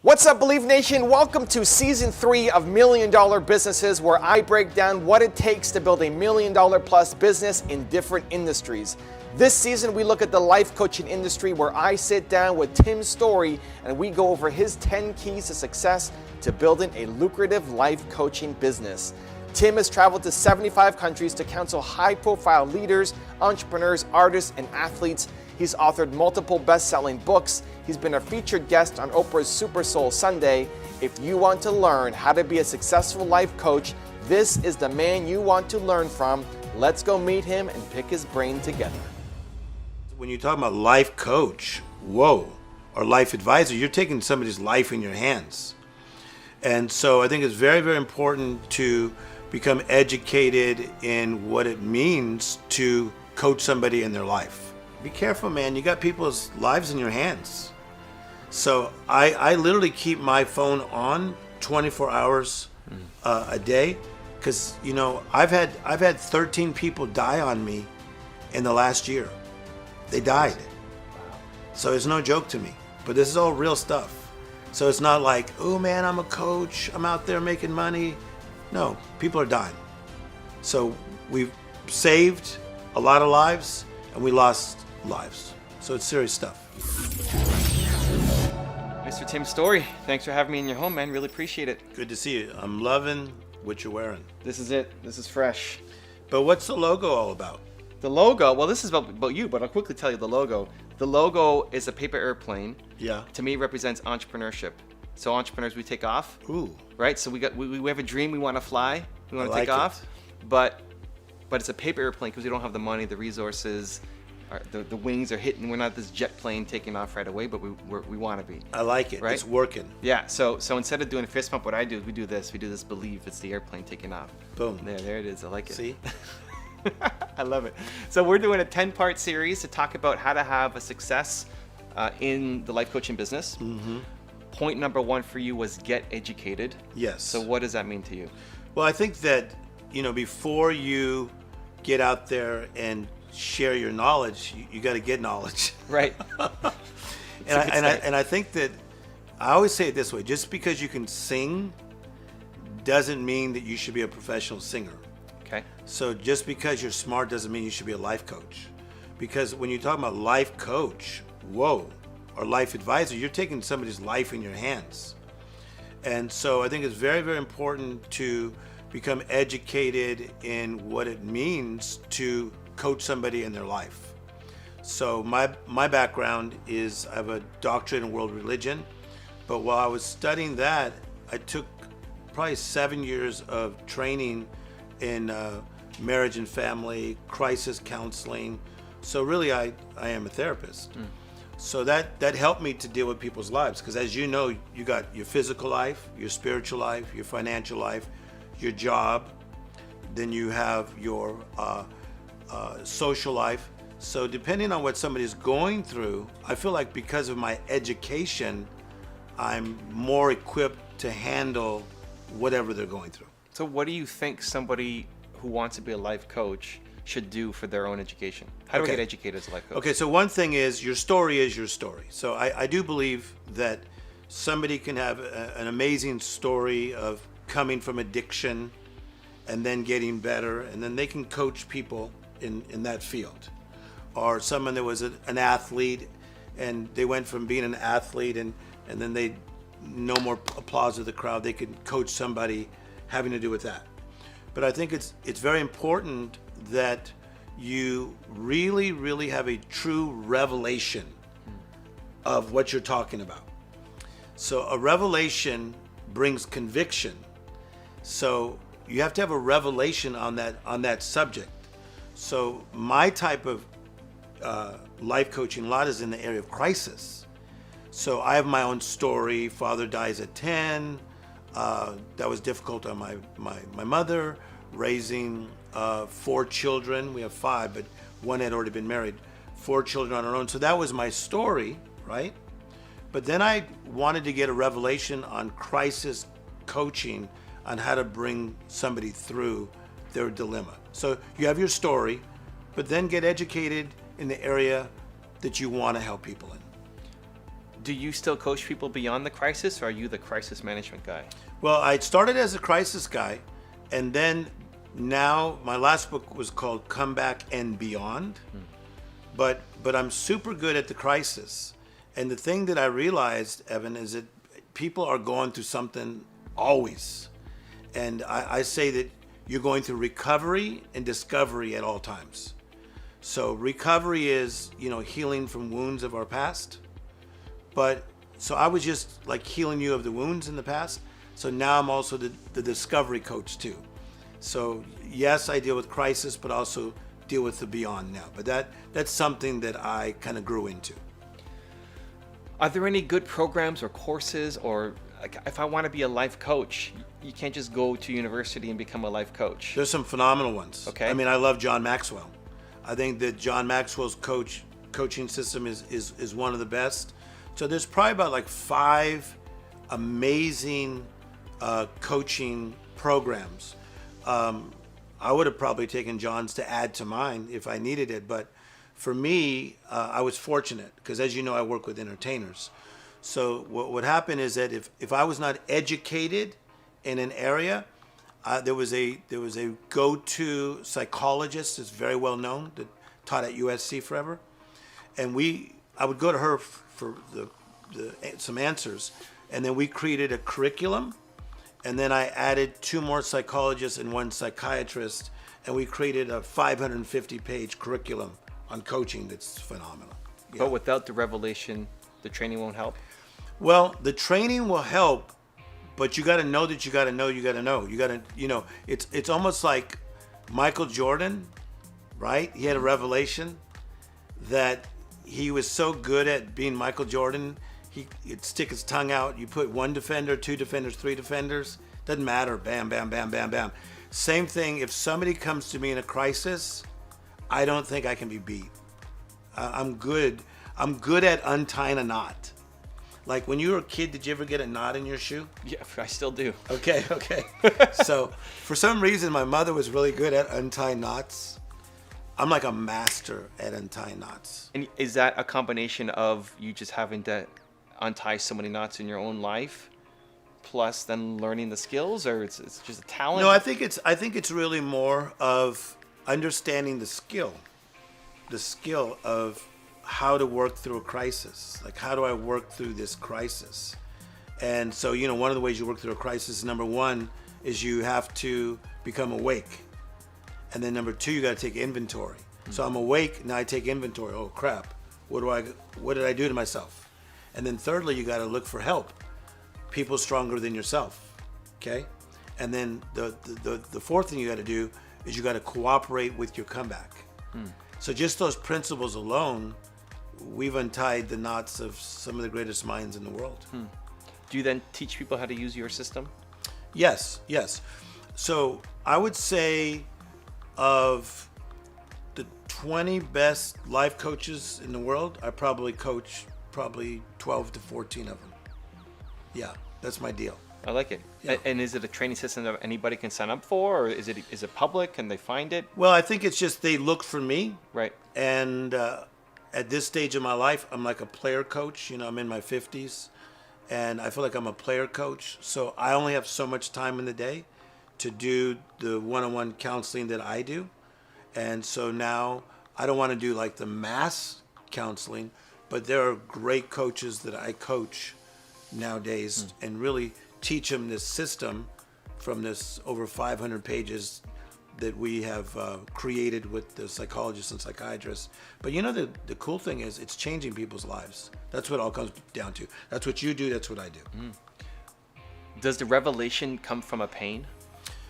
What's up, Believe Nation? Welcome to Season 3 of Million Dollar Businesses, where I break down what it takes to build a $1 million plus business in different industries. This season, we look at the life coaching industry, where I sit down with Tim Storey and we go over his 10 keys to success to building a lucrative life coaching business. Tim has traveled to 75 countries to counsel high-profile leaders, entrepreneurs, artists, and athletes. He's authored multiple best-selling books. He's been a featured guest on Oprah's Super Soul Sunday. If you want to learn how to be a successful life coach, this is the man you want to learn from. Let's go meet him and pick his brain together. When you talk about life coach, or life advisor, you're taking somebody's life in your hands. And so I think it's very, very important to become educated in what it means to coach somebody in their life. Be careful, man. You got people's lives in your hands. So I literally keep my phone on 24 hours a day, because I've had 13 people die on me in the last year. They died. So it's no joke to me. But this is all real stuff. So it's not like, oh man, I'm a coach, I'm out there making money. No, people are dying. So we've saved a lot of lives and we lost lives. So it's serious stuff. Mr. Tim Storey, thanks for having me in your home, man. Really appreciate it. Good to see you. I'm loving what you're wearing. This is it. This is fresh. But what's the logo all about? The logo, well, this is about you, but I'll quickly tell you the logo. The logo is a paper airplane. Yeah. To me, it represents entrepreneurship. So entrepreneurs, we take off. Ooh. Right? So we have a dream, we want to fly, we want to like take off. But it's a paper airplane because we don't have the money, the resources, the wings are hitting. We're not this jet plane taking off right away, but we want to be. I like it. Right? It's working. Yeah. So instead of doing a fist pump, what I do is we do this. Believe it's the airplane taking off. Boom. There it is. I like it. See? I love it. So we're doing a 10-part series to talk about how to have a success in the life coaching business. Mm-hmm. Point number 1 for you was get educated. Yes. So what does that mean to you? Well, I think that, before you get out there and share your knowledge, you got to get knowledge. Right. and I think that I always say it this way: just because you can sing doesn't mean that you should be a professional singer. Okay. So just because you're smart doesn't mean you should be a life coach. Because when you talk about life coach, or life advisor, you're taking somebody's life in your hands. And so I think it's very, very important to become educated in what it means to coach somebody in their life. So my background is I have a doctorate in world religion, but while I was studying that, I took probably 7 years of training in marriage and family, crisis counseling. So really I am a therapist. So that helped me to deal with people's lives, because as you know, you got your physical life, your spiritual life, your financial life, your job, then you have your social life. So depending on what somebody's going through, I feel like because of my education, I'm more equipped to handle whatever they're going through. So what do you think somebody who wants to be a life coach should do for their own education? How do I get educated as a life coach? Okay, so one thing is your story is your story. So I do believe that somebody can have an amazing story of coming from addiction and then getting better, and then they can coach people in that field. Or someone that was an athlete and they went from being an athlete and then they no more applause of the crowd, they could coach somebody having to do with that. But I think it's very important that you really, really have a true revelation of what you're talking about. So a revelation brings conviction. So you have to have a revelation on that subject. So my type of life coaching a lot is in the area of crisis. So I have my own story. Father dies at 10. That was difficult on my mother. Raising 4 children. We have 5, but one had already been married. 4 children on her own. So that was my story, right? But then I wanted to get a revelation on crisis coaching, on how to bring somebody through their dilemma. So you have your story, but then get educated in the area that you want to help people in. Do you still coach people beyond the crisis, or are you the crisis management guy? Well, I started as a crisis guy, and then now my last book was called Comeback and Beyond. But I'm super good at the crisis. And the thing that I realized, Evan, is that people are going through something always. And I say that you're going through recovery and discovery at all times. So recovery is, healing from wounds of our past. But so I was just like healing you of the wounds in the past. So now I'm also the discovery coach too. So yes, I deal with crisis, but also deal with the beyond now. But that's something that I kind of grew into. Are there any good programs or courses, or like, if I want to be a life coach, you can't just go to university and become a life coach? There's some phenomenal ones. Okay. I mean, I love John Maxwell. I think that John Maxwell's coaching system is one of the best. So there's probably about like 5 amazing coaching programs. I would have probably taken John's to add to mine if I needed it. But for me, I was fortunate because, as you know, I work with entertainers. So what happened is that if I was not educated in an area, there was a go-to psychologist that's very well known that taught at USC forever, and I would go to her for some answers, and then we created a curriculum, and then I added 2 more psychologists and 1 psychiatrist, and we created a 550-page curriculum on coaching that's phenomenal. Yeah. But without the revelation, the training won't help? Well, the training will help, but you got to know that you got to know you got to know. You got to, it's almost like Michael Jordan, right? He had a revelation that he was so good at being Michael Jordan, he'd stick his tongue out. You put 1 defender, 2 defenders, 3 defenders, doesn't matter. Bam, bam, bam, bam, bam. Same thing, if somebody comes to me in a crisis, I don't think I can be beat. I'm good at untying a knot. Like when you were a kid, did you ever get a knot in your shoe? Yeah, I still do. Okay. So for some reason, my mother was really good at untying knots. I'm like a master at untying knots. And is that a combination of you just having to untie so many knots in your own life, plus then learning the skills, or it's just a talent? No, I think it's really more of understanding the skill of how to work through a crisis. Like, how do I work through this crisis? And so, one of the ways you work through a crisis, number 1, is you have to become awake. And then number 2, you got to take inventory. So I'm awake, now I take inventory. Oh crap, what did I do to myself? And then thirdly, you got to look for help. People stronger than yourself, okay? And then the 4th thing you got to do is you got to cooperate with your comeback. So just those principles alone, we've untied the knots of some of the greatest minds in the world. Do you then teach people how to use your system? Yes. So I would say of the 20 best life coaches in the world, I probably coach 12 to 14 of them. Yeah, that's my deal. I like it. Yeah. And is it a training system that anybody can sign up for, or is it public? Can they find it? Well, I think it's just they look for me. Right. And at this stage of my life, I'm like a player coach. I'm in my 50s, and I feel like I'm a player coach. So I only have so much time in the day to do the one-on-one counseling that I do. And so now I don't want to do like the mass counseling, but there are great coaches that I coach nowadays and really teach them this system from this over 500 pages that we have created with the psychologists and psychiatrists. But the cool thing is it's changing people's lives. That's what it all comes down to. That's what you do, that's what I do. Does the revelation come from a pain?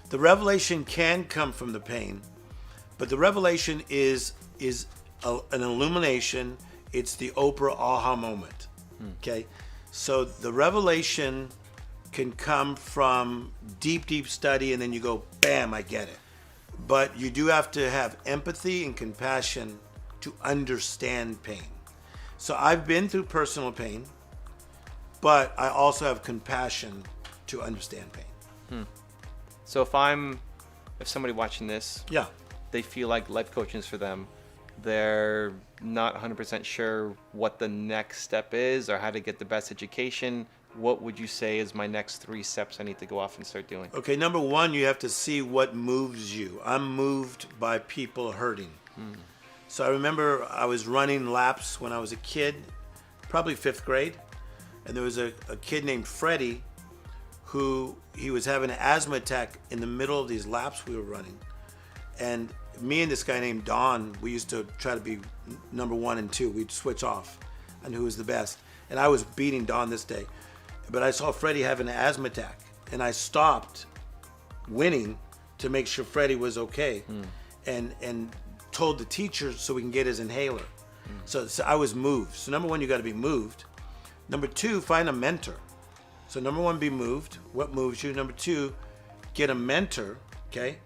The revelation can come from the pain, but the revelation is an illumination. It's the Oprah aha moment. Okay? So the revelation can come from deep study, and then you go, bam, I get it. But you do have to have empathy and compassion to understand pain. So I've been through personal pain, but I also have compassion to understand pain. So if somebody watching this, Yeah. they feel like life coaching is for them, they're not 100% sure what the next step is or how to get the best education, what would you say is my next 3 steps I need to go off and start doing? Okay, number one, you have to see what moves you. I'm moved by people hurting. So I remember I was running laps when I was a kid, probably 5th grade, and there was a kid named Freddie who he was having an asthma attack in the middle of these laps we were running. And me and this guy named Don, we used to try to be number 1 and 2. We'd switch off on who was the best. And I was beating Don this day. But I saw Freddie having an asthma attack, and I stopped winning to make sure Freddie was okay, and told the teacher so we can get his inhaler. So I was moved. So number one, you got to be moved. Number 2, find a mentor. So number 1, be moved. What moves you? Number 2, get a mentor. Okay,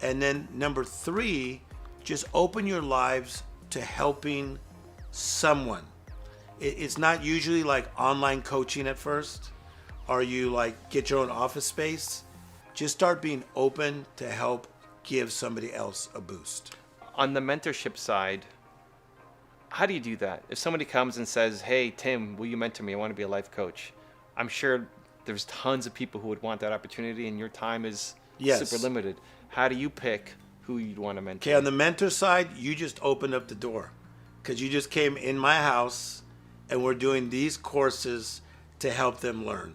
and then number 3, just open your lives to helping someone. It's not usually like online coaching at first, or you like get your own office space. Just start being open to help give somebody else a boost. On the mentorship side, how do you do that? If somebody comes and says, hey, Tim, will you mentor me? I want to be a life coach. I'm sure there's tons of people who would want that opportunity, and your time is super limited. How do you pick who you'd want to mentor? Okay, on the mentor side, you just opened up the door because you just came in my house and we're doing these courses to help them learn.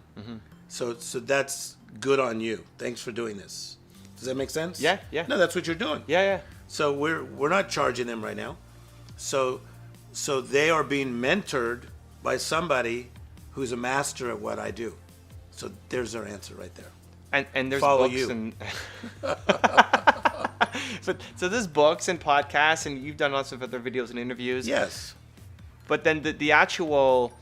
So that's good on you. Thanks for doing this. Does that make sense? Yeah. No, that's what you're doing. Yeah. So we're not charging them right now. So they are being mentored by somebody who's a master at what I do. So there's our answer right there. And there's Follow books you. and so there's books and podcasts, and you've done lots of other videos and interviews. Yes. But then the actual,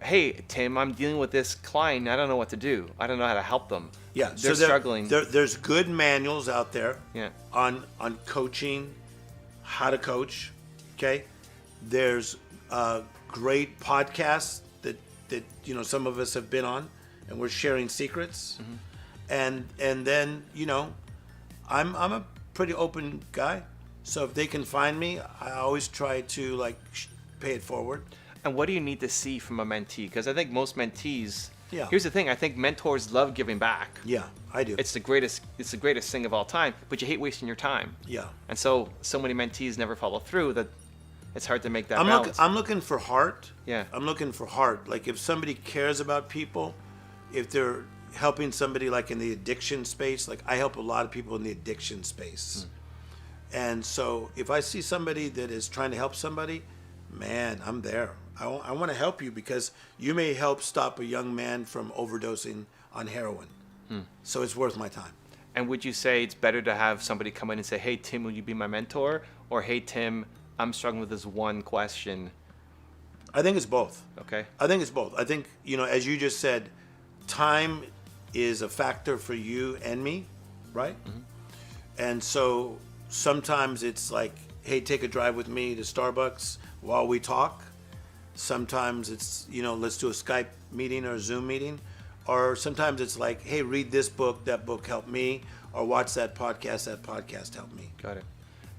hey, Tim, I'm dealing with this client. I don't know what to do. I don't know how to help them. Yeah. They're struggling. There's good manuals out there. Yeah. On coaching, how to coach. Okay. There's great podcasts that some of us have been on, and we're sharing secrets. And then I'm a pretty open guy. So if they can find me, I always try to pay it forward. And what do you need to see from a mentee? Because I think most mentees. Yeah. Here's the thing. I think mentors love giving back. Yeah, I do. It's the greatest thing of all time. But you hate wasting your time. Yeah. And so many mentees never follow through that. It's hard to make that balance. I'm looking for heart. Yeah. I'm looking for heart. Like if somebody cares about people, if they're helping somebody like in the addiction space, like I help a lot of people in the addiction space. And so if I see somebody that is trying to help somebody, man, I'm there. I want to help you because you may help stop a young man from overdosing on heroin. So it's worth my time. And would you say it's better to have somebody come in and say, hey, Tim, will you be my mentor? Or, hey, Tim, I'm struggling with this one question. I think it's both. Okay. I think it's both. I think, as you just said, time is a factor for you and me, right? And so sometimes it's like, hey, take a drive with me to Starbucks while we talk. Sometimes it's, let's do a Skype meeting or a Zoom meeting. Or sometimes it's like, hey, read this book, that book helped me. Or watch that podcast helped me. Got it.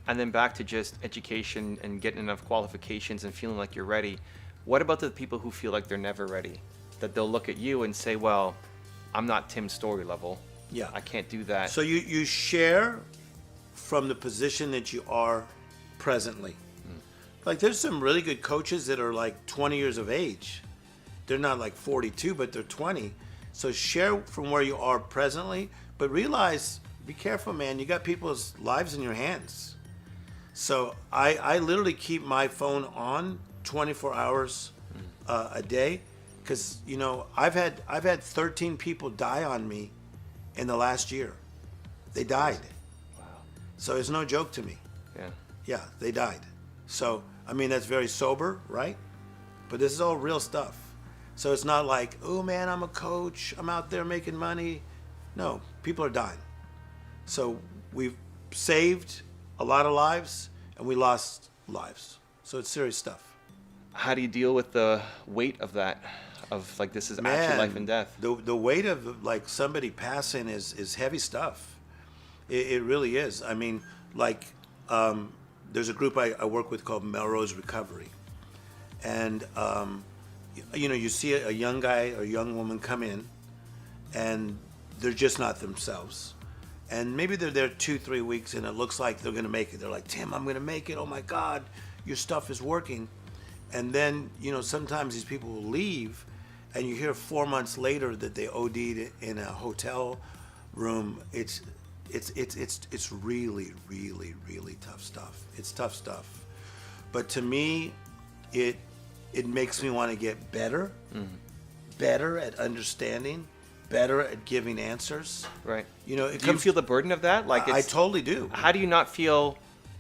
And then back to just education and getting enough qualifications and feeling like you're ready. What about the people who feel like they're never ready? That they'll look at you and say, well, I'm not Tim's story level. Yeah. I can't do that. So you share from the position that you are presently. Like there's some really good coaches that are like 20 years of age. They're not like 42, but they're 20. So share from where you are presently, but realize, be careful, man. You got people's lives in your hands. So I literally keep my phone on 24 hours a day because, I've had 13 people die on me in the last year. They died. Wow. So it's no joke to me. Yeah. Yeah, they died. So, that's very sober, right? But this is all real stuff. So it's not like, oh man, I'm a coach, I'm out there making money. No, people are dying. So we've saved a lot of lives and we lost lives. So it's serious stuff. How do you deal with the weight of that? Of like, this is actually life and death. The weight of like somebody passing is heavy stuff. It really is. there's a group I work with called Melrose Recovery. And, you see a young guy or young woman come in and they're just not themselves. And maybe they're there 2-3 weeks and it looks like they're going to make it. They're like, Tim, I'm going to make it. Oh my God, your stuff is working. And then, sometimes these people will leave and you hear 4 months later that they OD'd in a hotel room. It's really, really, really tough stuff. It's tough stuff. But to me, it makes me want to get better, better at understanding, better at giving answers. Right. Do you feel the burden of that? Like I totally do. How do you not feel,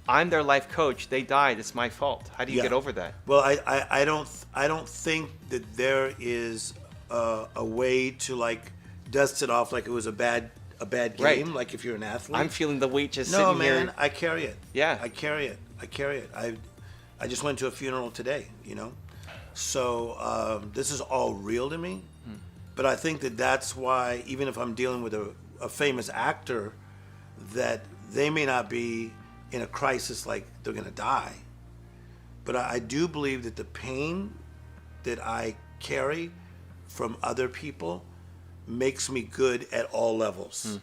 I'm their life coach, they died, it's my fault? How do you get over that? Well, I don't think that there is a way to like dust it off like it was a bad game, right. Like if you're an athlete. I'm feeling the weight just no, sitting man, here. I carry it. Yeah. I carry it. I just went to a funeral today, So this is all real to me. But I think that's why, even if I'm dealing with a famous actor, that they may not be in a crisis like they're going to die. But I do believe that the pain that I carry from other people makes me good at all levels.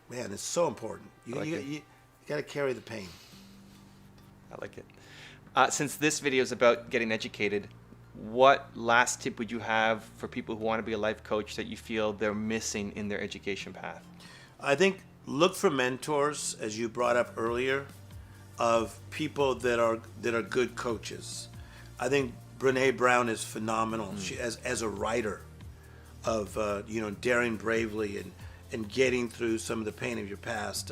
Man, it's so important. You got to carry the pain. I like it. Since this video is about getting educated, what last tip would you have for people who want to be a life coach that you feel they're missing in their education path? I think look for mentors, as you brought up earlier, of people that are good coaches. I think Renee Brown is phenomenal. She as a writer of daring bravely and getting through some of the pain of your past.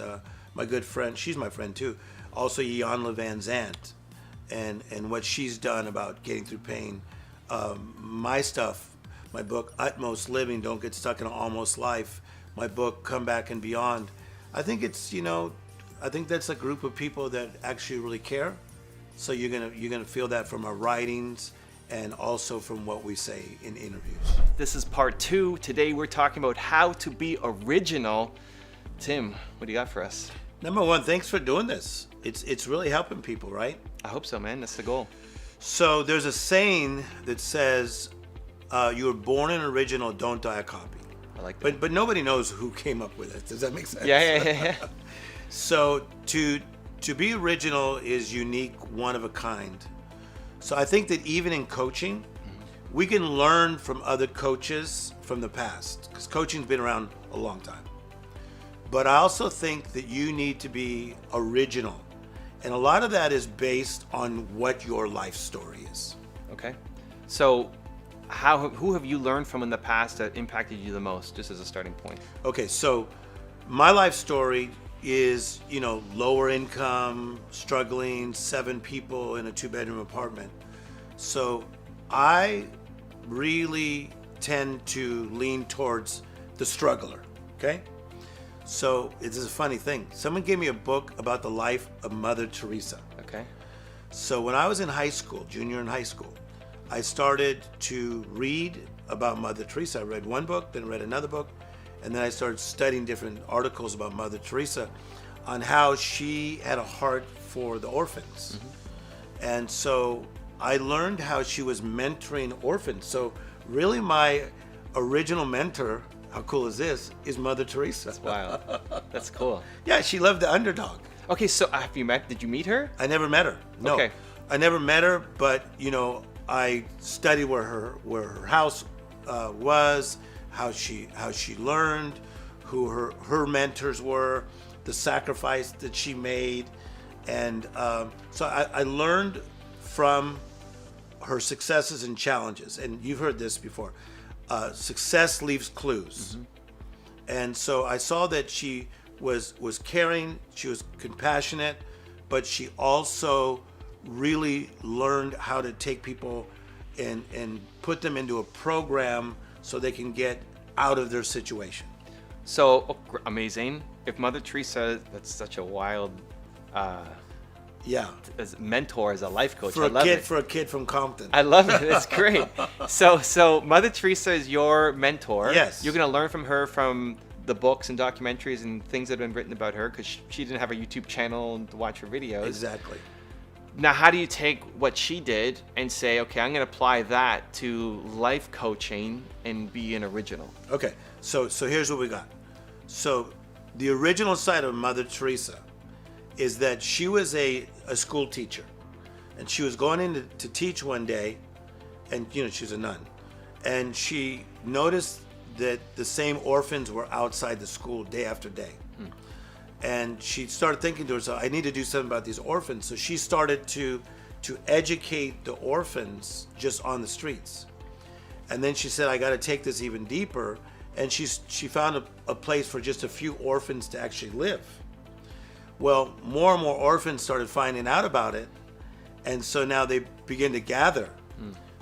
My good friend, she's my friend too. Also, Iyanla Van Zandt, and what she's done about getting through pain. My stuff, my book, Utmost Living, Don't Get Stuck in an Almost Life, my book, Come Back and Beyond. I think I think that's a group of people that actually really care. So you're gonna feel that from our writings and also from what we say in interviews. This is part 2. Today we're talking about how to be original. Tim, what do you got for us? Number one, thanks for doing this. It's really helping people, right? I hope so, man. That's the goal. So there's a saying that says, you were born an original, don't die a copy. I like that. But nobody knows who came up with it. Does that make sense? Yeah. So to be original is unique, one of a kind. So I think that even in coaching, we can learn from other coaches from the past, because coaching's been around a long time. But I also think that you need to be original. And a lot of that is based on what your life story is. Okay. So who have you learned from in the past that impacted you the most, just as a starting point? Okay, so my life story is, lower income, struggling, 7 people in a 2-bedroom apartment. So I really tend to lean towards the struggler, okay? So it's a funny thing. Someone gave me a book about the life of Mother Teresa. Okay. So when I was in high school, junior in high school, I started to read about Mother Teresa. I read one book, then read another book, and then I started studying different articles about Mother Teresa on how she had a heart for the orphans. And so I learned how she was mentoring orphans. So really my original mentor, how cool is this, is Mother Teresa. That's wild. That's cool. Yeah, she loved the underdog. Okay, so did you meet her? I never met her. No. Okay. I never met her, but I studied where her house was, how she learned, who her mentors were, the sacrifice that she made, and so I learned from her successes and challenges. And you've heard this before. Success leaves clues. And so I saw that she was caring, she was compassionate, but she also really learned how to take people and put them into a program so they can get out of their situation. So amazing. If Mother Teresa, that's such a wild as mentor, as a life coach. For a kid from Compton. I love it. It's great. So Mother Teresa is your mentor. Yes. You're going to learn from her from the books and documentaries and things that have been written about her, because she didn't have a YouTube channel to watch her videos. Exactly. Now, how do you take what she did and say, okay, I'm going to apply that to life coaching and be an original? Okay, so here's what we got. So the original side of Mother Teresa is that she was a school teacher, and she was going in to teach one day, and she was a nun, and she noticed that the same orphans were outside the school day after day. And she started thinking to herself, I need to do something about these orphans. So she started to educate the orphans just on the streets. And then she said, I got to take this even deeper. And she found a place for just a few orphans to actually live. Well, more and more orphans started finding out about it. And so now they begin to gather.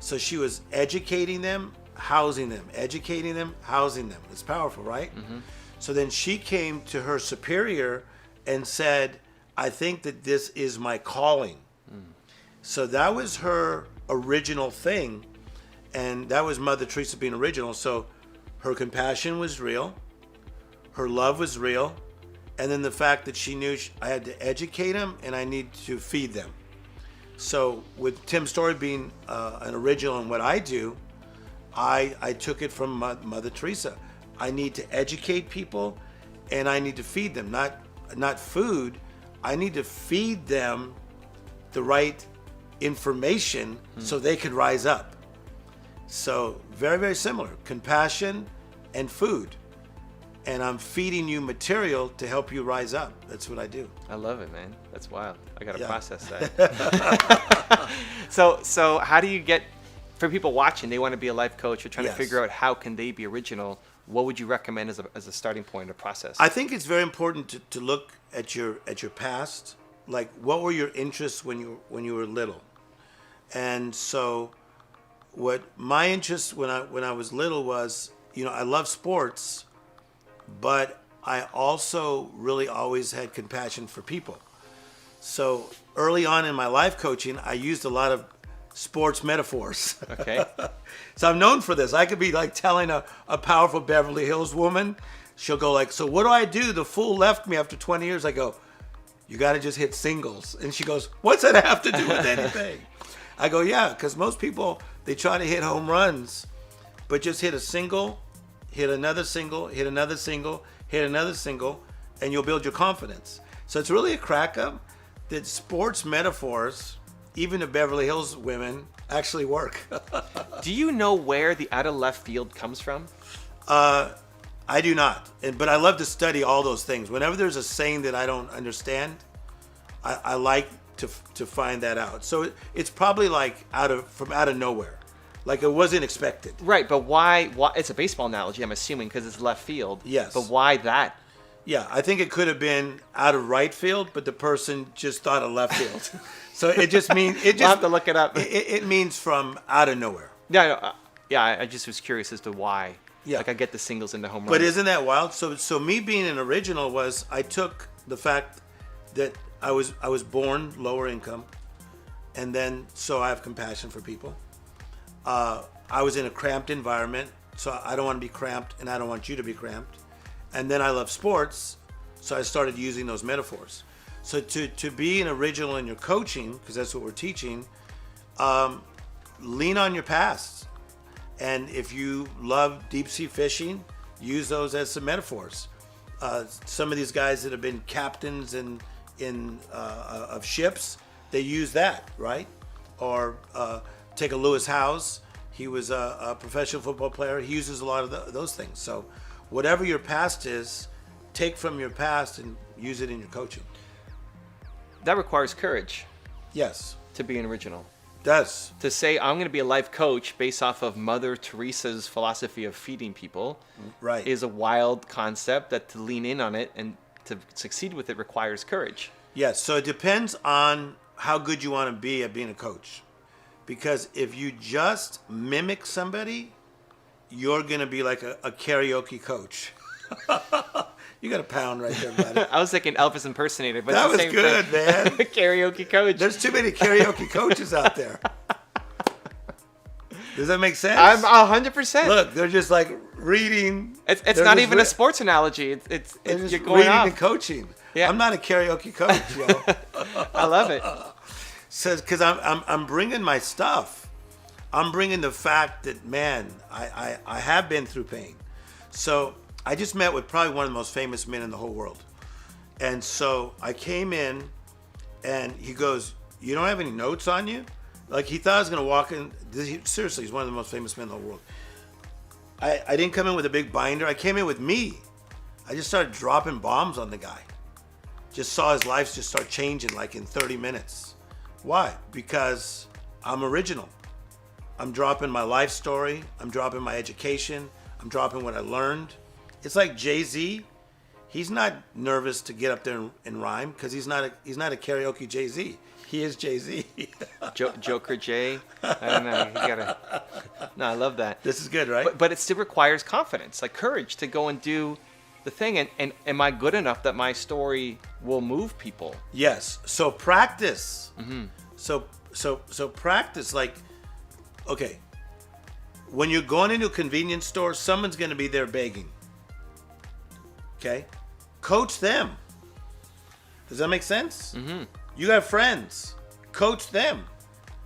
So she was educating them, housing them, educating them, housing them. It's powerful, right? Mm-hmm. So then she came to her superior and said, I think that this is my calling. So that was her original thing. And that was Mother Teresa being original. So her compassion was real. Her love was real. And then the fact that she knew I had to educate them and I need to feed them. So with Tim Story being an original in what I do, I took it from Mother Teresa. I need to educate people, and I need to feed them, not food. I need to feed them the right information so they could rise up. So very, very similar, compassion and food. And I'm feeding you material to help you rise up. That's what I do. I love it, man. That's wild. I got to process that. So how do you get, for people watching, they want to be a life coach, or trying to figure out how can they be original, what would you recommend as a starting point or process? I think it's very important to look at your past. Like, what were your interests when you were little? And so what my interest when I was little was, I love sports, but I also really always had compassion for people. So early on in my life coaching, I used a lot of sports metaphors. Okay. So I'm known for this. I could be like telling a powerful Beverly Hills woman, she'll go like, so what do I do? The fool left me after 20 years. I go, you got to just hit singles. And she goes, what's that have to do with anything? I go, yeah, because most people, they try to hit home runs, but just hit a single, hit another single, hit another single, hit another single, and you'll build your confidence. So it's really a crack up that sports metaphors, even the Beverly Hills women, actually work. Do you know where the out of left field comes from? I do not, but I love to study all those things. Whenever there's a saying that I don't understand, I like to find that out. So it's probably like from out of nowhere, like it wasn't expected. Right, but why? It's a baseball analogy, I'm assuming, because it's left field. Yes. But why that? Yeah, I think it could have been out of right field, but the person just thought of left field. So it just means I'll have to look it up. It means from out of nowhere. Yeah, I just was curious as to why. Yeah. Like I get the singles into home runs. But isn't that wild? So me being an original was I took the fact that I was born lower income, and then so I have compassion for people. I was in a cramped environment, so I don't want to be cramped, and I don't want you to be cramped. And then I love sports, so I started using those metaphors. So to be an original in your coaching, because that's what we're teaching, lean on your past. And if you love deep sea fishing, use those as some metaphors. Some of these guys that have been captains of ships, they use that, right? Or take a Lewis Howes. He was a professional football player. He uses a lot of those things. So whatever your past is, take from your past and use it in your coaching. That requires courage. Yes. To be an original. Does. To say, I'm going to be a life coach based off of Mother Teresa's philosophy of feeding people, right, is a wild concept that to lean in on it and to succeed with it requires courage. Yes. So it depends on how good you want to be at being a coach. Because if you just mimic somebody, you're going to be like a karaoke coach. You got a pound right there, buddy. I was thinking Elvis impersoner, but that it's the was same good, thing. man. Karaoke coach. There's too many karaoke coaches out there. Does that make sense? I'm 100%. Look, they're just like reading. It's not even a sports analogy. It's you're going reading off. and coaching. Yeah. I'm not a karaoke coach, yo. I love it. says, because I'm bringing my stuff. I'm bringing the fact that, man, I have been through pain. So I just met with probably one of the most famous men in the whole world. And so I came in and he goes, you don't have any notes on you? Like, he thought I was going to walk in. Seriously, he's one of the most famous men in the whole world. I didn't come in with a big binder. I came in with me. I just started dropping bombs on the guy. Just saw his life just start changing like in 30 minutes. Why? Because I'm original. I'm dropping my life story. I'm dropping my education. I'm dropping what I learned. It's like Jay-Z. He's not nervous to get up there and rhyme because he's not a karaoke Jay-Z. He is Jay-Z. Joker Jay. I don't know. You gotta. No, I love that. This is good, right? But it still requires confidence, like courage, to go and do the thing. And am I good enough that my story will move people? Yes. So practice. Mm-hmm. So practice. Like, okay, when you're going into a convenience store, someone's going to be there begging. Okay, coach them. Does that make sense? Mm-hmm. You have friends. Coach them.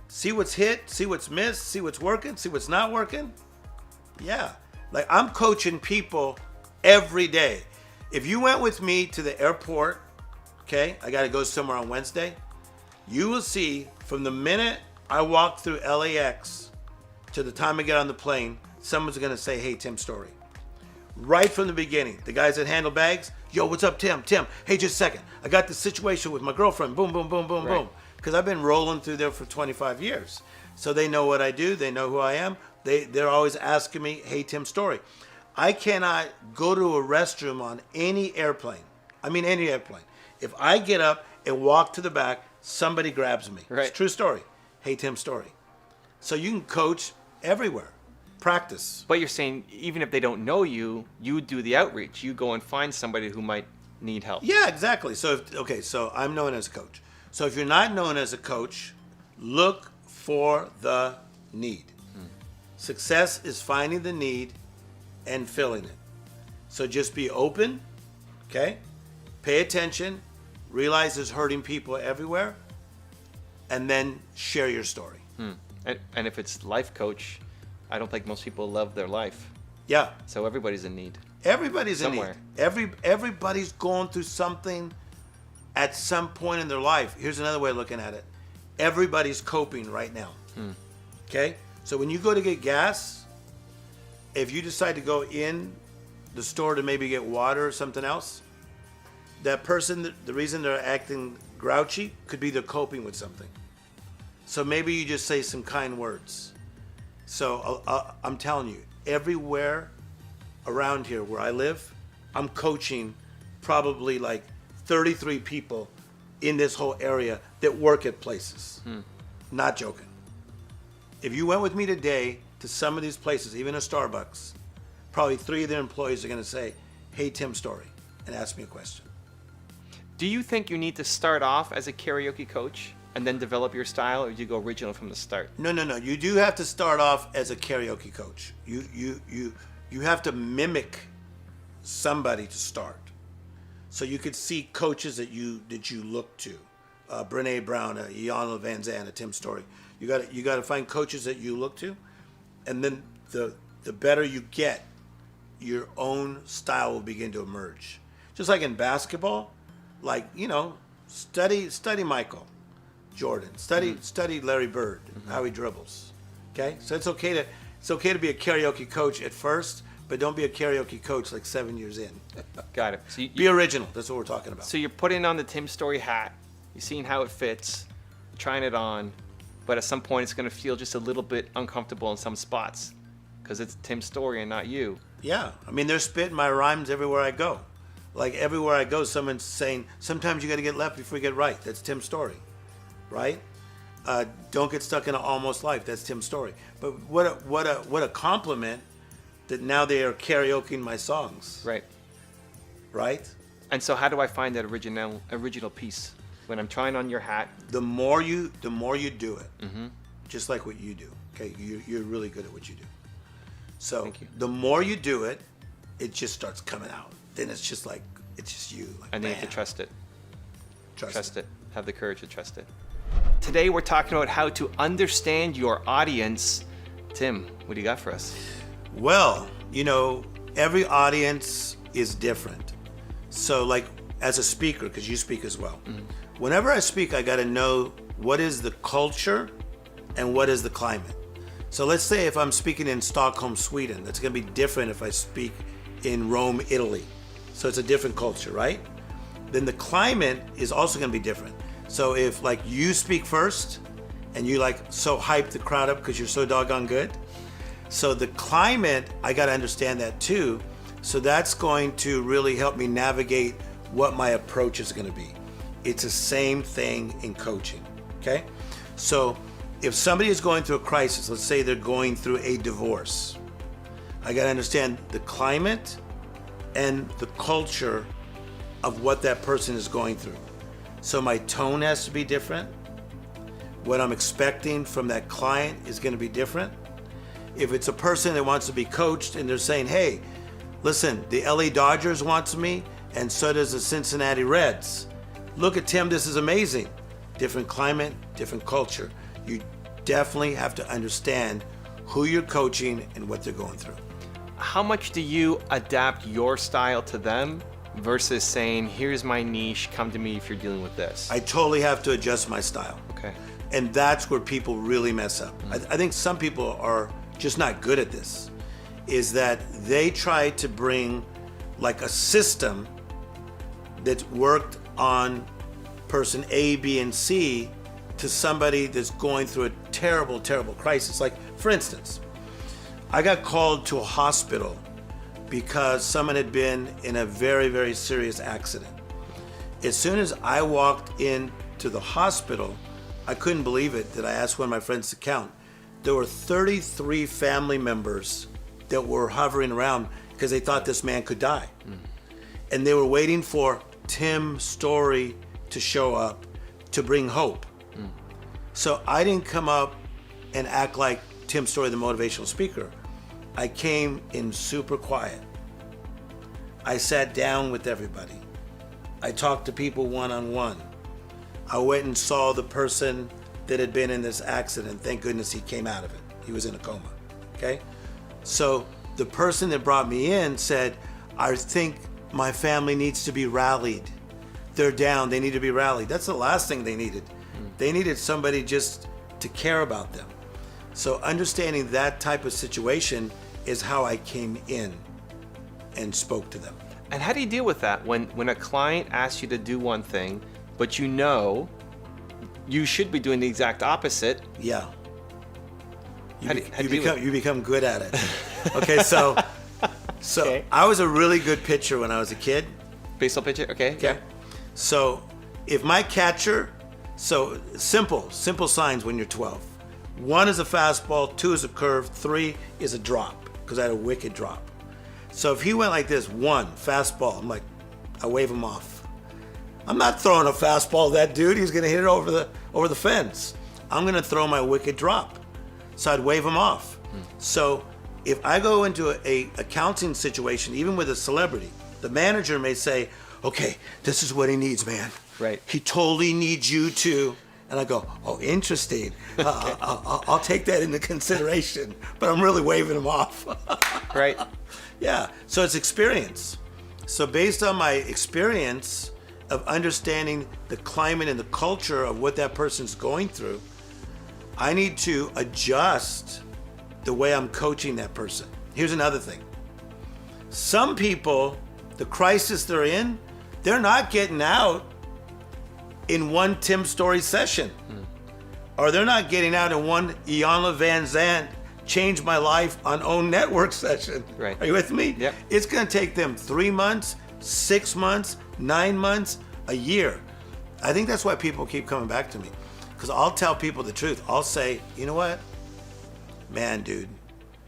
See what's hit, see what's missed, see what's working, see what's not working. Yeah. Like, I'm coaching people every day. If you went with me to the airport, okay, I got to go somewhere on Wednesday, you will see from the minute I walk through LAX to the time I get on the plane, someone's going to say, hey, Tim Story. Right from the beginning. The guys that handle bags, yo, what's up, Tim? Tim, hey, just a second. I got this situation with my girlfriend. Boom, boom, boom, boom, boom. Because I've been rolling through there for 25 years. So they know what I do. They know who I am. They're always asking me, hey, Tim Story. I cannot go to a restroom on any airplane. I mean, any airplane. If I get up and walk to the back, somebody grabs me. Right. It's a true story. Hey, Tim Story. So you can coach everywhere. Practice. But you're saying even if they don't know you, you do the outreach. You go and find somebody who might need help. Yeah, exactly. So, so I'm known as a coach. So if you're not known as a coach, look for the need. Success is finding the need and filling it. So just be open, okay? Pay attention, realize there's hurting people everywhere, and then share your story. And if it's life coach, I don't think most people love their life. Yeah. So everybody's in need. Everybody's somewhere. in need. Everybody's going through something at some point in their life. Here's another way of looking at it. Everybody's coping right now. Okay? So when you go to get gas, if you decide to go in the store to maybe get water or something else, that person, the reason they're acting grouchy could be they're coping with something. So maybe you just say some kind words. So I'm telling you, everywhere around here where I live, I'm coaching probably like 33 people in this whole area that work at places. Not joking. If you went with me today to some of these places, even a Starbucks, probably 3 of their employees are going to say, hey, Tim Story, and ask me a question. Do you think you need to start off as a karaoke coach and then develop your style, or do you go original from the start? No. You do have to start off as a karaoke coach. You have to mimic somebody to start. So you could see coaches that you look to, Renee Brown, Iana Van Zandt, Tim Story. You got to find coaches that you look to, and then the better you get, your own style will begin to emerge. Just like in basketball, like, study Michael Jordan, study Larry Bird, how he dribbles. Okay, so it's okay to be a karaoke coach at first, but don't be a karaoke coach like 7 years in. Got it. So be original. That's what we're talking about. So you're putting on the Tim Story hat, you're seeing how it fits, trying it on, but at some point it's going to feel just a little bit uncomfortable in some spots because it's Tim Story and not you. Yeah, I mean, they're spitting my rhymes everywhere I go. Like, everywhere I go, someone's saying, sometimes you got to get left before you get right. That's Tim Story, right? Don't get stuck in an almost life. That's Tim Story. But what a compliment that now they are karaokeing my songs. Right. Right? And so how do I find that original piece when I'm trying on your hat? The more you do it, just like what you do. Okay, you're really good at what you do. So Thank you. The more you do it, it just starts coming out. Then it's just like, it's just you. Like, And then you have to trust it. Trust it. Have the courage to trust it. today we're talking about how to understand your audience. Tim, what do you got for us? Well, every audience is different. So like as a speaker, because you speak as well, whenever I speak, I got to know what is the culture and what is the climate. So let's say if I'm speaking in Stockholm, Sweden, that's going to be different if I speak in Rome, Italy. So it's a different culture, right? Then the climate is also going to be different. So if like you speak first and you like so hype the crowd up because you're so doggone good. So the climate, I got to understand that too. So that's going to really help me navigate what my approach is going to be. It's the same thing in coaching, okay? So if somebody is going through a crisis, let's say they're going through a divorce, I got to understand the climate and the culture of what that person is going through. So my tone has to be different. What I'm expecting from that client is going to be different. If it's a person that wants to be coached and they're saying, hey, listen, the LA Dodgers wants me and so does the Cincinnati Reds. Look at Tim, this is amazing. Different climate, different culture. You definitely have to understand who you're coaching and what they're going through. How much do you adapt your style to them versus saying, here's my niche, come to me if you're dealing with this? I totally have to adjust my style. Okay. And that's where people really mess up. I think some people are just not good at this, is that they try to bring like a system that's worked on person A, B, and C to somebody that's going through a terrible, terrible crisis. Like, for instance, I got called to a hospital because someone had been in a very, very serious accident. As soon as I walked into the hospital, I couldn't believe it that I asked one of my friends to count. There were 33 family members that were hovering around because they thought this man could die. And they were waiting for Tim's story to show up to bring hope. So I didn't come up and act like Tim Story, the motivational speaker. I came in super quiet. I sat down with everybody. I talked to people one-on-one. I went and saw the person that had been in this accident. Thank goodness he came out of it. He was in a coma, okay? So the person that brought me in said, I think my family needs to be rallied. They're down, they need to be rallied. That's the last thing they needed. They needed somebody just to care about them. So understanding that type of situation is how I came in and spoke to them. And how do you deal with that when a client asks you to do one thing, but you know you should be doing the exact opposite? Yeah. You become good at it. Okay, so okay. I was a really good pitcher when I was a kid. Baseball pitcher, okay. Okay. So if my catcher, so simple signs when you're 12. 1 is a fastball, 2 is a curve, 3 is a drop, because I had a wicked drop. So if he went like this, 1, fastball, I'm like, I wave him off. I'm not throwing a fastball at that dude. He's gonna hit it over the fence. I'm gonna throw my wicked drop. So I'd wave him off. So if I go into a counseling situation, even with a celebrity, the manager may say, okay, this is what he needs, man. Right. He totally needs you to. And I go, oh, interesting. I'll take that into consideration, but I'm really waving him off. Right. Yeah, so it's experience. So based on my experience of understanding the climate and the culture of what that person's going through, I need to adjust the way I'm coaching that person. Here's another thing. Some people, the crisis they're in, they're not getting out in one Tim Story session. Or they're not getting out in one Iyanla Van Zandt Change My Life on Own Network session. Right. Are you with me? Yep. It's gonna take them 3 months, 6 months, 9 months, a year. I think that's why people keep coming back to me. Because I'll tell people the truth. I'll say, you know what? Man, dude,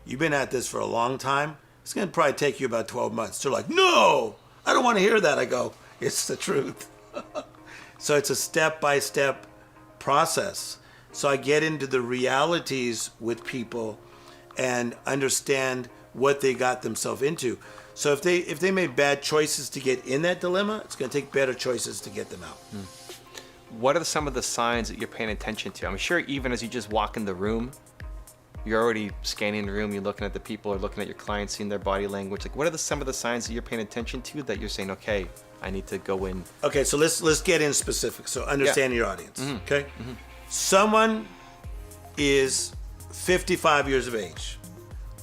you've been at this for a long time. It's gonna probably take you about 12 months. They're like, no, I don't wanna hear that. I go, it's the truth. So it's a step-by-step process. So I get into the realities with people and understand what they got themselves into. So if they made bad choices to get in that dilemma, it's going to take better choices to get them out. what are some of the signs that you're paying attention to? I'm sure even as you just walk in the room, you're already scanning the room, you're looking at the people or looking at your clients, seeing their body language. Like, what are some of the signs that you're paying attention to that you're saying, okay, I need to go in? Okay, so let's get in specific. So understand your audience. Okay, someone is 55 years of age,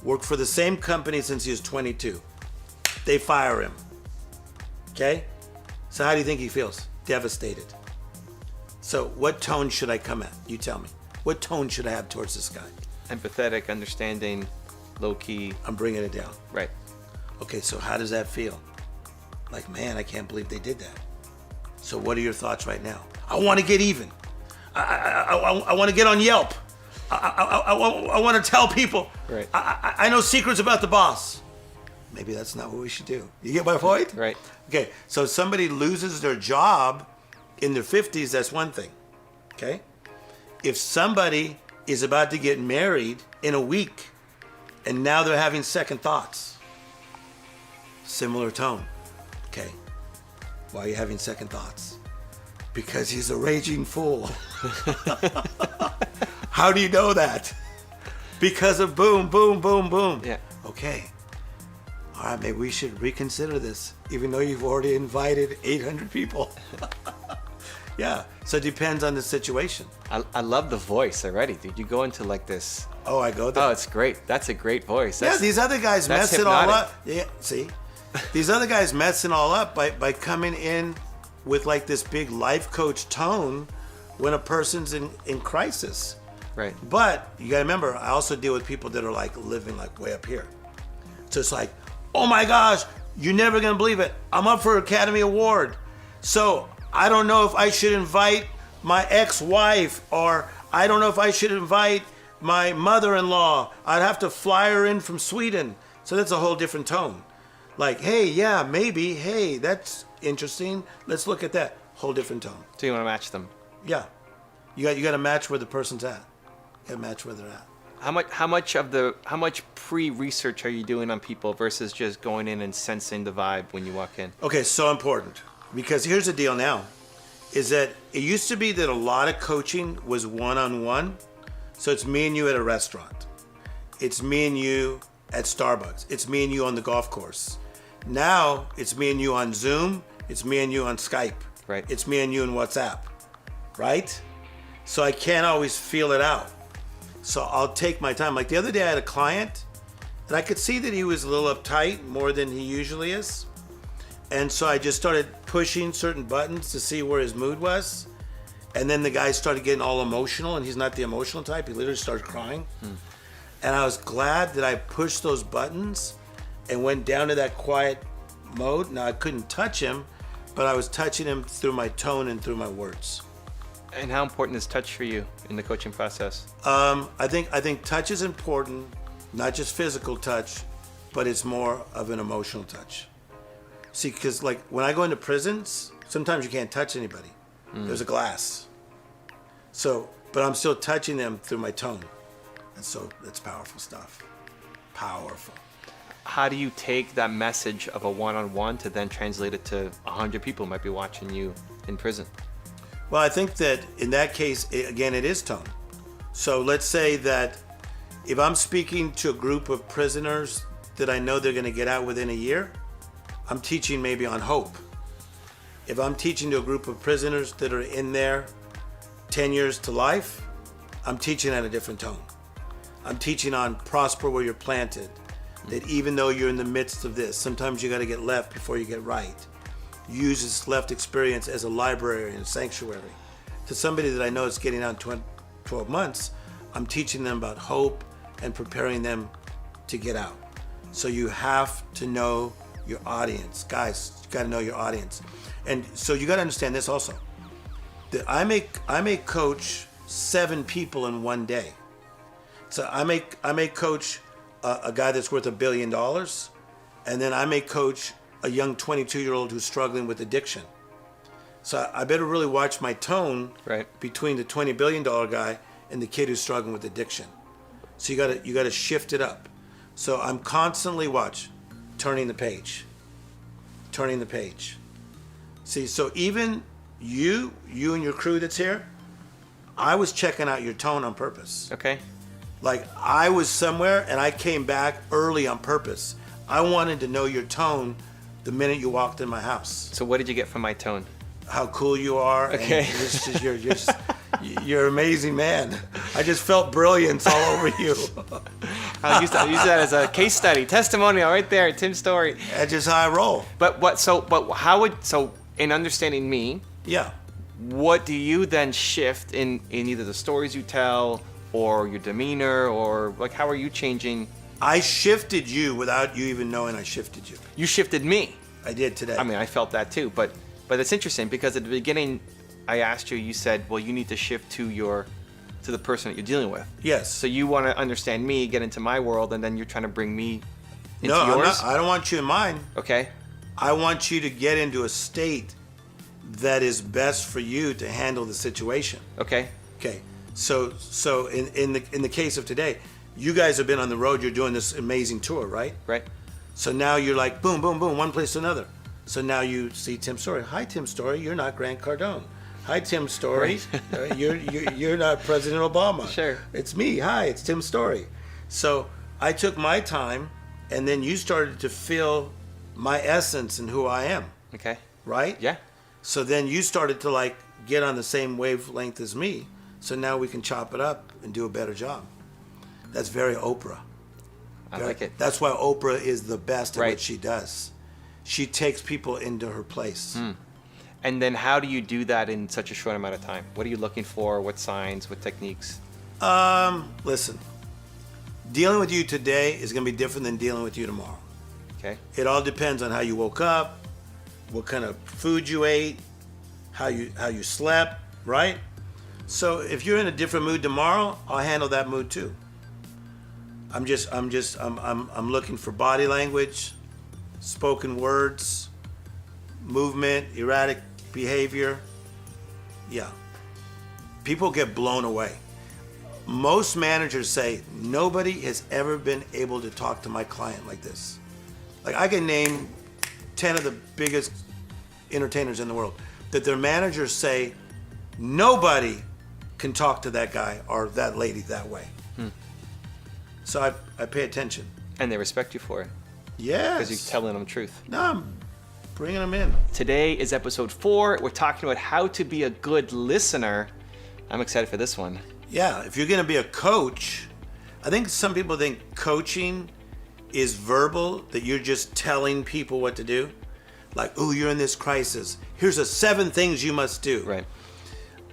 worked for the same company since he was 22. They fire him. Okay, so how do you think he feels? Devastated. So what tone should I come at? You tell me. What tone should I have towards this guy? Empathetic, understanding, low key. I'm bringing it down. Right. Okay, so how does that feel? Like, man, I can't believe they did that. So what are your thoughts right now? I want to get even. I want to get on Yelp. I want to tell people. Right. I know secrets about the boss. Maybe that's not what we should do. You get my point? Right. Okay, so if somebody loses their job in their 50s, that's one thing. Okay? If somebody is about to get married in a week and now they're having second thoughts, similar tone. Okay, why are you having second thoughts? Because he's a raging fool. How do you know that? Because of boom, boom, boom, boom. Yeah. Okay. All right, maybe we should reconsider this, even though you've already invited 800 people. Yeah, so it depends on the situation. I love the voice already, dude. You go into like this. Oh, I go there. Oh, it's great. That's a great voice. Yeah, these other guys that's mess it all hypnotic. up. Yeah, see? These other guys mess it all up by coming in with like this big life coach tone when a person's in crisis. Right. But you gotta remember, I also deal with people that are like living like way up here. So it's like, oh my gosh, you're never gonna believe it. I'm up for Academy Award. So I don't know if I should invite my ex-wife, or I don't know if I should invite my mother-in-law. I'd have to fly her in from Sweden. So that's a whole different tone. Like, hey, yeah, maybe. Hey, that's interesting. Let's look at that. Whole different tone. So you want to match them. Yeah. You got to match where the person's at. You got to match where they're at. How much pre-research are you doing on people versus just going in and sensing the vibe when you walk in? Okay, so important. Because here's the deal now, is that it used to be that a lot of coaching was one-on-one. So it's me and you at a restaurant. It's me and you at Starbucks. It's me and you on the golf course. Now it's me and you on Zoom. It's me and you on Skype. Right. It's me and you in WhatsApp. Right? So I can't always feel it out. So I'll take my time. Like the other day I had a client and I could see that he was a little uptight more than he usually is. And so I just started pushing certain buttons to see where his mood was. And then the guy started getting all emotional, and he's not the emotional type. He literally started crying. And I was glad that I pushed those buttons and went down to that quiet mode. Now I couldn't touch him, but I was touching him through my tone and through my words. And how important is touch for you in the coaching process? I think touch is important, not just physical touch, but it's more of an emotional touch. See, because like when I go into prisons, sometimes you can't touch anybody. There's a glass. So, but I'm still touching them through my tone. And so that's powerful stuff. Powerful. How do you take that message of a one-on-one to then translate it to 100 people who might be watching you in prison? Well, I think that in that case, again, it is tone. So let's say that if I'm speaking to a group of prisoners that I know they're going to get out within a year, I'm teaching maybe on hope. If I'm teaching to a group of prisoners that are in there 10 years to life, I'm teaching at a different tone. I'm teaching on prosper where you're planted. That even though you're in the midst of this, sometimes you got to get left before you get right. Use this left experience as a library and sanctuary. To somebody that I know is getting out in 12 months, I'm teaching them about hope and preparing them to get out. So you have to know your audience. Guys, you got to know your audience. And so you got to understand this also. That I may coach 7 people in one day. So I may coach a guy that's worth $1 billion, and then I may coach a young 22-year-old who's struggling with addiction. So I better really watch my tone between the $20 billion guy and the kid who's struggling with addiction. So you gotta shift it up. So I'm constantly turning the page. See, so even you and your crew that's here, I was checking out your tone on purpose. Okay. Like, I was somewhere and I came back early on purpose. I wanted to know your tone the minute you walked in my house. So what did you get from my tone? How cool you are. Okay. And you're an amazing man. I just felt brilliance all over you. I'll use that as a case study, testimonial right there, Tim's story. That's just how I roll. So in understanding me, Yeah. what do you then shift in either the stories you tell or your demeanor, or like how are you changing? I shifted you without you even knowing I shifted you. You shifted me. I did today. I mean, I felt that too, but it's interesting because at the beginning I asked you, you said, well, you need to shift to the person that you're dealing with. Yes. So you want to understand me, get into my world, and then you're trying to bring me into No, yours? I don't want you in mine. Okay. I want you to get into a state that is best for you to handle the situation. Okay. Okay. So in the case of today, you guys have been on the road. You're doing this amazing tour, right? Right. So now you're like boom, boom, boom, one place to another. So now you see Tim Story. Hi, Tim Story. You're not Grant Cardone. Hi, Tim Story. You're not President Obama. Sure. It's me. Hi, it's Tim Story. So I took my time, and then you started to feel my essence and who I am. Okay. Right? Yeah. So then you started to like get on the same wavelength as me. So now we can chop it up and do a better job. That's very Oprah. I like it. That's why Oprah is the best at Right. what she does. She takes people into her place. And then how do you do that in such a short amount of time? What are you looking for? What signs? What techniques? Listen, dealing with you today is going to be different than dealing with you tomorrow. Okay. It all depends on how you woke up, what kind of food you ate, how you slept, right? So if you're in a different mood tomorrow, I'll handle that mood too. I'm looking for body language, spoken words, movement, erratic behavior. Yeah. People get blown away. Most managers say, nobody has ever been able to talk to my client like this. Like, I can name 10 of the biggest entertainers in the world that their managers say, nobody can talk to that guy or that lady that way. So I pay attention. And they respect you for it Yes. because you're telling them truth. No, I'm bringing them in. Today is episode 4. We're talking about how to be a good listener. I'm excited for this one. Yeah, if you're going to be a coach, I think some people think coaching is verbal, that you're just telling people what to do. Like, oh, you're in this crisis. Here's the 7 things you must do. Right.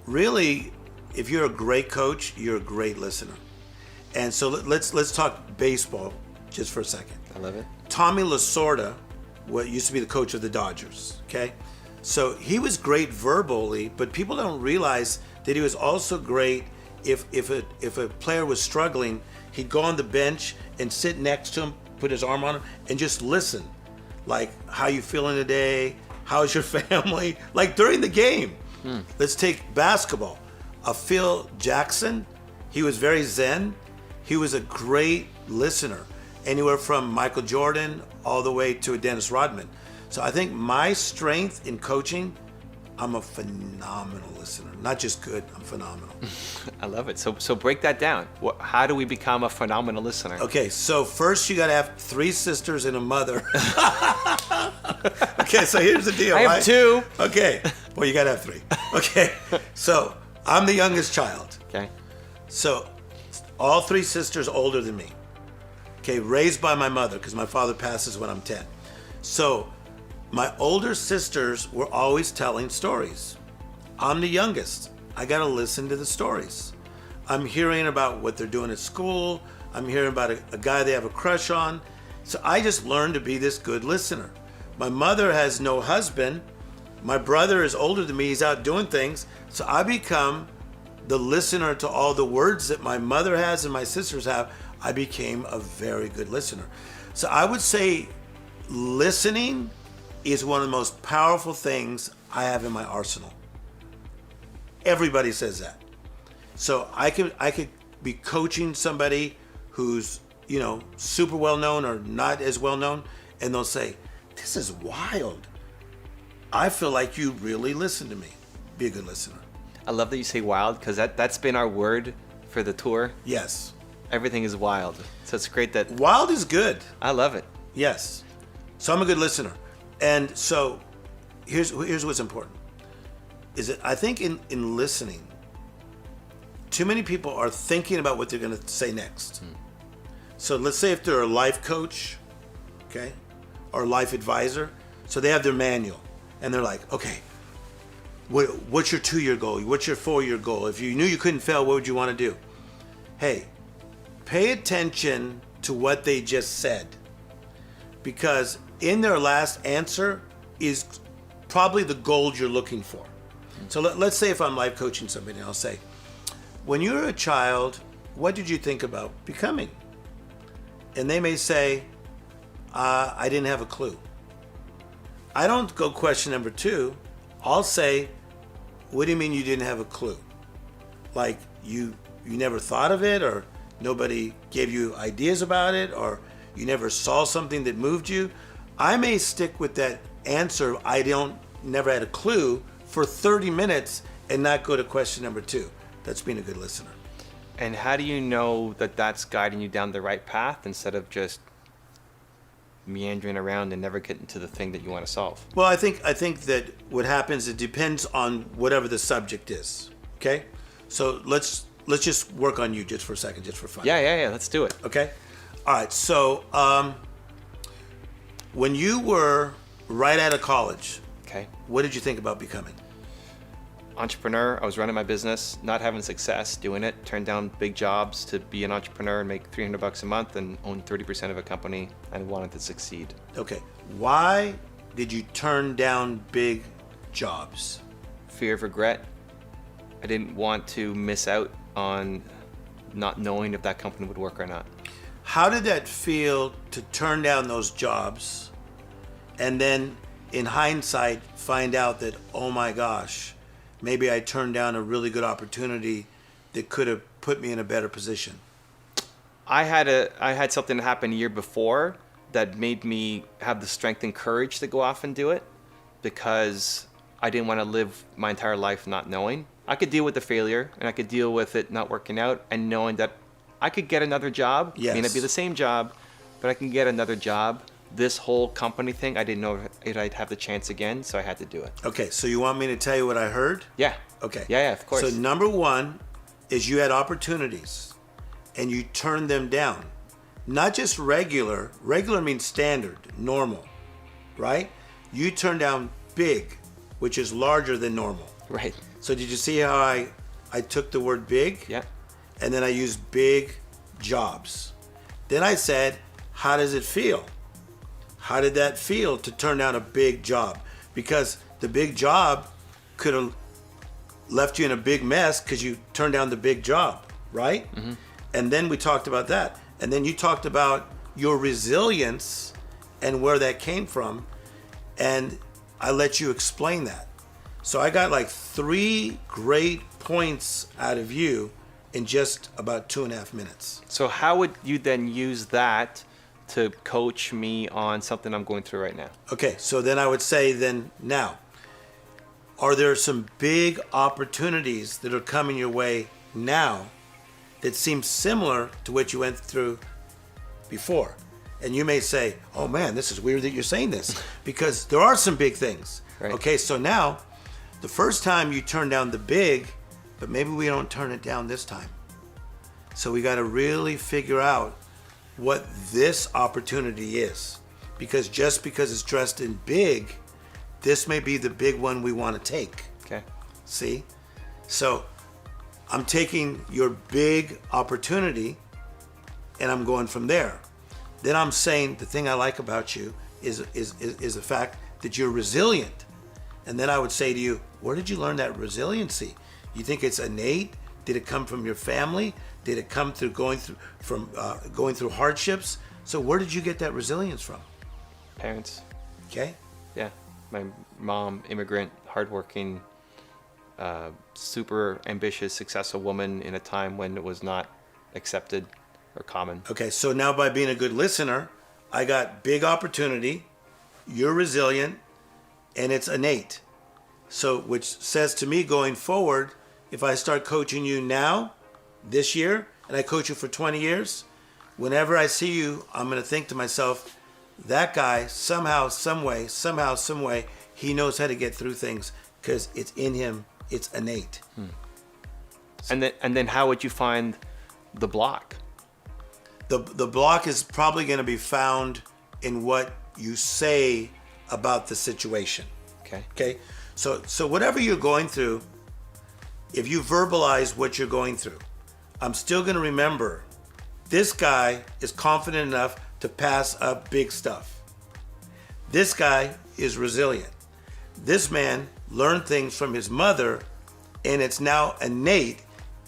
Really, if you're a great coach, you're a great listener. And so let's talk baseball just for a second. I love it. Tommy Lasorda, what used to be the coach of the Dodgers, okay? So he was great verbally, but people don't realize that he was also great if a player was struggling, he'd go on the bench and sit next to him, put his arm on him, and just listen. Like, how you feeling today? How's your family? Like, during the game. Let's take basketball. Phil Jackson, he was very zen. He was a great listener, anywhere from Michael Jordan all the way to Dennis Rodman. So I think my strength in coaching, I'm a phenomenal listener. Not just good, I'm phenomenal. I love it. So break that down. How do we become a phenomenal listener? Okay, so first you gotta have 3 sisters and a mother. Okay, so here's the deal, I have right? 2. Okay, well, you gotta have 3. Okay, so I'm the youngest child. Okay. So all 3 sisters older than me. Okay, raised by my mother because my father passes when I'm 10. So my older sisters were always telling stories. I'm the youngest. I got to listen to the stories. I'm hearing about what they're doing at school. I'm hearing about a guy they have a crush on. So I just learned to be this good listener. My mother has no husband. My brother is older than me. He's out doing things. So I become the listener to all the words that my mother has and my sisters have. I became a very good listener. So I would say listening is one of the most powerful things I have in my arsenal. Everybody says that. So I could be coaching somebody who's, super well known or not as well known, and they'll say, "This is wild. I feel like you really listen to me." be a good listener. I love that you say wild, because that's been our word for the tour. Yes. Everything is wild. So it's great that... Wild is good. I love it. Yes. So I'm a good listener. And so here's what's important. Is that I think in listening, too many people are thinking about what they're going to say next. So let's say if they're a life coach, okay, or a life advisor, so they have their manual, and they're like, okay, what's your 2-year goal? What's your 4-year goal? If you knew you couldn't fail, what would you want to do? Hey, pay attention to what they just said, because in their last answer is probably the gold you're looking for. So let's say if I'm life coaching somebody, I'll say, when you were a child, what did you think about becoming? And they may say, I didn't have a clue. I don't go question number 2. I'll say, what do you mean you didn't have a clue? Like you never thought of it, or nobody gave you ideas about it, or you never saw something that moved you? I may stick with that answer, never had a clue, for 30 minutes and not go to question number 2. That's being a good listener. And how do you know that that's guiding you down the right path instead of just meandering around and never getting to the thing that you want to solve? Well, I think that what happens, it depends on whatever the subject is. Okay? So let's just work on you just for a second, just for fun. Yeah. Let's do it. Okay? All right. So when you were right out of college, okay, what did you think about becoming? Entrepreneur. I was running my business, not having success doing it, turned down big jobs to be an entrepreneur and make $300 a month and own 30% of a company, and wanted to succeed. Okay. Why did you turn down big jobs? Fear of regret. I didn't want to miss out on not knowing if that company would work or not. How did that feel to turn down those jobs and then in hindsight find out that, oh my gosh, maybe I turned down a really good opportunity that could have put me in a better position? I had something happen a year before that made me have the strength and courage to go off and do it, because I didn't want to live my entire life not knowing. I could deal with the failure, and I could deal with it not working out, and knowing that I could get another job. Yes. It may not be the same job, but I can get another job. This whole company thing, I didn't know if I'd have the chance again, so I had to do it. Okay, so you want me to tell you what I heard? Yeah. Okay. Yeah, of course. So number 1 is you had opportunities and you turned them down. Not just regular. Regular means standard, normal, right? You turned down big, which is larger than normal. Right. So did you see how I took the word big? Yeah. And then I used big jobs. Then I said, how does it feel? How did that feel to turn down a big job? Because the big job could have left you in a big mess because you turned down the big job, right? Mm-hmm. And then we talked about that. And then you talked about your resilience and where that came from. And I let you explain that. So I got like 3 great points out of you in just about 2.5 minutes. So how would you then use that to coach me on something I'm going through right now? Okay, so then I would say now, are there some big opportunities that are coming your way now that seem similar to what you went through before? And you may say, oh man, this is weird that you're saying this, because there are some big things. Right. Okay, so now, the first time you turn down the big, but maybe we don't turn it down this time. So we got to really figure out what this opportunity is, because just because it's dressed in big, this may be the big one we want to take. Okay. See? So I'm taking your big opportunity and I'm going from there. Then I'm saying the thing I like about you is the fact that you're resilient. And then I would say to you, where did you learn that resiliency? You think it's innate? Did it come from your family? Did it come through going through hardships? So where did you get that resilience from? Parents. Okay. Yeah. My mom, immigrant, hardworking, super ambitious, successful woman in a time when it was not accepted or common. Okay, so now by being a good listener, I got big opportunity, you're resilient, and it's innate. So, which says to me going forward, if I start coaching you now, this year, and I coach you for 20 years, whenever I see you, I'm going to think to myself, that guy, somehow, some way, he knows how to get through things because it's in him. It's innate. And then how would you find the block? The block is probably going to be found in what you say about the situation. Okay. So whatever you're going through, if you verbalize what you're going through, I'm still going to remember this guy is confident enough to pass up big stuff. This guy is resilient. This man learned things from his mother, and it's now innate,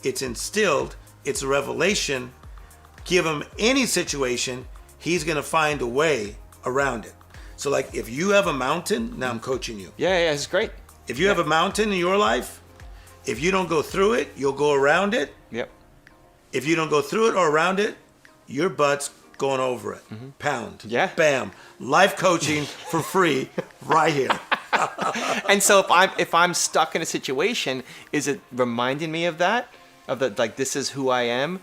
it's instilled, it's a revelation. Give him any situation, he's going to find a way around it. So like if you have a mountain, now I'm coaching you. Yeah, it's great. If you have a mountain in your life, if you don't go through it, you'll go around it. Yep. If you don't go through it or around it, your butt's going over it. Pound. Yeah. Bam. Life coaching for free right here. And so if I'm stuck in a situation, is it reminding me of that? Of the, like, this is who I am,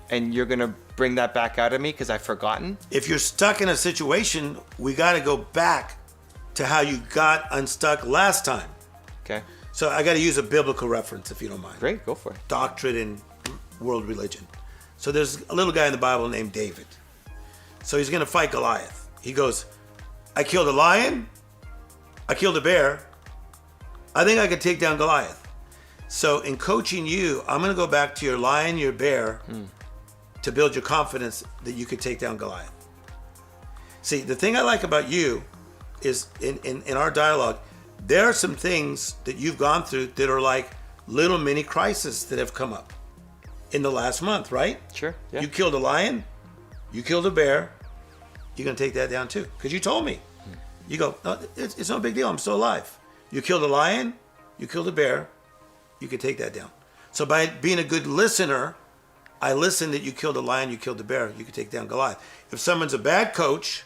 and you're going to bring that back out of me because I've forgotten? If you're stuck in a situation, we got to go back to how you got unstuck last time. Okay. So I got to use a biblical reference, if you don't mind. Great, go for it. Doctrine and world religion. So there's a little guy in the Bible named David. So he's going to fight Goliath. He goes, I killed a lion. I killed a bear. I think I could take down Goliath. So in coaching you, I'm going to go back to your lion, your bear, to build your confidence that you could take down Goliath. See, the thing I like about you is in our dialogue, there are some things that you've gone through that are like little mini crises that have come up in the last month, right? Sure. Yeah. You killed a lion, you killed a bear, you're going to take that down too. Because you told me. You go, no, it's no big deal, I'm still alive. You killed a lion, you killed a bear, you could take that down. So by being a good listener, I listened that you killed a lion, you killed a bear, you could take down Goliath. If someone's a bad coach,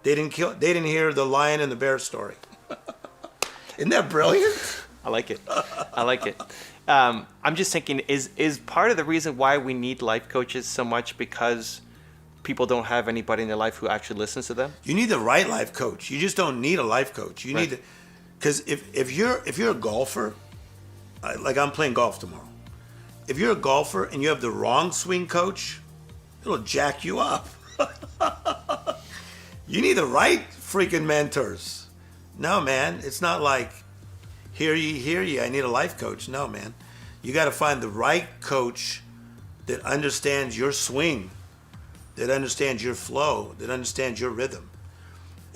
they didn't hear the lion and the bear story. Isn't that brilliant? I like it. I like it. I'm just thinking, is part of the reason why we need life coaches so much because people don't have anybody in their life who actually listens to them? You need the right life coach. You just don't need a life coach. You need to, because if you're a golfer, like I'm playing golf tomorrow. If you're a golfer and you have the wrong swing coach, it'll jack you up. You need the right freaking mentors. No, man, it's not like, hear ye, I need a life coach. No, man. You got to find the right coach that understands your swing, that understands your flow, that understands your rhythm.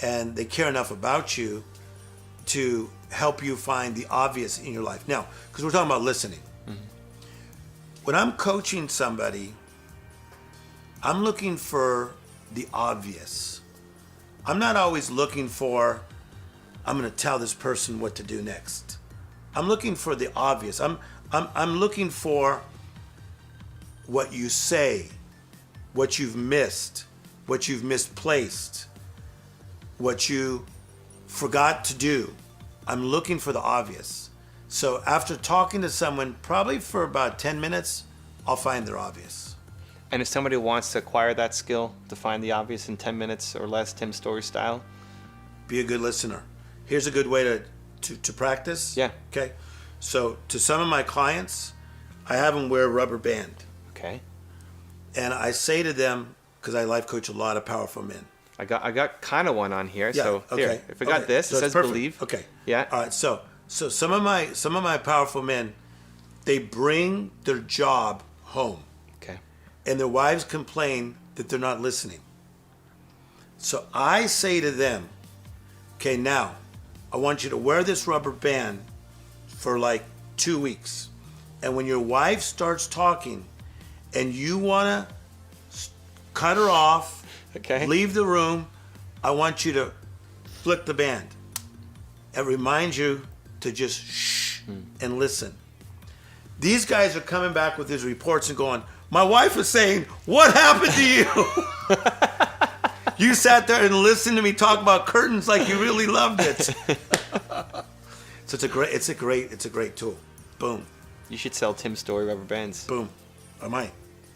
And they care enough about you to help you find the obvious in your life. Now, because we're talking about listening. When I'm coaching somebody, I'm looking for the obvious. I'm not always looking for, I'm going to tell this person what to do next. I'm looking for the obvious. I'm looking for what you say, what you've missed, what you've misplaced, what you forgot to do. I'm looking for the obvious. So after talking to someone, probably for about 10 minutes, I'll find their obvious. And if somebody wants to acquire that skill to find the obvious in 10 minutes or less, Tim Story style? Be a good listener. Here's a good way to practice. Yeah. Okay. So to some of my clients, I have them wear a rubber band. Okay. And I say to them, because I life coach a lot of powerful men. I got kind of one on here. Yeah, So okay. here, if I got this, So it it's says perfect. believe. Okay. Yeah. All right. So some of my powerful men, they bring their job home, Okay. and their wives complain that they're not listening. So I say to them, okay, now I want you to wear this rubber band for like 2 weeks. And when your wife starts talking and you want to cut her off, Okay. leave the room, I want you to flick the band. It reminds you to just shh and listen. These guys are coming back with these reports and going, my wife is saying, what happened to you? You sat there and listened to me talk about curtains like you really loved it. So it's a great tool. Boom. You should sell Tim's Story rubber bands. Boom. I might.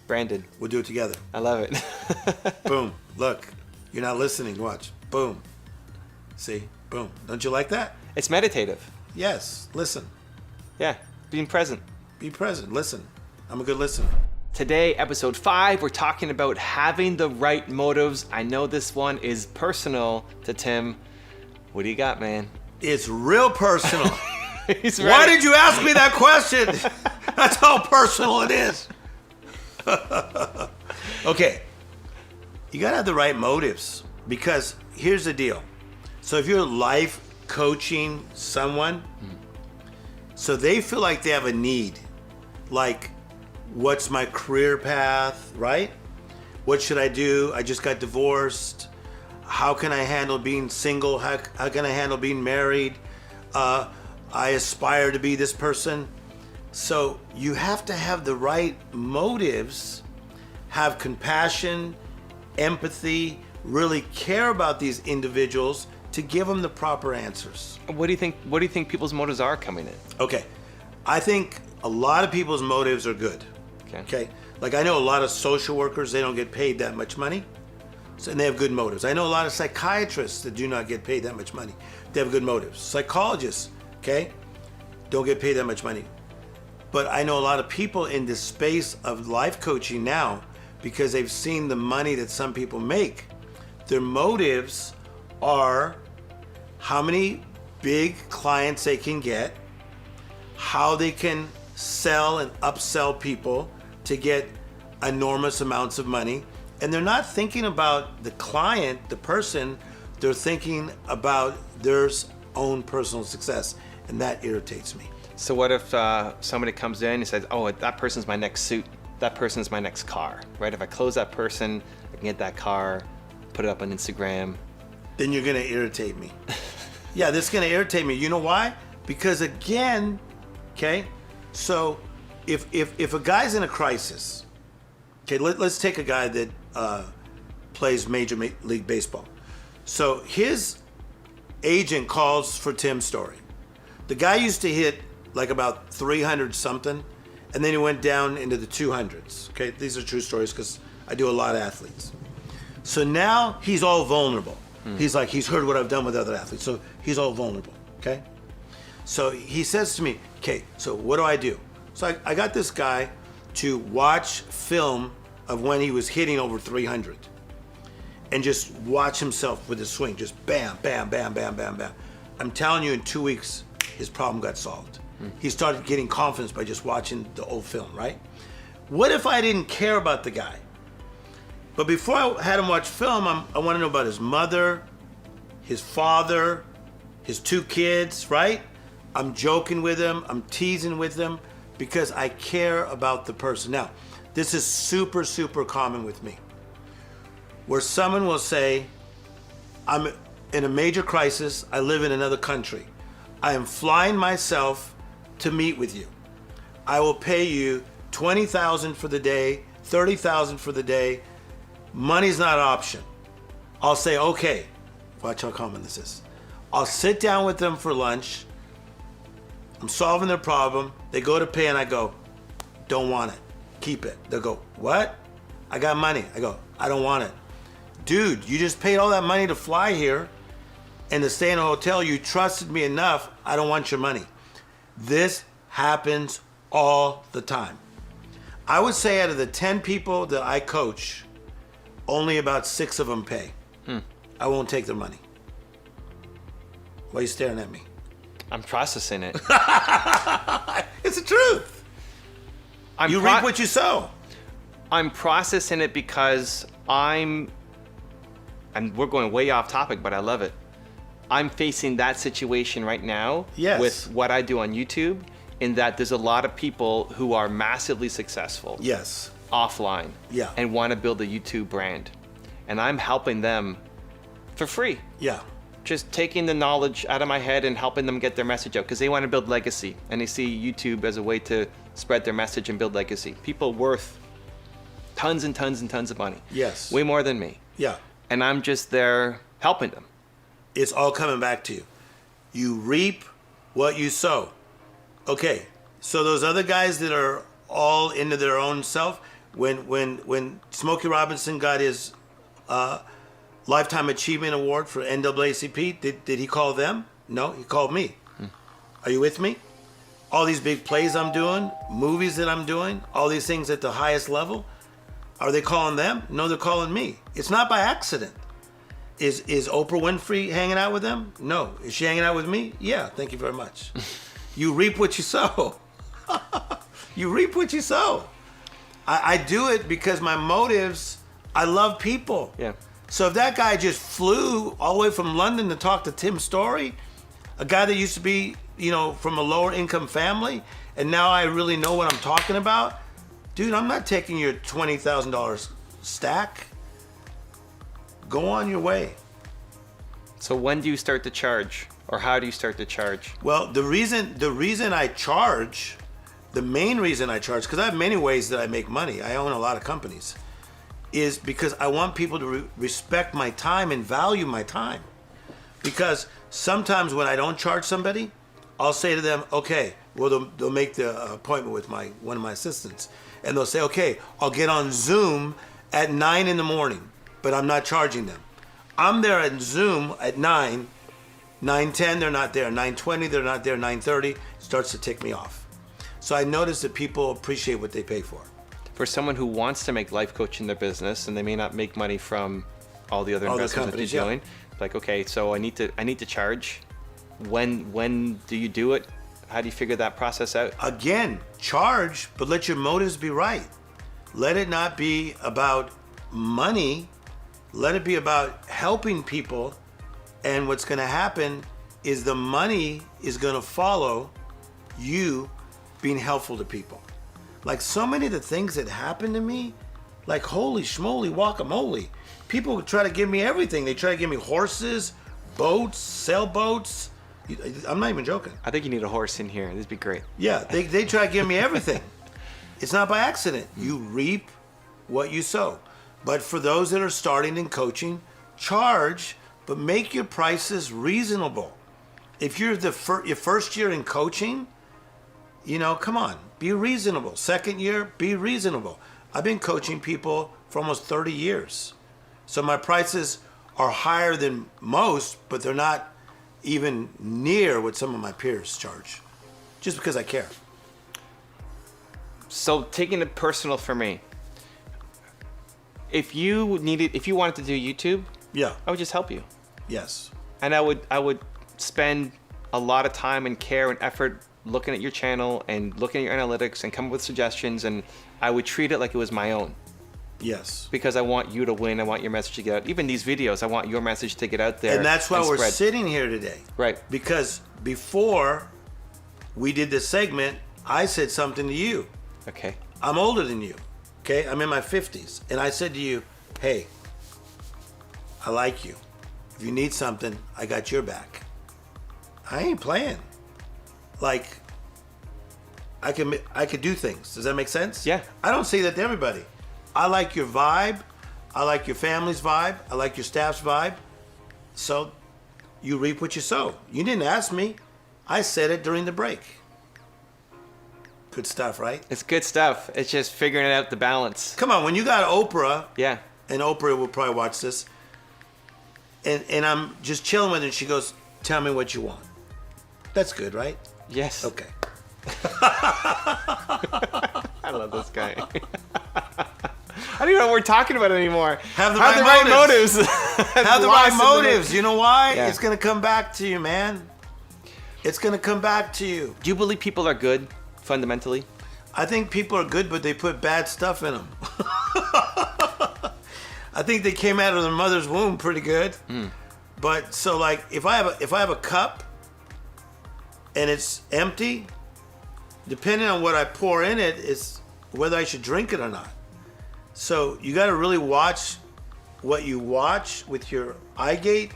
Branded. We'll do it together. I love it. Boom. Look, you're not listening. Watch. Boom. See? Boom. Don't you like that? It's meditative. Yes. Listen. Yeah. Being present. Be present. Listen. I'm a good listener. Today, episode 5, we're talking about having the right motives. I know this one is personal to Tim. What do you got, man? It's real personal. He's ready. Why did you ask me that question? That's how personal it is. Okay. You got to have the right motives, because here's the deal. So if you're life coaching someone, so they feel like they have a need, like, what's my career path, right? What should I do? I just got divorced. How can I handle being single? How can I handle being married? I aspire to be this person. So you have to have the right motives, have compassion, empathy, really care about these individuals to give them the proper answers. What do you think people's motives are coming in? Okay. I think a lot of people's motives are good. Okay. Like, I know a lot of social workers, they don't get paid that much money, and they have good motives. I know a lot of psychiatrists that do not get paid that much money. They have good motives. Psychologists, okay, don't get paid that much money. But I know a lot of people in this space of life coaching now, because they've seen the money that some people make. Their motives are how many big clients they can get, how they can sell and upsell people to get enormous amounts of money. And they're not thinking about the client, the person, they're thinking about their own personal success. And that irritates me. So what if somebody comes in and says, oh, that person's my next suit, that person's my next car, right? If I close that person, I can get that car, put it up on Instagram. Then you're gonna irritate me. Yeah, this is gonna irritate me. You know why? Because again, okay, so if a guy's in a crisis, okay, let's take a guy that plays Major League Baseball. So his agent calls for Tim's Story. The guy used to hit like about 300 something, and then he went down into the 200s. Okay, these are true stories because I do a lot of athletes. So now he's all vulnerable. He's heard what I've done with other athletes, so he's all vulnerable, okay? So he says to me, okay, so what do I do? So I got this guy to watch film of when he was hitting over 300 and just watch himself with his swing, just bam, bam, bam, bam, bam, bam. I'm telling you, in 2 weeks, his problem got solved. He started getting confidence by just watching the old film, right? What if I didn't care about the guy? But before I had him watch film, I want to know about his mother, his father, his 2 kids, right? I'm joking with him, I'm teasing with him because I care about the person. Now, this is super, super common with me, where someone will say, I'm in a major crisis, I live in another country. I am flying myself to meet with you. I will pay you $20,000 for the day, $30,000 for the day. Money's not an option. I'll say, okay, watch how common this is. I'll sit down with them for lunch. I'm solving their problem. They go to pay and I go, don't want it. Keep it. They'll go, what? I got money. I go, I don't want it. Dude, you just paid all that money to fly here and to stay in a hotel. You trusted me enough. I don't want your money. This happens all the time. I would say out of the 10 people that I coach, only about 6 of them pay. I won't take their money. Why are you staring at me? I'm processing it. It's the truth. You reap what you sow. I'm processing it because and we're going way off topic, but I love it. I'm facing that situation right now with what I do on YouTube, in that there's a lot of people who are massively successful offline and want to build a YouTube brand. And I'm helping them for free. Yeah. Just taking the knowledge out of my head and helping them get their message out, because they want to build legacy and they see YouTube as a way to spread their message and build legacy. People worth tons and tons and tons of money. Yes. Way more than me. Yeah. And I'm just there helping them. It's all coming back to you. You reap what you sow. Okay, so those other guys that are all into their own self, when Smokey Robinson got his Lifetime Achievement Award for NAACP, did he call them? No, he called me. Are you with me? All these big plays I'm doing, movies that I'm doing, all these things at the highest level, are they calling them? No, they're calling me. It's not by accident. Is Oprah Winfrey hanging out with them? No. Is she hanging out with me? Yeah, thank you very much. You reap what you sow. You reap what you sow. I do it because my motives, I love people. Yeah. So if that guy just flew all the way from London to talk to Tim Story, a guy that used to be, from a lower income family, and now I really know what I'm talking about, dude, I'm not taking your $20,000 stack. Go on your way. So when do you start to charge, or how do you start to charge? Well, the reason I charge, the main reason I charge, because I have many ways that I make money. I own a lot of companies, is because I want people to respect my time and value my time. Because sometimes when I don't charge somebody, I'll say to them, okay, well, they'll make the appointment with one of my assistants, and they'll say, okay, I'll get on Zoom at 9 in the morning, but I'm not charging them. I'm there at Zoom at 9, 9:10, they're not there, 9:20, they're not there, 9:30, starts to tick me off. So I notice that people appreciate what they pay for. For someone who wants to make life coaching their business, and they may not make money from all the other investments that you're doing, like, okay, so I need to charge. When do you do it? How do you figure that process out? Again, charge, but let your motives be right. Let it not be about money. Let it be about helping people. And what's going to happen is the money is going to follow you being helpful to people. Like so many of the things that happen to me, like holy schmoly guacamole. People try to give me everything. They try to give me horses, boats, sailboats. I'm not even joking. I think you need a horse in here. This would be great. Yeah, they try to give me everything. It's not by accident. You reap what you sow. But for those that are starting in coaching, charge, but make your prices reasonable. If you're your first year in coaching, come on, be reasonable. Second year, be reasonable. I've been coaching people for almost 30 years. So my prices are higher than most, but they're not even near what some of my peers charge, just because I care. So taking it personal for me, if you wanted to do YouTube, Yeah. I would just help you. Yes. And I would spend a lot of time and care and effort looking at your channel and looking at your analytics and come up with suggestions, and I would treat it like it was my own. Yes. Because I want you to win. I want your message to get out. Even these videos, I want your message to get out there. And that's why we're spread. sitting here today. Right. Because before we did this segment, I said something to you. Okay. I'm older than you. Okay? I'm in my 50s. And I said to you, hey, I like you. If you need something, I got your back. I ain't playing. Like, I could do things. Does that make sense? Yeah. I don't say that to everybody. I like your vibe. I like your family's vibe. I like your staff's vibe. So you reap what you sow. You didn't ask me. I said it during the break. Good stuff, right? It's good stuff. It's just figuring out the balance. Come on, when you got Oprah, Yeah. and Oprah will probably watch this, and I'm just chilling with her, and she goes, tell me what you want. That's good, right? Yes. Okay. I love this guy. I don't even know what we're talking about anymore. Have the right motives. Have the right Lost in motives. You know why? Yeah. It's going to come back to you, man. It's going to come back to you. Do you believe people are good, fundamentally? I think people are good, but they put bad stuff in them. I think they came out of their mother's womb pretty good. But so like if I have a cup and it's empty, depending on what I pour in it, is whether I should drink it or not. So you got to really watch what you watch with your eye gate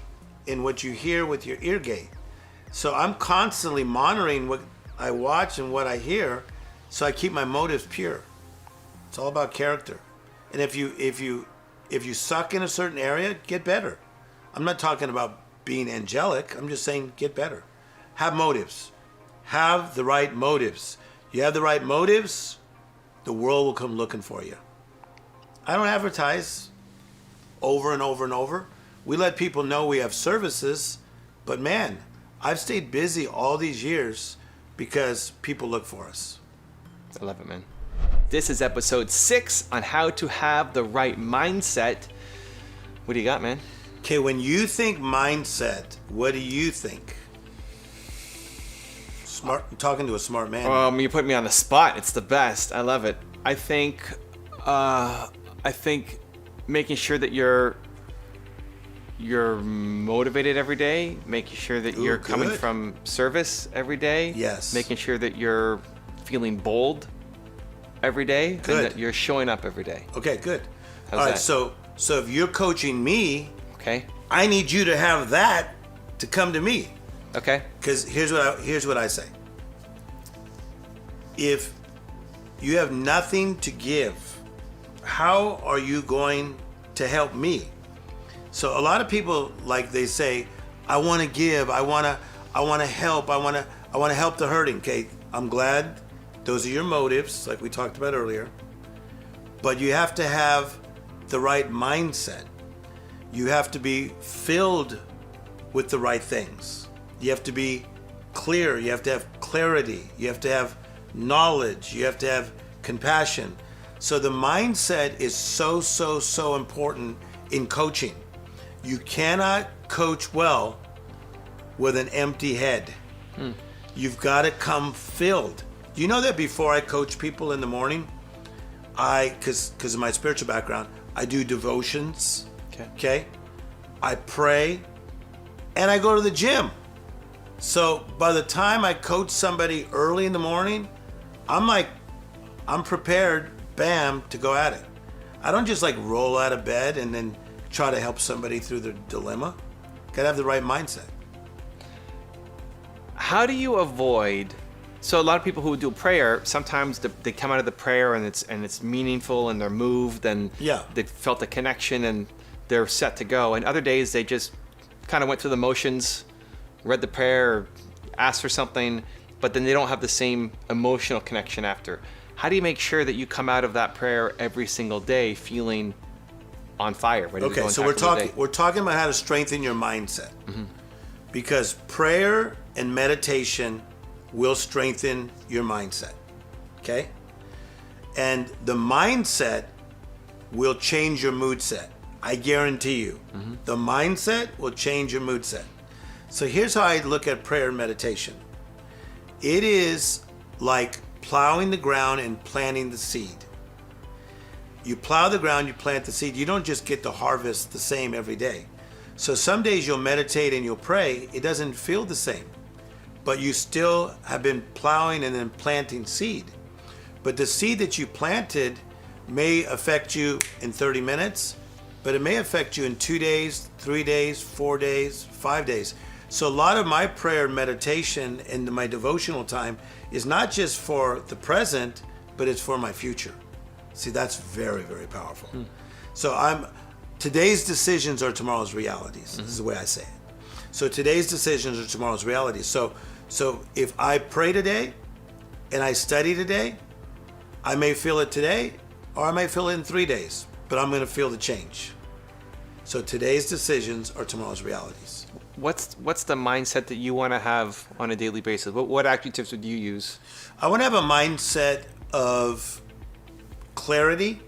and what you hear with your ear gate. So I'm constantly monitoring what I watch and what I hear, so I keep my motives pure. It's all about character. And if you suck in a certain area, get better. I'm not talking about being angelic. I'm just saying get better. Have motives. have the right motives. You have the right motives, the world will come looking for you. I don't advertise over and over and over. We let people know we have services, but man, I've stayed busy all these years because people look for us. I love it, man. This is episode 6 on how to have the right mindset. What do you got, man? Okay, when you think mindset, what do you think? Smart. I'm talking to a smart man. You put me on the spot. It's the best. I love it. I think making sure that you're motivated every day, making sure that you're coming from service every day. Yes. Making sure that you're feeling bold every day. Good. And that you're showing up every day. Okay, good. How's All right, that? so if you're coaching me, Okay. I need you to have that to come to me. Okay. Because here's what I say. If you have nothing to give, how are you going to help me? So a lot of people, like, they say, I want to give, I want to help, I want to help the hurting. Okay, I'm glad those are your motives, like we talked about earlier. But you have to have the right mindset. You have to be filled with the right things. You have to be clear. You have to have clarity. You have to have knowledge. You have to have compassion. So the mindset is so important in coaching. You cannot coach well with an empty head. You've got to come filled. Do you know that before I coach people in the morning, because of my spiritual background, I do devotions. Okay? I pray, and I go to the gym. So by the time I coach somebody early in the morning, I'm prepared, bam, to go at it. I don't just like roll out of bed and then try to help somebody through their dilemma. Gotta have the right mindset. How do you avoid? So a lot of people who do prayer, sometimes they come out of the prayer and it's meaningful and they're moved and they felt a connection and they're set to go. And other days they just kind of went through the motions, read the prayer, or asked for something, but then they don't have the same emotional connection after. How do you make sure that you come out of that prayer every single day feeling on fire, ready to go and so we're talking about how to strengthen your mindset. Because prayer and meditation will strengthen your mindset. Okay? And the mindset will change your mood set. I guarantee you. The mindset will change your mood set. So here's how I look at prayer and meditation. It is like plowing the ground and planting the seed. You plow the ground, you plant the seed. You don't just get to harvest the same every day. So some days you'll meditate and you'll pray. It doesn't feel the same. But you still have been plowing and then planting seed. But the seed that you planted may affect you in 30 minutes, but it may affect you in 2 days, 3 days, 4 days, 5 days. So a lot of my prayer and meditation and my devotional time is not just for the present, but it's for my future. See, that's very, very powerful. So today's decisions are tomorrow's realities. This is the way I say it. So today's decisions are tomorrow's realities. So if I pray today and I study today, I may feel it today or I may feel it in 3 days, but I'm going to feel the change. So today's decisions are tomorrow's realities. What's the mindset that you want to have on a daily basis? What adjectives would you use? I want to have a mindset of clarity.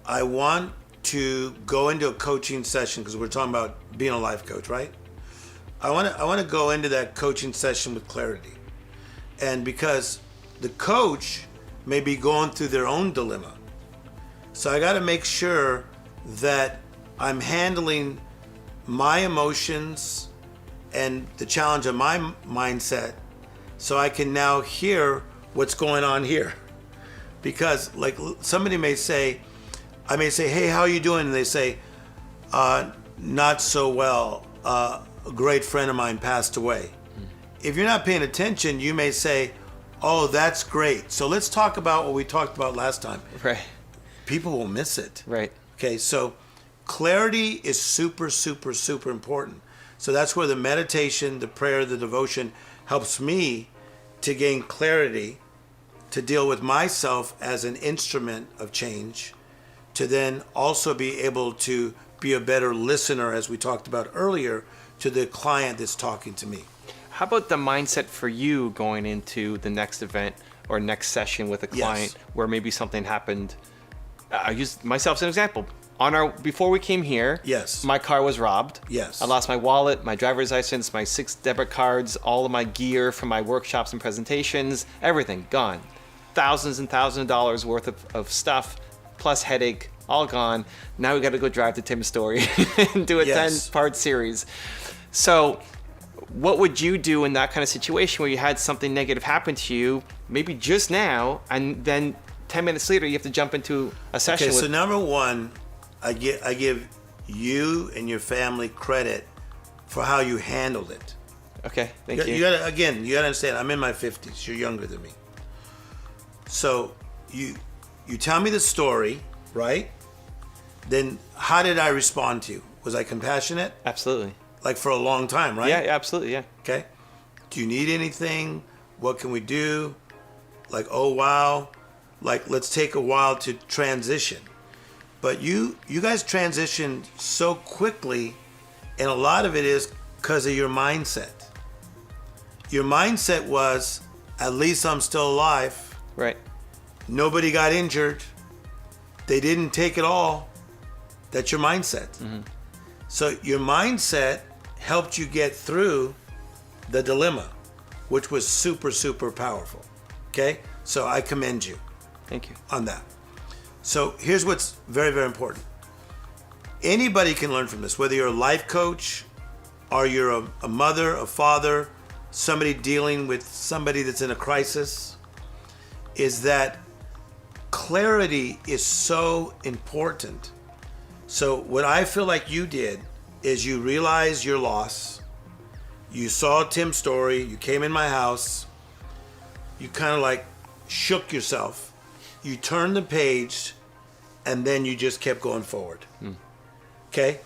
I want to go into a coaching session, because we're talking about being a life coach, right? I want to go into that coaching session with clarity. And because the coach may be going through their own dilemma. So I got to make sure that I'm handling my emotions and the challenge of my mindset so I can now hear what's going on here. Because like somebody may say, I may say, hey, how are you doing? And they say, not so well. A great friend of mine passed away. If you're not paying attention, you may say, oh, that's great. So let's talk about what we talked about last time. Right. People will miss it. Right. Okay, so clarity is super, super, super important. So that's where the meditation, the prayer, the devotion helps me to gain clarity, to deal with myself as an instrument of change, to then also be able to be a better listener, as we talked about earlier, to the client that's talking to me. How about the mindset for you going into the next event or next session with a client where maybe something happened? I use myself as an example. Before we came here, my car was robbed. I lost my wallet, my driver's license, my 6 debit cards, all of my gear from my workshops and presentations, everything gone. Thousands and thousands of dollars worth of stuff, plus headache, all gone. Now we got to go drive to Tim's story and do a 10-part series. So what would you do in that kind of situation where you had something negative happen to you, maybe just now, and then 10 minutes later you have to jump into a session? Okay, so number one, I give you and your family credit for how you handled it. Okay, thank you. You gotta understand, I'm in my 50s. You're younger than me. So you tell me the story, right? Then how did I respond to you? Was I compassionate? Absolutely. Like for a long time, right? Yeah, absolutely, yeah. Okay. Do you need anything? What can we do? Like, oh wow. Like, let's take a while to transition. But you guys transitioned so quickly, and a lot of it is because of your mindset. Your mindset was, at least I'm still alive. Right. Nobody got injured. They didn't take it all. That's your mindset. Mm-hmm. So your mindset helped you get through the dilemma, which was super, super powerful. Okay? So I commend you. Thank you. On that. So here's what's very, very important. Anybody can learn from this, whether you're a life coach or you're a mother, a father, somebody dealing with somebody that's in a crisis, is that clarity is so important. So what I feel like you did is you realized your loss. You saw Tim's story. You came in my house. You kind of like shook yourself. You turned the page, and then you just kept going forward. Okay?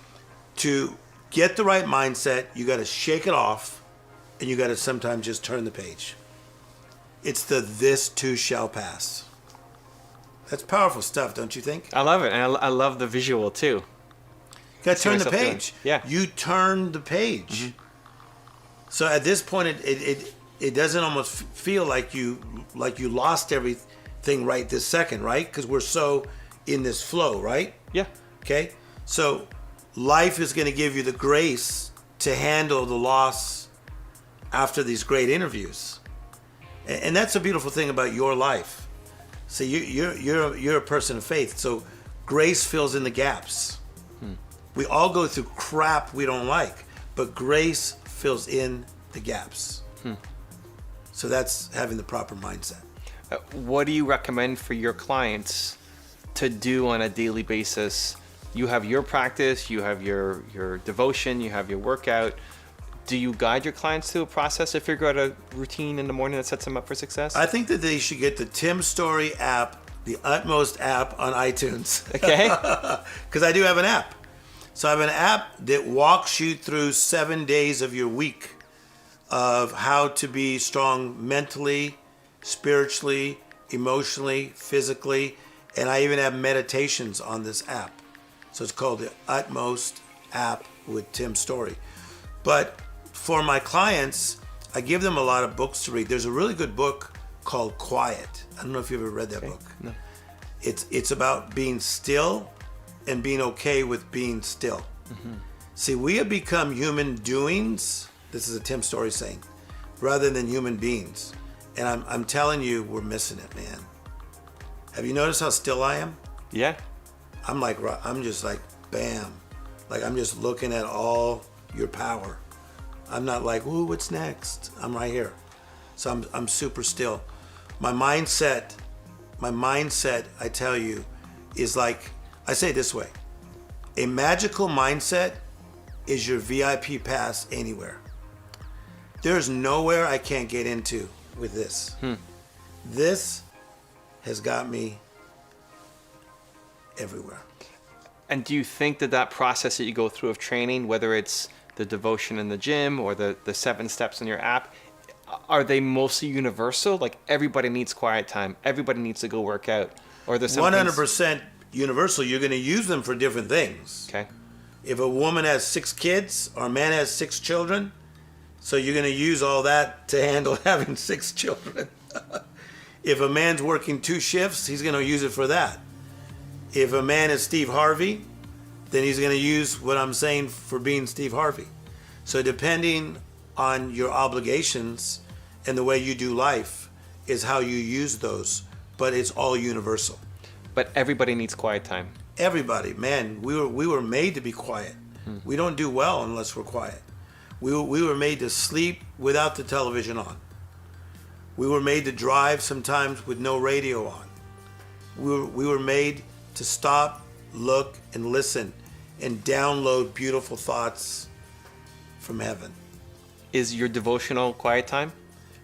To get the right mindset, you got to shake it off, and you got to sometimes just turn the page. It's the "this too shall pass." That's powerful stuff, don't you think? I love it, and I love the visual too. You got to turn the page. Yeah. You turn the page. Mm-hmm. So at this point, it doesn't almost feel like you lost everything right this second, right? Because we're so in this flow, right? Yeah. Okay. So life is going to give you the grace to handle the loss after these great interviews, and that's a beautiful thing about your life. So you're a person of faith. So grace fills in the gaps. We all go through crap we don't like, but grace fills in the gaps. So that's having the proper mindset. What do you recommend for your clients to do on a daily basis? You have your practice, you have your devotion, you have your workout. Do you guide your clients through a process to figure out a routine in the morning that sets them up for success? I think that they should get the Tim Story app, the Utmost app on iTunes. Okay. Because I do have an app. So I have an app that walks you through 7 days of your week of how to be strong mentally, spiritually, emotionally, physically, and I even have meditations on this app. So it's called the Utmost app with Tim Story. But for my clients, I give them a lot of books to read. There's a really good book called Quiet. I don't know if you've ever read that book. No. It's about being still and being okay with being still. Mm-hmm. See, we have become human doings. This is a Tim Story saying, rather than human beings. And I'm telling you, we're missing it, man. Have you noticed how still I am? Yeah. I'm just like, bam. Like I'm just looking at all your power. I'm not like, ooh, what's next? I'm right here. So I'm super still. My mindset, I tell you, is like, I say it this way. A magical mindset is your VIP pass anywhere. There's nowhere I can't get into with this. This has got me everywhere. And do you think that process that you go through of training, whether it's the devotion in the gym or the 7 steps in your app, are they mostly universal? Like everybody needs quiet time, everybody needs to go work out, or there's some 100% universal. You're going to use them for different things. Okay. If a woman has 6 kids or a man has 6 children, so you're going to use all that to handle having 6 children. If a man's working 2 shifts, he's going to use it for that. If a man is Steve Harvey, then he's going to use what I'm saying for being Steve Harvey. So depending on your obligations and the way you do life is how you use those, but it's all universal. But everybody needs quiet time. Everybody, man, we were made to be quiet. We don't do well unless we're quiet. We were made to sleep without the television on. We were made to drive sometimes with no radio on. We were made to stop, look, and listen, and download beautiful thoughts from heaven. Is your devotional quiet time?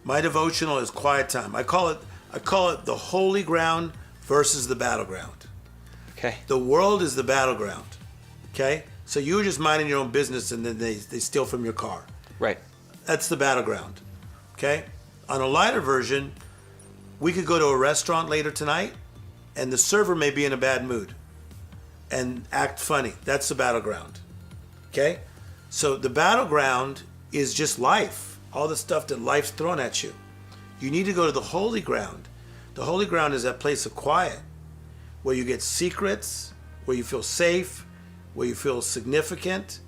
My devotional is quiet time. I call it the holy ground versus the battleground. Okay. The world is the battleground. Okay? So you were just minding your own business and then they steal from your car. Right. That's the battleground. Okay? On a lighter version, we could go to a restaurant later tonight and the server may be in a bad mood and act funny. That's the battleground. Okay? So the battleground is just life. All the stuff that life's thrown at you. You need to go to the holy ground. The holy ground is that place of quiet where you get secrets, where you feel safe, where you feel significant,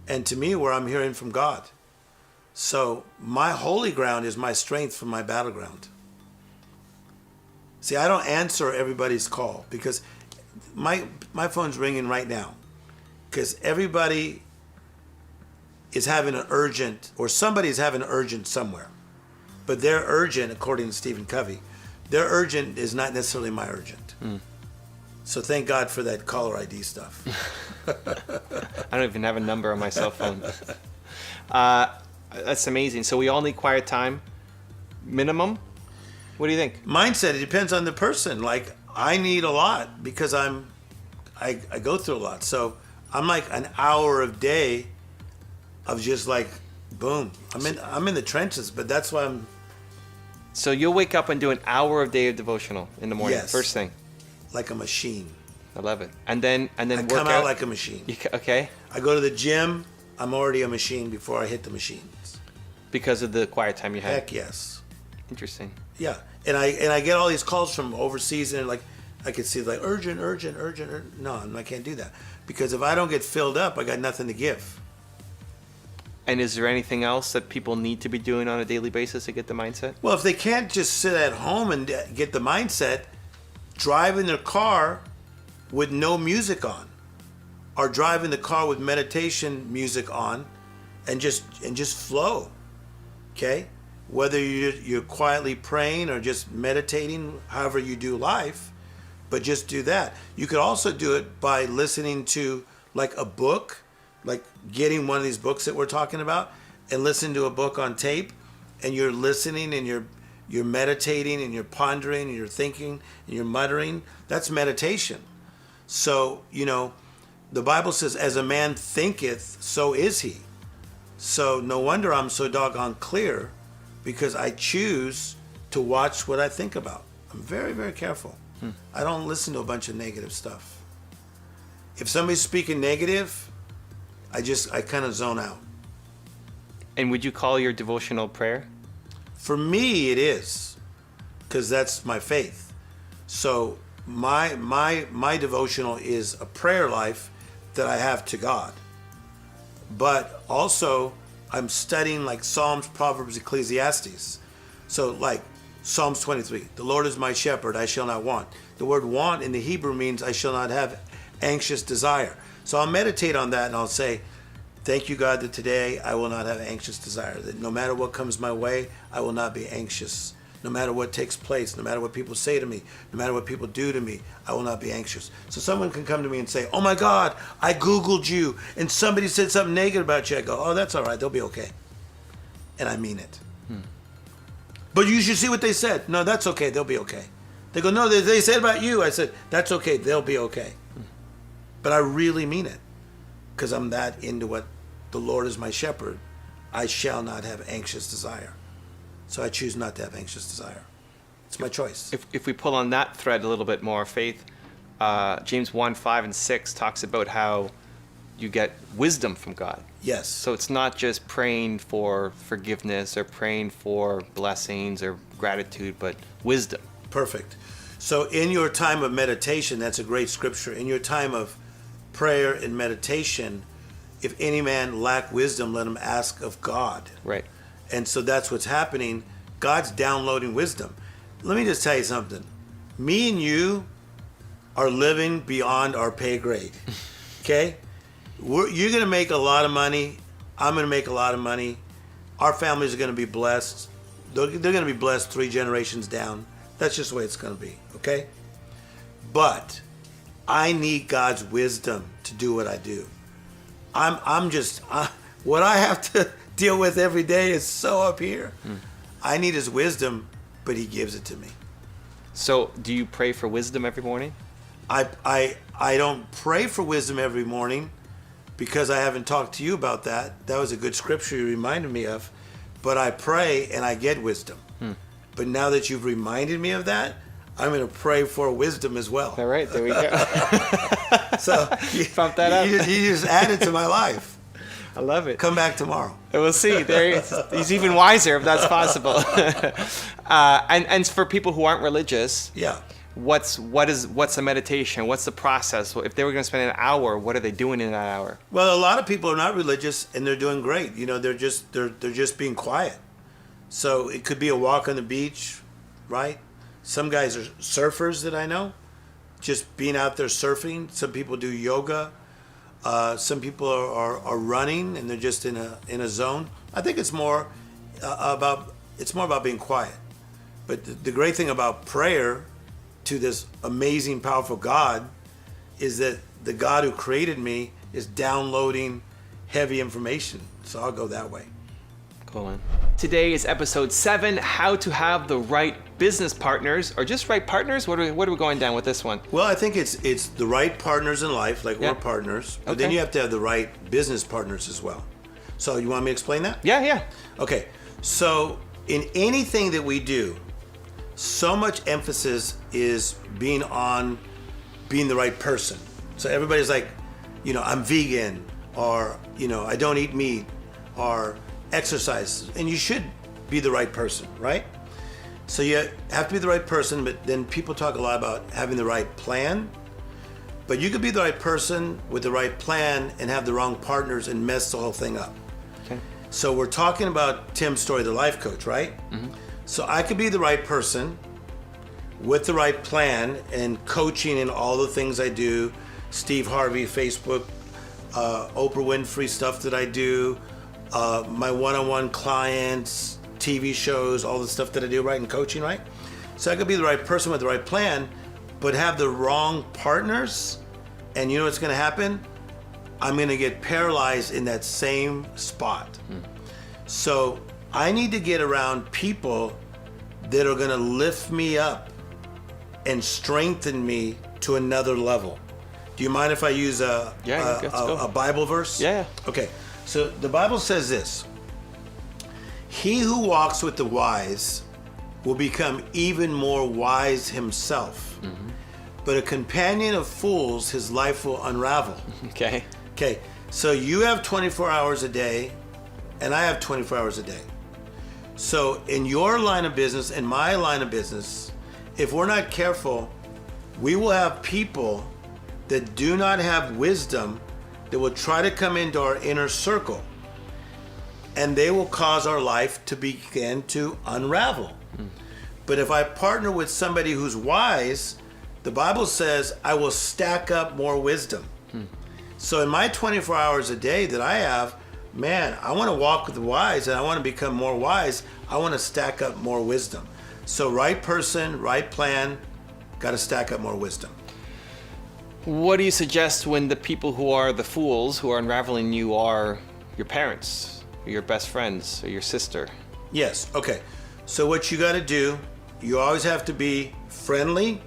and to me, where I'm hearing from God. So my holy ground is my strength for my battleground. See, I don't answer everybody's call because my phone's ringing right now because everybody is having an urgent, or somebody's having an urgent somewhere. But their urgent, according to Stephen Covey, their urgent is not necessarily my urgent. So thank God for that caller ID stuff. I don't even have a number on my cell phone. That's amazing. So we all need quiet time, minimum? What do you think? Mindset, it depends on the person. Like, I need a lot because I go through a lot. So I'm like an hour a day of just like, boom. I'm in the trenches, but that's why I'm... So you'll wake up and do an hour a day of devotional in the morning, Yes. first thing. like a machine. I love it. And then I work come out out like a machine. Okay. I go to the gym, I'm already a machine before I hit the machines. Because of the quiet time you had. Heck yes. Interesting. Yeah. And I get all these calls from overseas and like I could see like urgent. No, I can't do that. Because if I don't get filled up, I got nothing to give. And is there anything else that people need to be doing on a daily basis to get the mindset? Well, if they can't just sit at home and get the mindset, drive in their car with no music on, or drive in the car with meditation music on, and just flow. Okay, whether you're quietly praying or just meditating, however you do life, but just do that. You could also do it by listening to like a book, like getting one of these books that we're talking about, and listen to a book on tape, and you're listening and you're meditating and you're pondering and you're thinking and you're muttering. That's meditation. So, the Bible says, as a man thinketh, so is he. So no wonder I'm so doggone clear, because I choose to watch what I think about. I'm very, very careful. I don't listen to a bunch of negative stuff. If somebody's speaking negative, I kind of zone out. And would you call your devotional prayer? For me, it is, because that's my faith. So my devotional is a prayer life that I have to God. But also, I'm studying like Psalms, Proverbs, Ecclesiastes. So like Psalms 23, the Lord is my shepherd, I shall not want. The word want in the Hebrew means I shall not have anxious desire. So I'll meditate on that and I'll say, thank you, God, that today I will not have anxious desire. That no matter what comes my way, I will not be anxious. No matter what takes place, no matter what people say to me, no matter what people do to me, I will not be anxious. So someone can come to me and say, oh my God, I Googled you and somebody said something negative about you. I go, oh, that's all right, they'll be okay. And I mean it. But you should see what they said. No, that's okay, they'll be okay. They go, no, they said about you. I said, that's okay, they'll be okay. But I really mean it, because I'm that into what the Lord is my shepherd, I shall not have anxious desire. So I choose not to have anxious desire. It's my choice. If we pull on that thread a little bit more, Faith, James 1:5-6 talks about how you get wisdom from God. Yes. So it's not just praying for forgiveness or praying for blessings or gratitude, but wisdom. Perfect. So in your time of meditation, that's a great scripture. In your time of prayer and meditation, if any man lack wisdom, let him ask of God. Right. And so that's what's happening. God's downloading wisdom. Let me just tell you something. Me and you are living beyond our pay grade. Okay? You're going to make a lot of money. I'm going to make a lot of money. Our families are going to be blessed. They're going to be blessed 3 generations down. That's just the way it's going to be. Okay? But I need God's wisdom to do what I do. What I have to deal with every day is so up here. I need his wisdom, but he gives it to me. So do you pray for wisdom every morning? I don't pray for wisdom every morning because I haven't talked to you about that. That was a good scripture you reminded me of. But I pray and I get wisdom. But now that you've reminded me of that, I'm going to pray for wisdom as well. All right, there we go. So Pump that up. You just added to my life. I love it. Come back tomorrow. We'll see. He's even wiser if that's possible. And for people who aren't religious, Yeah. what's a meditation? What's the process? If they were going to spend an hour, what are they doing in that hour? Well, a lot of people are not religious and they're doing great. You know, they're just being quiet. So it could be a walk on the beach, right? Some guys are surfers that I know, just being out there surfing. Some people do yoga. Some people are running and they're just in a zone. I think it's more about being quiet. But the great thing about prayer to this amazing, powerful God is that the God who created me is downloading heavy information. So I'll go that way. Cool, man. Today is episode 7, how to have the right business partners, or just right partners? What are we going down with this one? Well, I think it's the right partners in life, like we're partners, but then you have to have the right business partners as well. So you want me to explain that? Yeah. Okay, so in anything that we do, so much emphasis is being the right person. So everybody's like, I'm vegan, or, I don't eat meat, or exercise. And you should be the right person, right? So you have to be the right person, but then people talk a lot about having the right plan. But you could be the right person with the right plan and have the wrong partners and mess the whole thing up. Okay. So we're talking about Tim's story, the life coach, right? Mm-hmm. So I could be the right person with the right plan and coaching in all the things I do, Steve Harvey, Facebook, Oprah Winfrey stuff that I do, my one-on-one clients, TV shows, all the stuff that I do, right, in coaching, right? So I could be the right person with the right plan, but have the wrong partners, and you know what's going to happen? I'm going to get paralyzed in that same spot. So I need to get around people that are going to lift me up and strengthen me to another level. Do you mind if I use a Bible verse? Yeah. Okay. So the Bible says this: he who walks with the wise will become even more wise himself. Mm-hmm. But a companion of fools, his life will unravel. Okay. So you have 24 hours a day, and I have 24 hours a day. So in your line of business and my line of business, if we're not careful, we will have people that do not have wisdom that will try to come into our inner circle, and they will cause our life to begin to unravel. But if I partner with somebody who's wise, the Bible says I will stack up more wisdom. So in my 24 hours a day that I have, man, I want to walk with the wise and I want to become more wise. I want to stack up more wisdom. So right person, right plan, got to stack up more wisdom. What do you suggest when the people who are the fools who are unraveling you are your parents, or your best friends, or your sister? Yes, okay. So what you got to do, you always have to be friendly,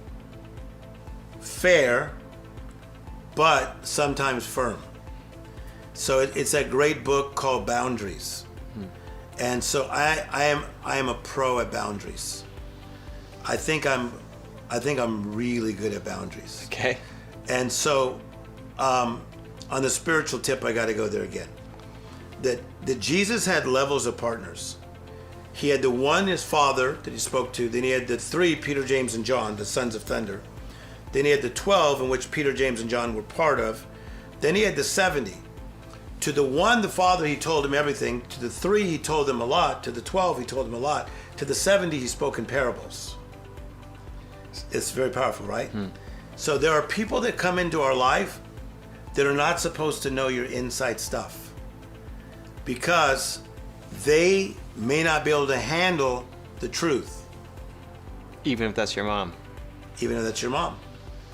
fair, but sometimes firm. So it's that great book called Boundaries. And so I am a pro at boundaries. I think I'm really good at boundaries. Okay. And so on the spiritual tip, I got to go there again. That Jesus had levels of partners. He had the one, his father, that he spoke to. Then he had the 3, Peter, James, and John, the sons of thunder. Then he had the 12, in which Peter, James, and John were part of. Then he had the 70. To the one, the Father, he told him everything. To the 3, he told them a lot. To the 12, he told them a lot. To the 70, he spoke in parables. It's very powerful, right? So there are people that come into our life that are not supposed to know your inside stuff because they may not be able to handle the truth. Even if that's your mom. Even if that's your mom.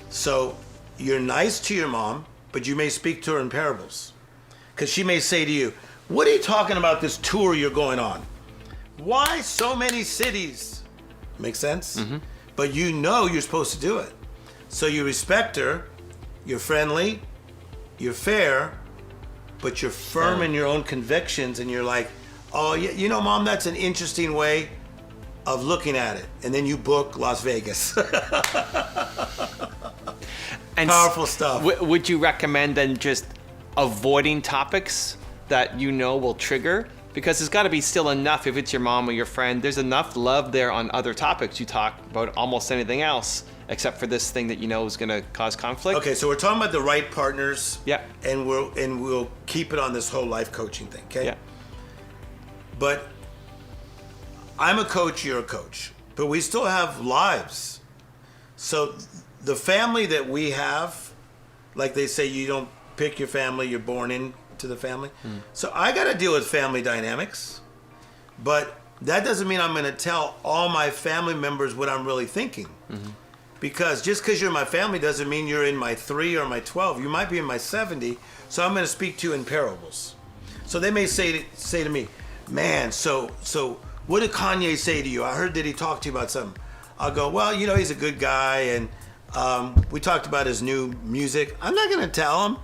So you're nice to your mom, but you may speak to her in parables. Because she may say to you, what are you talking about this tour you're going on? Why so many cities? Make sense? But you know you're supposed to do it. So you respect her, you're friendly, you're fair, but you're firm in your own convictions and you're like, oh, yeah, you know, Mom, that's an interesting way of looking at it. And then you book Las Vegas. And powerful stuff. Would you recommend then just avoiding topics that you know will trigger? Because there's got to be still enough, if it's your mom or your friend, there's enough love there on other topics. You talk about almost anything else except for this thing that you know is going to cause conflict. Okay, so we're talking about the right partners. Yeah. And we'll keep it on this whole life coaching thing, okay? Yeah. But I'm a coach, you're a coach. But we still have lives. So the family that we have, like they say, you don't pick your family, you're born into the family. So I got to deal with family dynamics. But that doesn't mean I'm going to tell all my family members what I'm really thinking. Because just because you're in my family doesn't mean you're in my 3 or my 12. You might be in my 70. So I'm going to speak to you in parables. So they may say to me, man, so what did Kanye say to you? I heard that he talked to you about something. I'll go, well, you know, he's a good guy, and we talked about his new music. I'm not going to tell him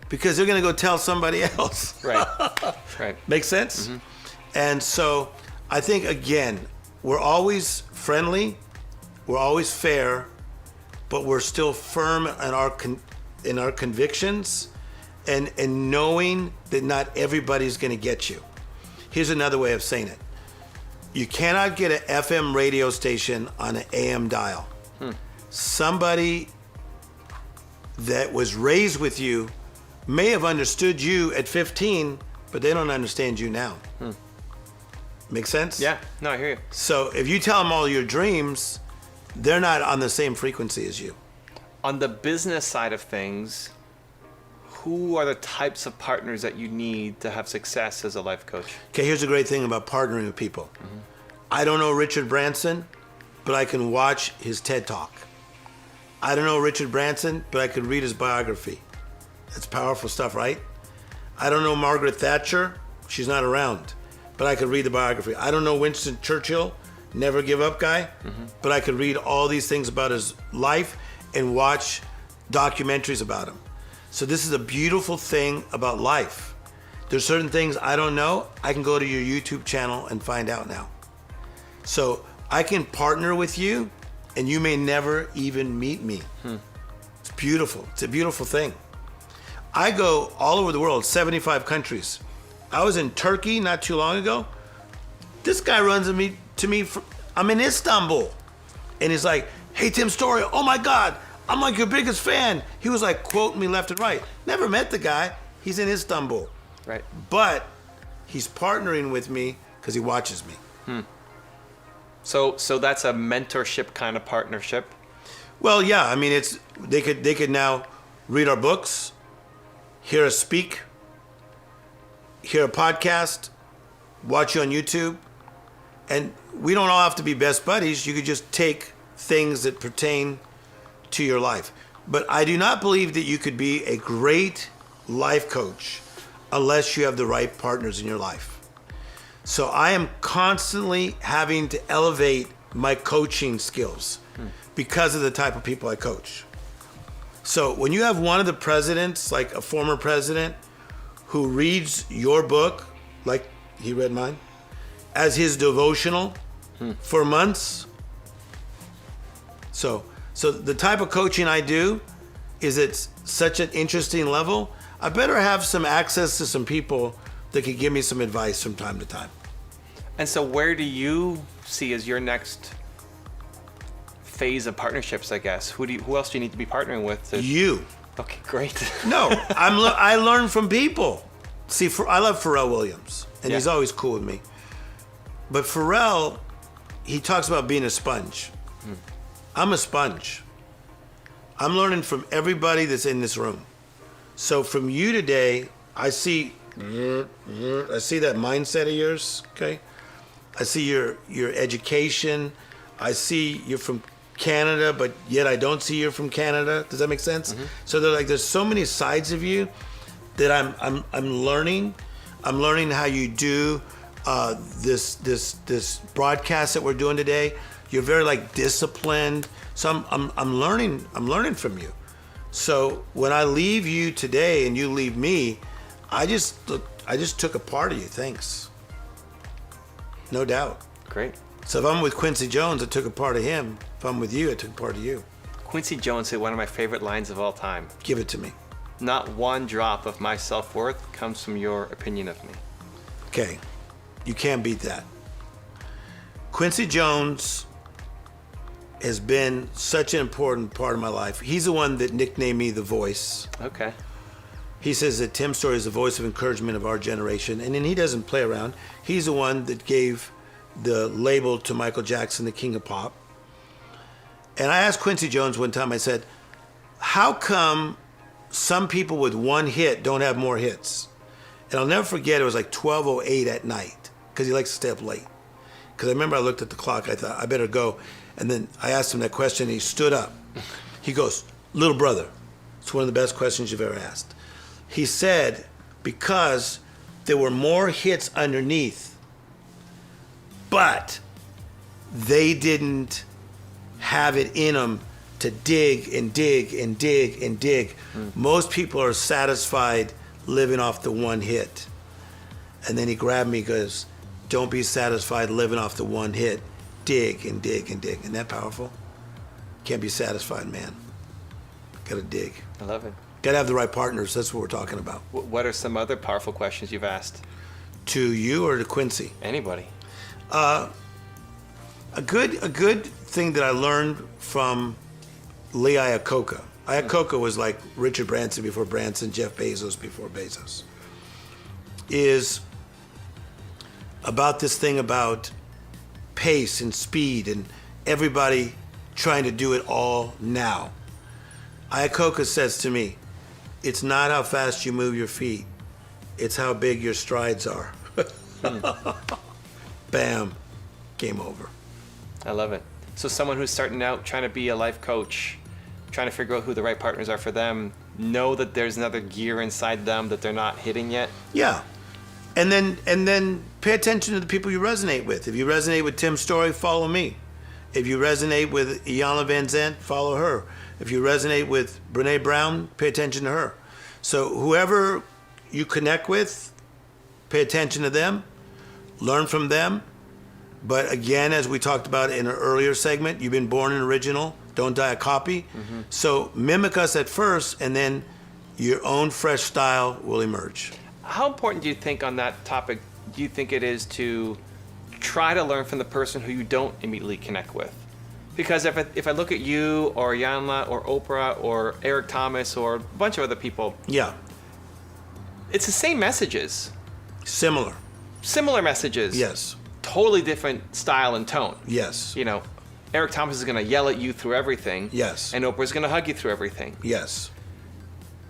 because they're going to go tell somebody else. Right. Right. Makes sense? And so I think, again, we're always friendly, we're always fair, but we're still firm in our convictions and knowing that not everybody's going to get you. Here's another way of saying it. You cannot get an FM radio station on an AM dial. Somebody that was raised with you may have understood you at 15, but they don't understand you now. Make sense? Yeah. No, I hear you. So if you tell them all your dreams, they're not on the same frequency as you. On the business side of things, who are the types of partners that you need to have success as a life coach? Okay, here's the great thing about partnering with people. I don't know Richard Branson, but I can watch his TED Talk. I don't know Richard Branson, but I could read his biography. That's powerful stuff, right? I don't know Margaret Thatcher. She's not around, but I could read the biography. I don't know Winston Churchill, never give up guy, but I could read all these things about his life and watch documentaries about him. So this is a beautiful thing about life. There's certain things I don't know. I can go to your YouTube channel and find out now. So I can partner with you and you may never even meet me. It's beautiful. It's a beautiful thing. I go all over the world, 75 countries. I was in Turkey not too long ago. This guy runs to me. I'm in Istanbul. And he's like, hey, Tim Story, oh my God, I'm like your biggest fan. He was like quoting me left and right. Never met the guy. He's in Istanbul. Right. But he's partnering with me because he watches me. So that's a mentorship kind of partnership. Well, yeah. I mean, they could now read our books, hear us speak, hear a podcast, watch you on YouTube, and we don't all have to be best buddies. You could just take things that pertain to your life. But I do not believe that you could be a great life coach unless you have the right partners in your life. So I am constantly having to elevate my coaching skills because of the type of people I coach. So when you have one of the presidents, like a former president, who reads your book, like he read mine, as his devotional for months. So the type of coaching I do is at such an interesting level. I better have some access to some people that could give me some advice from time to time. And so where do you see as your next phase of partnerships, I guess? Who else do you need to be partnering with? You. Okay, great. No, I learn from people. See, I love Pharrell Williams, and he's always cool with me. But Pharrell, he talks about being a sponge. I'm a sponge. I'm learning from everybody that's in this room. So from you today, I see that mindset of yours, okay? I see your education. I see you're from Canada, but yet I don't see you're from Canada. Does that make sense? So there's so many sides of you that I'm learning. I'm learning how you do this broadcast that we're doing today. You're very disciplined. So I'm learning from you. So when I leave you today and you leave me, I just took a part of you. Thanks. No doubt. Great. So if I'm with Quincy Jones, I took a part of him. If I'm with you, I took a part of you. Quincy Jones said one of my favorite lines of all time. Give it to me. Not one drop of my self-worth comes from your opinion of me. Okay. You can't beat that. Quincy Jones has been such an important part of my life. He's the one that nicknamed me The Voice. Okay. He says that Tim Story is the voice of encouragement of our generation. And then he doesn't play around. He's the one that gave the label to Michael Jackson, the king of pop. And I asked Quincy Jones one time, I said, how come some people with one hit don't have more hits? And I'll never forget, it was 12:08 at night, because he likes to stay up late. Because I remember I looked at the clock, I thought, I better go. And then I asked him that question, and he stood up. He goes, little brother, it's one of the best questions you've ever asked. He said, because there were more hits underneath, but they didn't have it in them to dig and dig and dig and dig. Most people are satisfied living off the one hit. And then he grabbed me and goes, don't be satisfied living off the one hit. Dig and dig and dig. Isn't that powerful? Can't be satisfied, man. Gotta dig. I love it. Gotta have the right partners. That's what we're talking about. What are some other powerful questions you've asked? To you or to Quincy? Anybody. A good thing that I learned from Lee Iacocca. Iacocca was like Richard Branson before Branson, Jeff Bezos before Bezos. Is about this thing about pace and speed and everybody trying to do it all now. Iacocca says to me, it's not how fast you move your feet, it's how big your strides are. Bam, game over. I love it. So someone who's starting out, trying to be a life coach, trying to figure out who the right partners are for them, know that there's another gear inside them that they're not hitting yet. Yeah. And then pay attention to the people you resonate with. If you resonate with Tim Story, follow me. If you resonate with Iyanla Vanzant, follow her. If you resonate with Renee Brown, pay attention to her. So whoever you connect with, pay attention to them, learn from them. But again, as we talked about in an earlier segment, you've been born an original, don't die a copy. So mimic us at first, and then your own fresh style will emerge. How important do you think on that topic, do you think it is to try to learn from the person who you don't immediately connect with? Because if I look at you or Iyanla or Oprah or Eric Thomas or a bunch of other people, Yeah, it's the same messages. similar. Similar messages. Yes, Totally different style and tone. yes, You know, Eric Thomas is going to yell at you through everything. yes, And Oprah's going to hug you through everything. yes.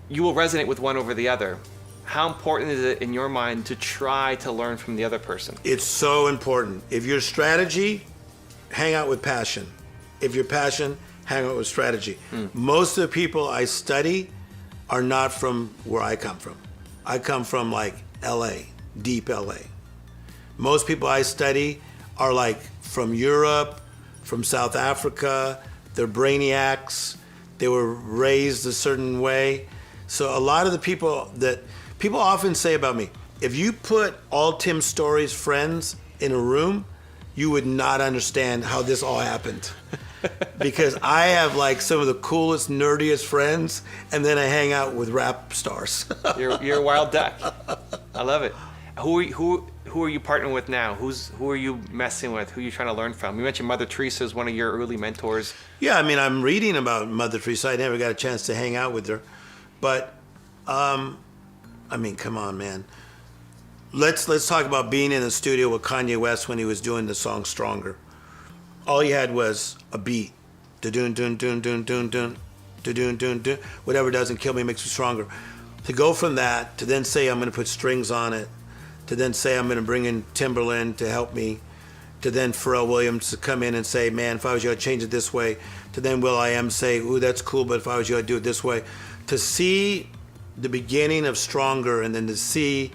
You will resonate with one over the other. How important is it in your mind to try to learn from the other person? It's so important. If your strategy, hang out with passion. If your passion, hang out with strategy. Most of the people I study are not from where I come from. I come from LA, deep LA. Most people I study are from Europe, from South Africa. They're brainiacs. They were raised a certain way. So a lot of the people that People often say about me, if you put all Tim Story's friends in a room, you would not understand how this all happened. Because I have like some of the coolest, nerdiest friends, and then I hang out with rap stars. You're a wild duck. I love it. Who are you partnering with now? Who are you messing with? Who are you trying to learn from? You mentioned Mother Teresa is one of your early mentors. Yeah, I mean, I'm reading about Mother Teresa. I never got a chance to hang out with her. But, I mean, come on, man. Let's talk about being in the studio with Kanye West when he was doing the song Stronger. All he had was a beat. Da-dun, dun, dun, dun, dun, dun. Da-dun, dun, dun. Whatever doesn't kill me makes me stronger. To go from that, to then say I'm going to put strings on it, to then say I'm going to bring in Timberland to help me, to then Pharrell Williams to come in and say, man, if I was you, I'd change it this way, to then will.i.am say, ooh, that's cool, but if I was you, I'd do it this way. To see the beginning of Stronger and then to see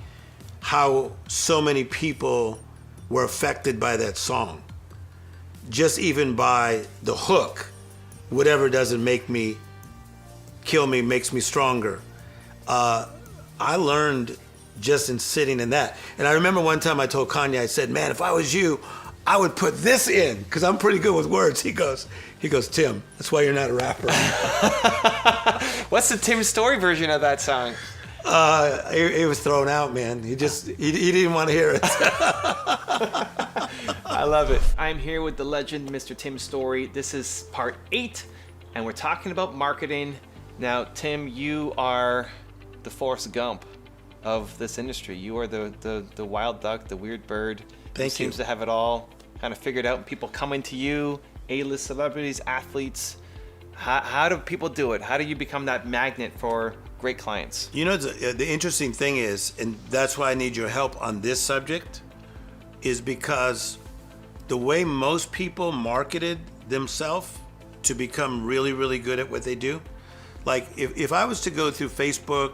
how so many people were affected by that song, just even by the hook, whatever doesn't make me kill me makes me stronger. I learned just in sitting in that. And I remember one time I told Kanye, I said, man, if I was you, I would put this in, because I'm pretty good with words. He goes, Tim, that's why you're not a rapper. What's the Tim Story version of that song? It was thrown out, man. He didn't want to hear it. I love it. I'm here with the legend, Mr. Tim Story. This is part 8, and we're talking about marketing. Now, Tim, you are the Forrest Gump of this industry. You are the wild duck, the weird bird. Thank you. Seems to have it all kind of figured out. People coming to you, A-list celebrities, athletes. How do people do it? How do you become that magnet for great clients? You know, the interesting thing is, and that's why I need your help on this subject, is because the way most people marketed themselves to become really, really good at what they do, like if I was to go through Facebook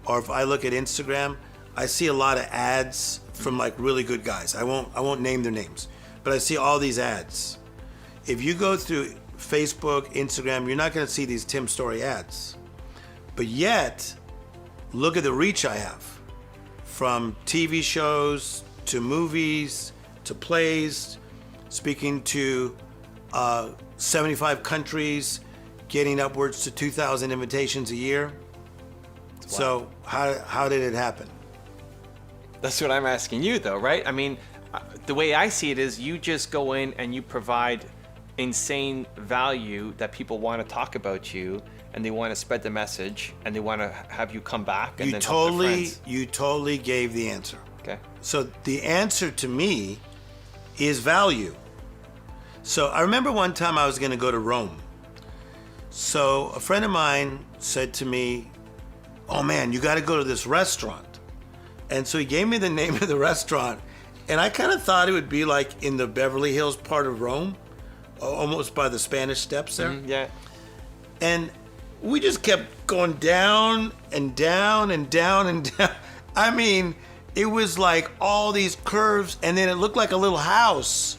or if I look at Instagram, I see a lot of ads from like really good guys. I won't name their names, but I see all these ads. If you go through Facebook, Instagram, you're not going to see these Tim Story ads. But yet, look at the reach I have. From TV shows to movies to plays, speaking to 75 countries, getting upwards to 2,000 invitations a year. Wow. So how did it happen? That's what I'm asking you, though, right? I mean, the way I see it is you just go in and you provide insane value that people want to talk about you, and they want to spread the message, and they want to have you come back and then help their friends. You totally gave the answer. Okay. So the answer to me is value. So I remember one time I was going to go to Rome. So a friend of mine said to me, oh man, you got to go to this restaurant. And so he gave me the name of the restaurant, and I kind of thought it would be like in the Beverly Hills part of Rome, almost by the Spanish Steps there. Mm-hmm, yeah. And we just kept going down and down and down and down. I mean, it was like all these curves, and then it looked like a little house.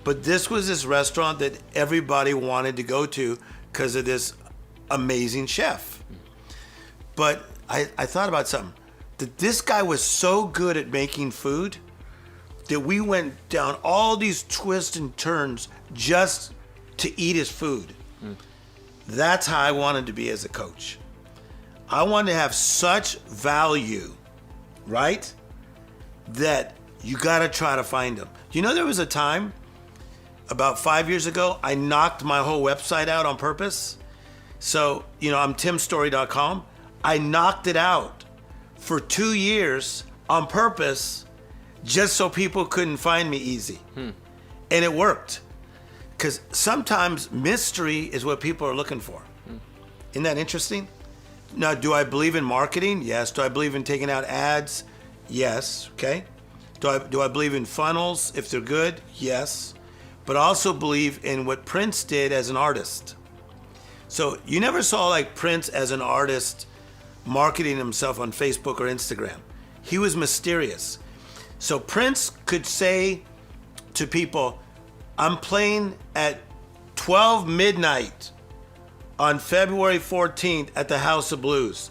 But this was this restaurant that everybody wanted to go to because of this amazing chef. But I thought about something. That this guy was so good at making food that we went down all these twists and turns just to eat his food. That's how I wanted to be as a coach. I wanted to have such value, right? That you got to try to find them. You know, there was a time about 5 years ago, I knocked my whole website out on purpose. So, you know, I'm timstory.com. I knocked it out for 2 years on purpose just so people couldn't find me easy. And it worked. Because sometimes mystery is what people are looking for. Isn't that interesting? Now, do I believe in marketing? Yes. Do I believe in taking out ads? Yes. Okay. Do I believe in funnels if they're good? Yes. But I also believe in what Prince did as an artist. So you never saw like Prince as an artist marketing himself on Facebook or Instagram. He was mysterious. So Prince could say to people, I'm playing at 12 midnight on February 14th at the House of Blues.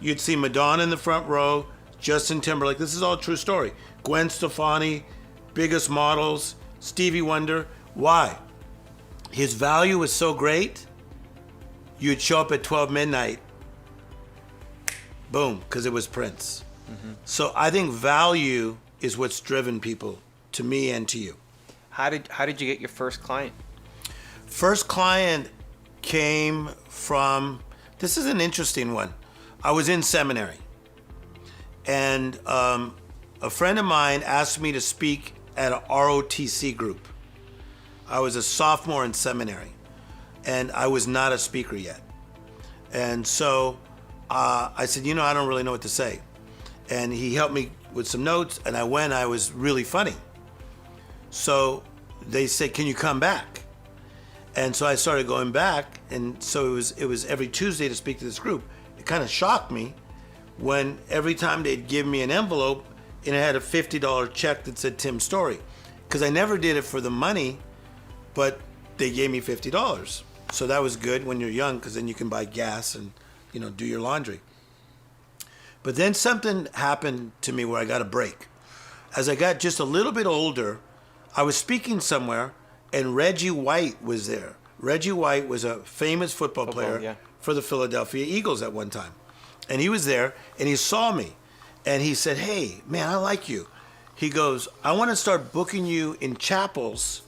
You'd see Madonna in the front row, Justin Timberlake. This is all true story. Gwen Stefani, biggest models, Stevie Wonder. Why? His value was so great, you'd show up at 12 midnight, boom, because it was Prince. So I think value is what's driven people, to me and to you. How did you get your first client? First client came from, this is an interesting one. I was in seminary, and a friend of mine asked me to speak at a ROTC group. I was a sophomore in seminary, and I was not a speaker yet. And so I said, I don't really know what to say. And he helped me with some notes, and I went. I was really funny. So they said, can you come back? And so I started going back, and so it was every Tuesday to speak to this group. It kind of shocked me when every time they'd give me an envelope, and it had a $50 check that said Tim's Story. Because I never did it for the money, but they gave me $50. So that was good when you're young, because then you can buy gas and, do your laundry. But then something happened to me where I got a break. As I got just a little bit older, I was speaking somewhere, and Reggie White was there. Reggie White was a famous football player for the Philadelphia Eagles at one time. And he was there, and he saw me, and he said, hey, man, I like you. He goes, I want to start booking you in chapels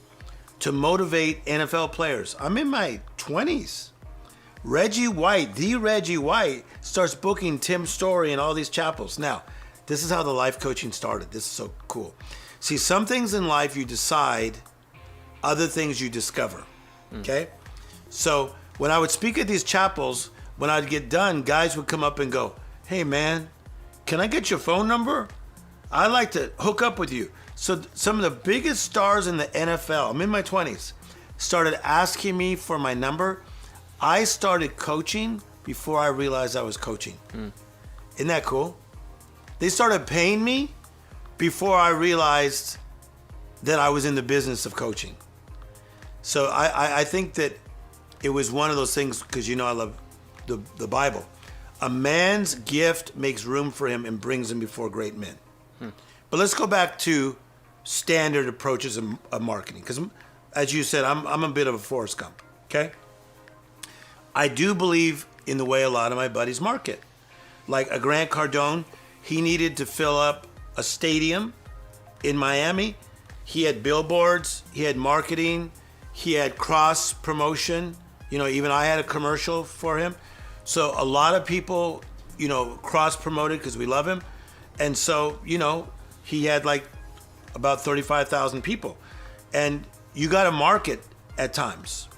to motivate NFL players. I'm in my 20s. Reggie White, the Reggie White, starts booking Tim's Story in all these chapels. Now, this is how the life coaching started. This is so cool. See, some things in life you decide, other things you discover, okay? So when I would speak at these chapels, when I'd get done, guys would come up and go, hey, man, can I get your phone number? I'd like to hook up with you. So some of the biggest stars in the NFL, I'm in my 20s, started asking me for my number. I started coaching before I realized I was coaching. Isn't that cool? They started paying me before I realized that I was in the business of coaching. So I think that it was one of those things, because I love the Bible. A man's gift makes room for him and brings him before great men. But let's go back to standard approaches of marketing, because as you said, I'm a bit of a Forrest Gump, okay? I do believe in the way a lot of my buddies market. Like a Grant Cardone, he needed to fill up a stadium in Miami. He had billboards, he had marketing, he had cross promotion. Even I had a commercial for him. So a lot of people, cross promoted because we love him. And so, he had like about 35,000 people. And you got to market at times.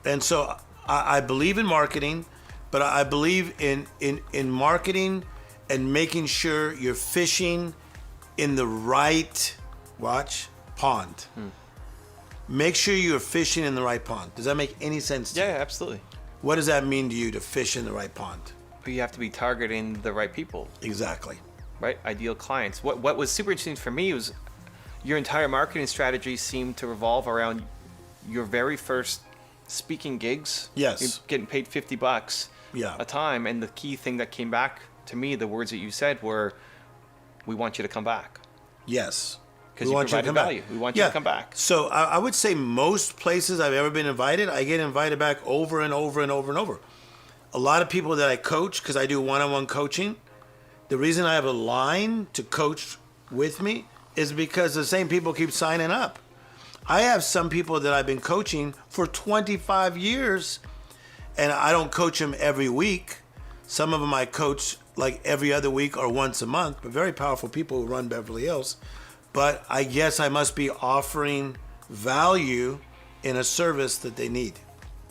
And so I believe in marketing, but I believe in marketing and making sure you're fishing in the right, pond. Make sure you're fishing in the right pond. Does that make any sense to you? Yeah, absolutely. What does that mean to you, to fish in the right pond? But you have to be targeting the right people, Exactly. right? Ideal clients. What was super interesting for me was your entire marketing strategy seemed to revolve around your very first speaking gigs. Yes. You're getting paid $50 a time. And the key thing that came back to me, the words that you said were, we want you to come back. Yes. Because you provided value. We want you to come back. So I would say most places I've ever been invited, I get invited back over and over and over and over. A lot of people that I coach, because I do one-on-one coaching, the reason I have a line to coach with me is because the same people keep signing up. I have some people that I've been coaching for 25 years, and I don't coach them every week. Some of them I coach like every other week or once a month, but very powerful people who run Beverly Hills. But I guess I must be offering value in a service that they need.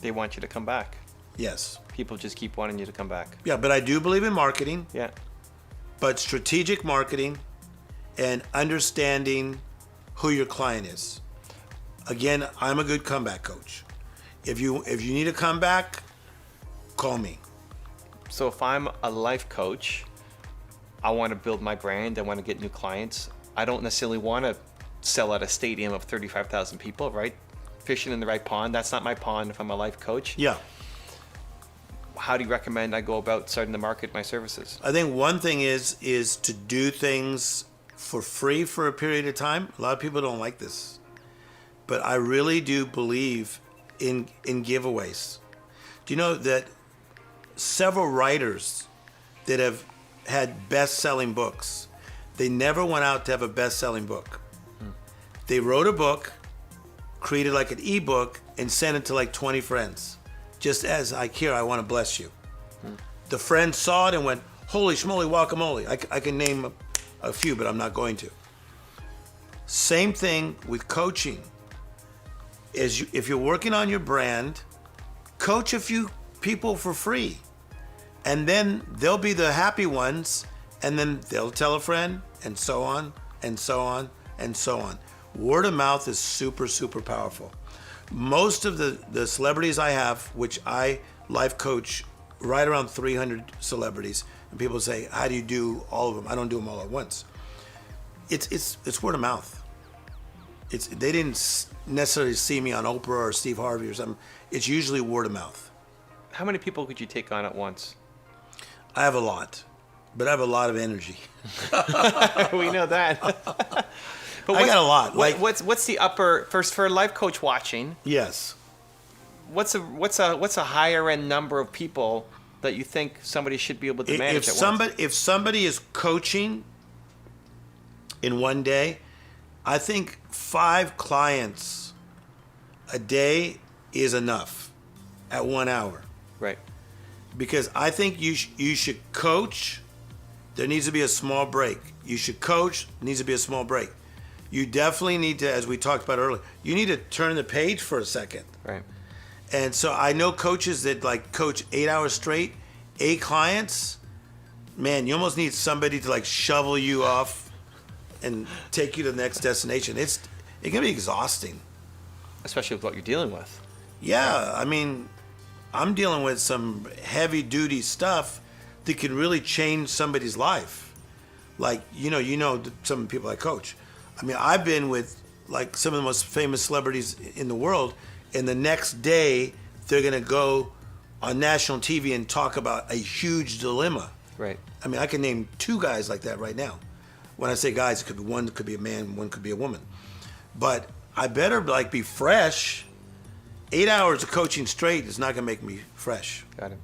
They want you to come back. Yes. People just keep wanting you to come back. Yeah, but I do believe in marketing. Yeah. But strategic marketing and understanding who your client is. Again, I'm a good comeback coach. If you need a comeback, call me. So if I'm a life coach, I want to build my brand, I want to get new clients. I don't necessarily want to sell at a stadium of 35,000 people, right? Fishing in the right pond. That's not my pond if I'm a life coach. Yeah. how do you recommend I go about starting to market my services? I think one thing is to do things for free for a period of time. A lot of people don't like this, but I really do believe in giveaways. Do you know that several writers that have had best-selling books, they never went out to have a best-selling book. They wrote a book, created like an ebook, and sent it to like 20 friends. Just as here, I want to bless you. The friends saw it and went, holy schmoly, guacamole. I can name a few, but I'm not going to. Same thing with coaching. If you're working on your brand, coach a few people for free. And then they'll be the happy ones, and then they'll tell a friend, and so on, and so on, and so on. Word of mouth is super, super powerful. Most of the celebrities I have, which I life coach right around 300 celebrities, and people say, how do you do all of them? I don't do them all at once. It's word of mouth. They didn't necessarily see me on Oprah or Steve Harvey or something. It's usually word of mouth. How many people could you take on at once? I have a lot, but I have a lot of energy. We know that. But I got a lot. What's the upper first for a life coach watching? Yes. What's a higher end number of people that you think somebody should be able to manage at once? If somebody is coaching in one day, I think 5 clients a day is enough at 1 hour. Right. Because I think you should coach. There needs to be a small break. You should coach. Needs to be a small break. You definitely need to, as we talked about earlier, you need to turn the page for a second. Right. And so I know coaches that like coach 8 hours straight, 8 clients. Man, you almost need somebody to like shovel you off and take you to the next destination. It can be exhausting. Especially with what you're dealing with. Yeah, I mean, I'm dealing with some heavy duty stuff that can really change somebody's life. Like, you know some people I coach. I mean, I've been with like some of the most famous celebrities in the world, and the next day they're gonna go on national TV and talk about a huge dilemma. Right. I mean, I can name 2 guys like that right now. When I say guys, it could be one could be a man, one could be a woman. But I better like be fresh. 8 hours of coaching straight is not gonna make me fresh. Got it.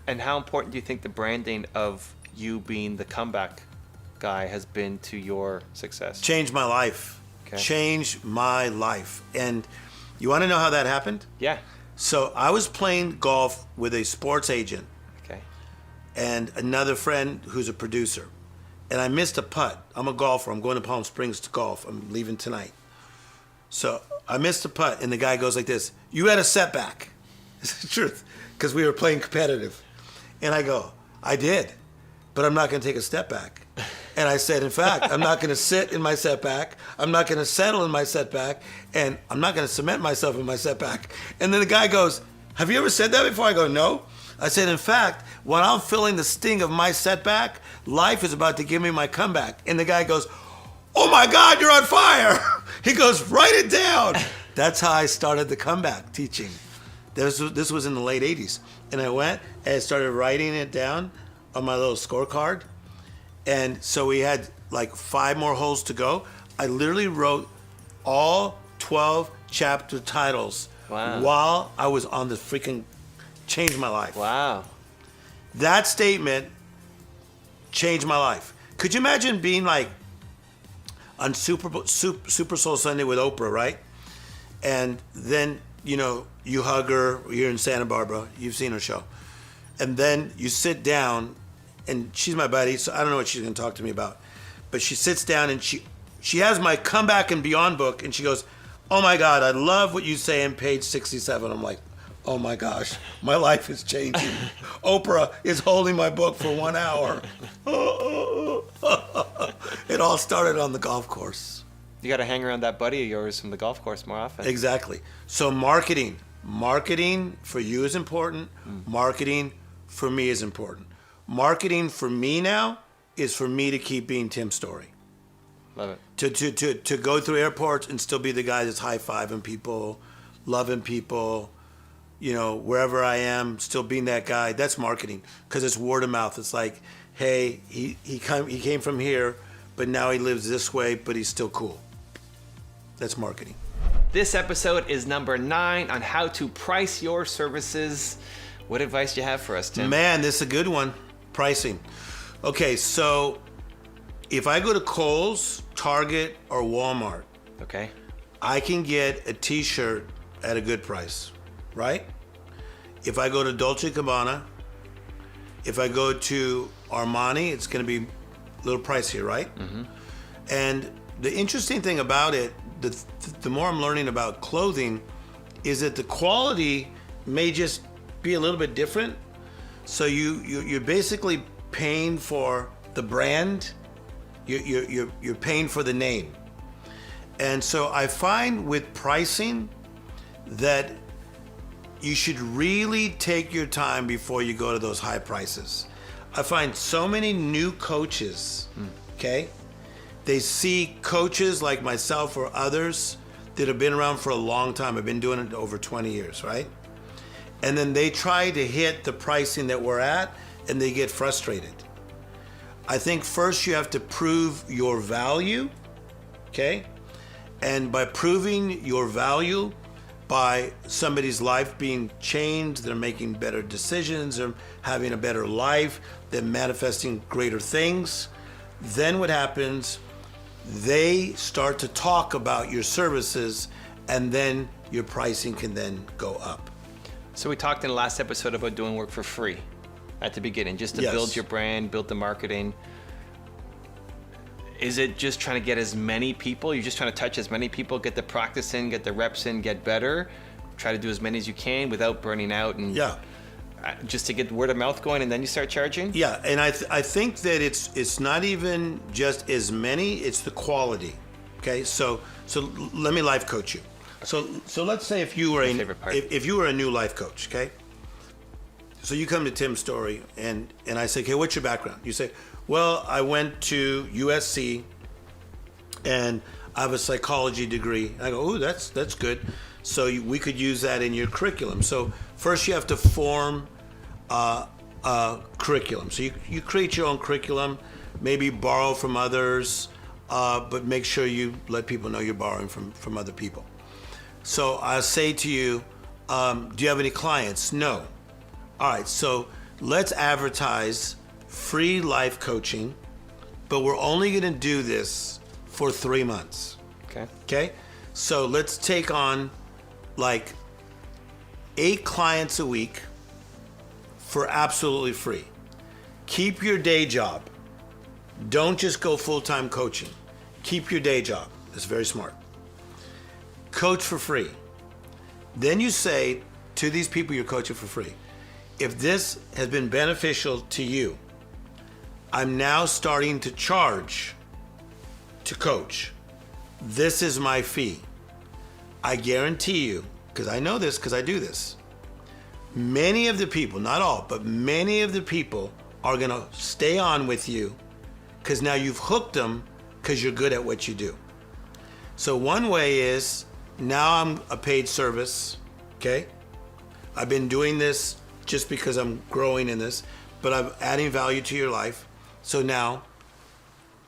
And how important do you think the branding of you being the comeback guy has been to your success? Changed my life. Okay. Changed my life. And you want to know how that happened? Yeah. So I was playing golf with a sports agent Okay. and another friend who's a producer. And I missed a putt. I'm a golfer. I'm going to Palm Springs to golf. I'm leaving tonight. So I missed a putt, and the guy goes like this, you had a setback. It's the truth, because we were playing competitive. And I go, I did, but I'm not going to take a step back. And I said, in fact, I'm not going to sit in my setback. I'm not going to settle in my setback. And I'm not going to cement myself in my setback. And then the guy goes, have you ever said that before? I go, no. I said, in fact, when I'm feeling the sting of my setback, life is about to give me my comeback. And the guy goes, oh my God, you're on fire. He goes, write it down. That's how I started the comeback teaching. This was in the late 80s. And I went and I started writing it down on my little scorecard. And so we had like 5 more holes to go. I literally wrote all 12 chapter titles while I was on the freaking changed my life. Wow. That statement changed my life. Could you imagine being like on Super Soul Sunday with Oprah, right? And then, you hug her. You're in Santa Barbara. You've seen her show. And then you sit down, and she's my buddy, so I don't know what she's going to talk to me about. But she sits down, and she has my Comeback and Beyond book, and she goes, oh my God, I love what you say on page 67. I'm like, oh my gosh, my life is changing. Oprah is holding my book for 1 hour. It all started on the golf course. You got to hang around that buddy of yours from the golf course more often. Exactly. So marketing for you is important. Marketing for me is important. Marketing for me now is for me to keep being Tim Story. Love it. To go through airports and still be the guy that's high-fiving people, loving people, wherever I am, still being that guy. That's marketing, because it's word of mouth. It's like, hey, he came from here, but now he lives this way, but he's still cool. That's marketing. This episode is number 9 on how to price your services. What advice do you have for us, Tim? Man, this is a good one. Pricing. Okay, so if I go to Kohl's, Target, or Walmart, Okay. I can get a t-shirt at a good price, right? If I go to Dolce & Gabbana, if I go to Armani, it's going to be a little pricier, right? Mm-hmm. And the interesting thing about it, the more I'm learning about clothing, is that the quality may just be a little bit different. So you're basically paying for the brand. You're paying for the name. And so I find with pricing that you should really take your time before you go to those high prices. I find so many new coaches, okay? They see coaches like myself or others that have been around for a long time. I've been doing it over 20 years, right? And then they try to hit the pricing that we're at, and they get frustrated. I think first you have to prove your value, okay? And by proving your value, by somebody's life being changed, they're making better decisions, they're having a better life, they're manifesting greater things, then what happens, they start to talk about your services, and then your pricing can then go up. So we talked in the last episode about doing work for free at the beginning, just to build your brand, build the marketing. Is it just trying to get as many people? You're just trying to touch as many people, get the practice in, get the reps in, get better, try to do as many as you can without burning out, and just to get word of mouth going, and then you start charging? Yeah, and I think that it's not even just as many, it's the quality. Okay, so let me life coach you. So let's say if you were if you were a new life coach, okay? So you come to Tim's story, and I say, okay, what's your background? You say, well, I went to USC, and I have a psychology degree. I go, oh, that's good. So we could use that in your curriculum. So first you have to form a curriculum. So you create your own curriculum, maybe borrow from others, but make sure you let people know you're borrowing from other people. So I say to you, do you have any clients? No. All right, so let's advertise free life coaching, but we're only going to do this for 3 months. Okay? So let's take on like 8 clients a week for absolutely free. Keep your day job. Don't just go full-time coaching. Keep your day job. It's very smart. Coach for free. Then you say to these people you're coaching for free, if this has been beneficial to you, I'm now starting to charge to coach. This is my fee. I guarantee you, because I know this because I do this, many of the people, not all, but many of the people are going to stay on with you because now you've hooked them because you're good at what you do. So one way is, now I'm a paid service, okay? I've been doing this just because I'm growing in this, but I'm adding value to your life. So now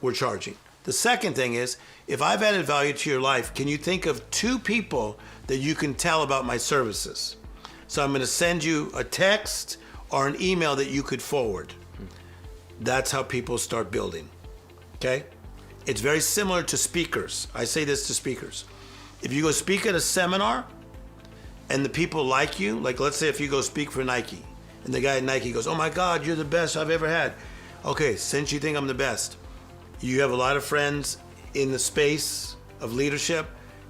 we're charging. The second thing is, if I've added value to your life, can you think of 2 people that you can tell about my services? So I'm going to send you a text or an email that you could forward. That's how people start building, okay? It's very similar to speakers. I say this to speakers. If you go speak at a seminar and the people like you, like let's say if you go speak for Nike and the guy at Nike goes, oh my God, you're the best I've ever had. Okay, since you think I'm the best, you have a lot of friends in the space of leadership.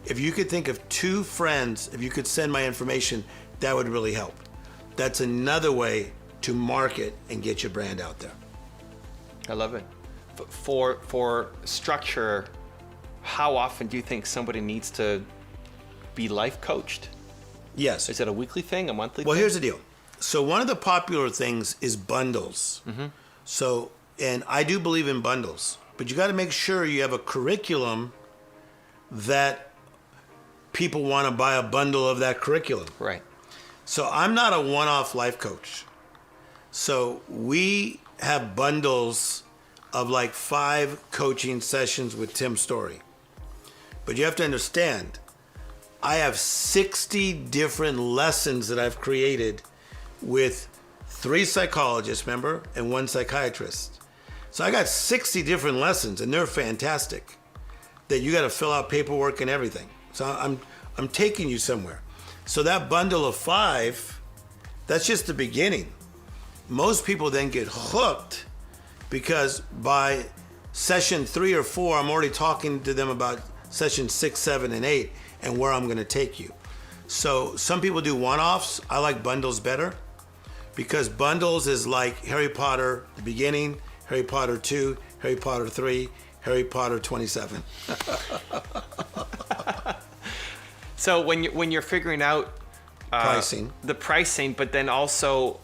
If you could think of 2 friends, if you could send my information, that would really help. That's another way to market and get your brand out there. I love it. For structure, how often do you think somebody needs to be life coached? Yes. Is it a weekly thing, a monthly thing? Well, here's the deal. So one of the popular things is bundles. Mm-hmm. So, and I do believe in bundles, but you got to make sure you have a curriculum that people want to buy a bundle of that curriculum. Right. So I'm not a one-off life coach. So we have bundles of like 5 coaching sessions with Tim Story. But you have to understand, I have 60 different lessons that I've created with 3 psychologists, remember, and 1 psychiatrist. So I got 60 different lessons, and they're fantastic, that you got to fill out paperwork and everything. So I'm taking you somewhere. So that bundle of 5, that's just the beginning. Most people then get hooked because by session 3 or 4, I'm already talking to them about session 6, 7, and 8 and where I'm going to take you. So some people do one-offs. I like bundles better because bundles is like Harry Potter, the beginning, Harry Potter 2, Harry Potter 3, Harry Potter 27. So when you're figuring out the pricing, but then also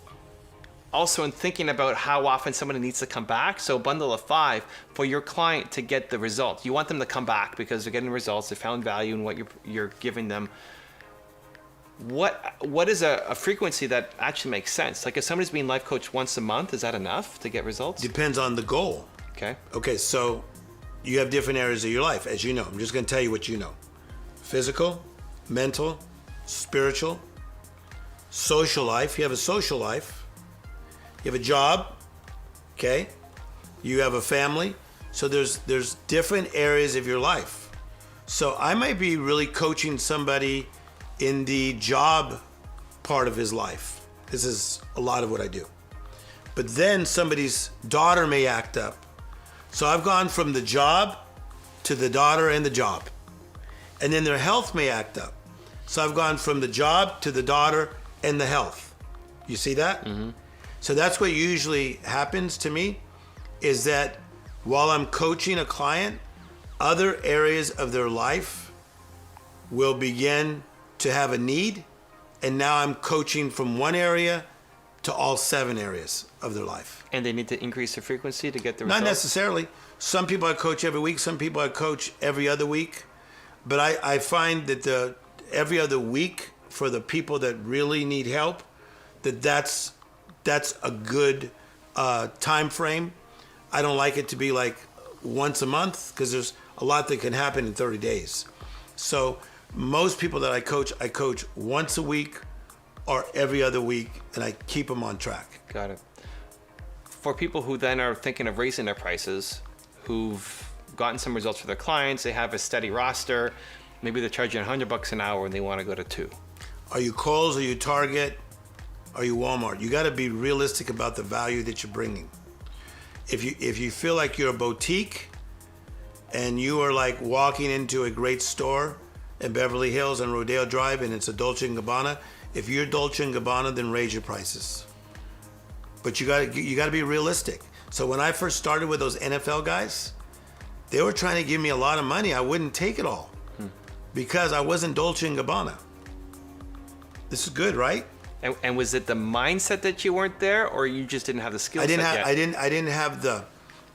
in thinking about how often somebody needs to come back, so a bundle of 5 for your client to get the result. You want them to come back because they're getting results, they found value in what you're giving them. What is a frequency that actually makes sense? Like if somebody's being life coached once a month, is that enough to get results? Depends on the goal. Okay, so you have different areas of your life, as you know. I'm just going to tell you what you know. Physical, mental, spiritual, social life. You have a social life. You have a job, okay? You have a family. So there's different areas of your life. So I might be really coaching somebody in the job part of his life. This is a lot of what I do. But then somebody's daughter may act up. So I've gone from the job to the daughter and the job. And then their health may act up. So I've gone from the job to the daughter and the health. You see that? Mm-hmm. So that's what usually happens to me, is that while I'm coaching a client, other areas of their life will begin to have a need, and now I'm coaching from one area to all 7 areas of their life. And they need to increase the frequency to get the results? Not necessarily. Some people I coach every week, some people I coach every other week. But I find that every other week for the people that really need help, that's a good time frame. I don't like it to be like once a month because there's a lot that can happen in 30 days. So most people that I coach once a week or every other week, and I keep them on track. Got it. For people who then are thinking of raising their prices, who've gotten some results for their clients, they have a steady roster, maybe they're charging $100 an hour and they want to go to 2. Are you Kohl's? Are you Target? Are you Walmart? You got to be realistic about the value that you're bringing. If you feel like you're a boutique and you are like walking into a great store in Beverly Hills and Rodeo Drive and it's a Dolce & Gabbana, if you're Dolce & Gabbana, then raise your prices. But you got to be realistic. So when I first started with those NFL guys, they were trying to give me a lot of money. I wouldn't take it all because I wasn't Dolce & Gabbana. This is good, right? And was it the mindset that you weren't there, or you just didn't have the skill set yet? I didn't have the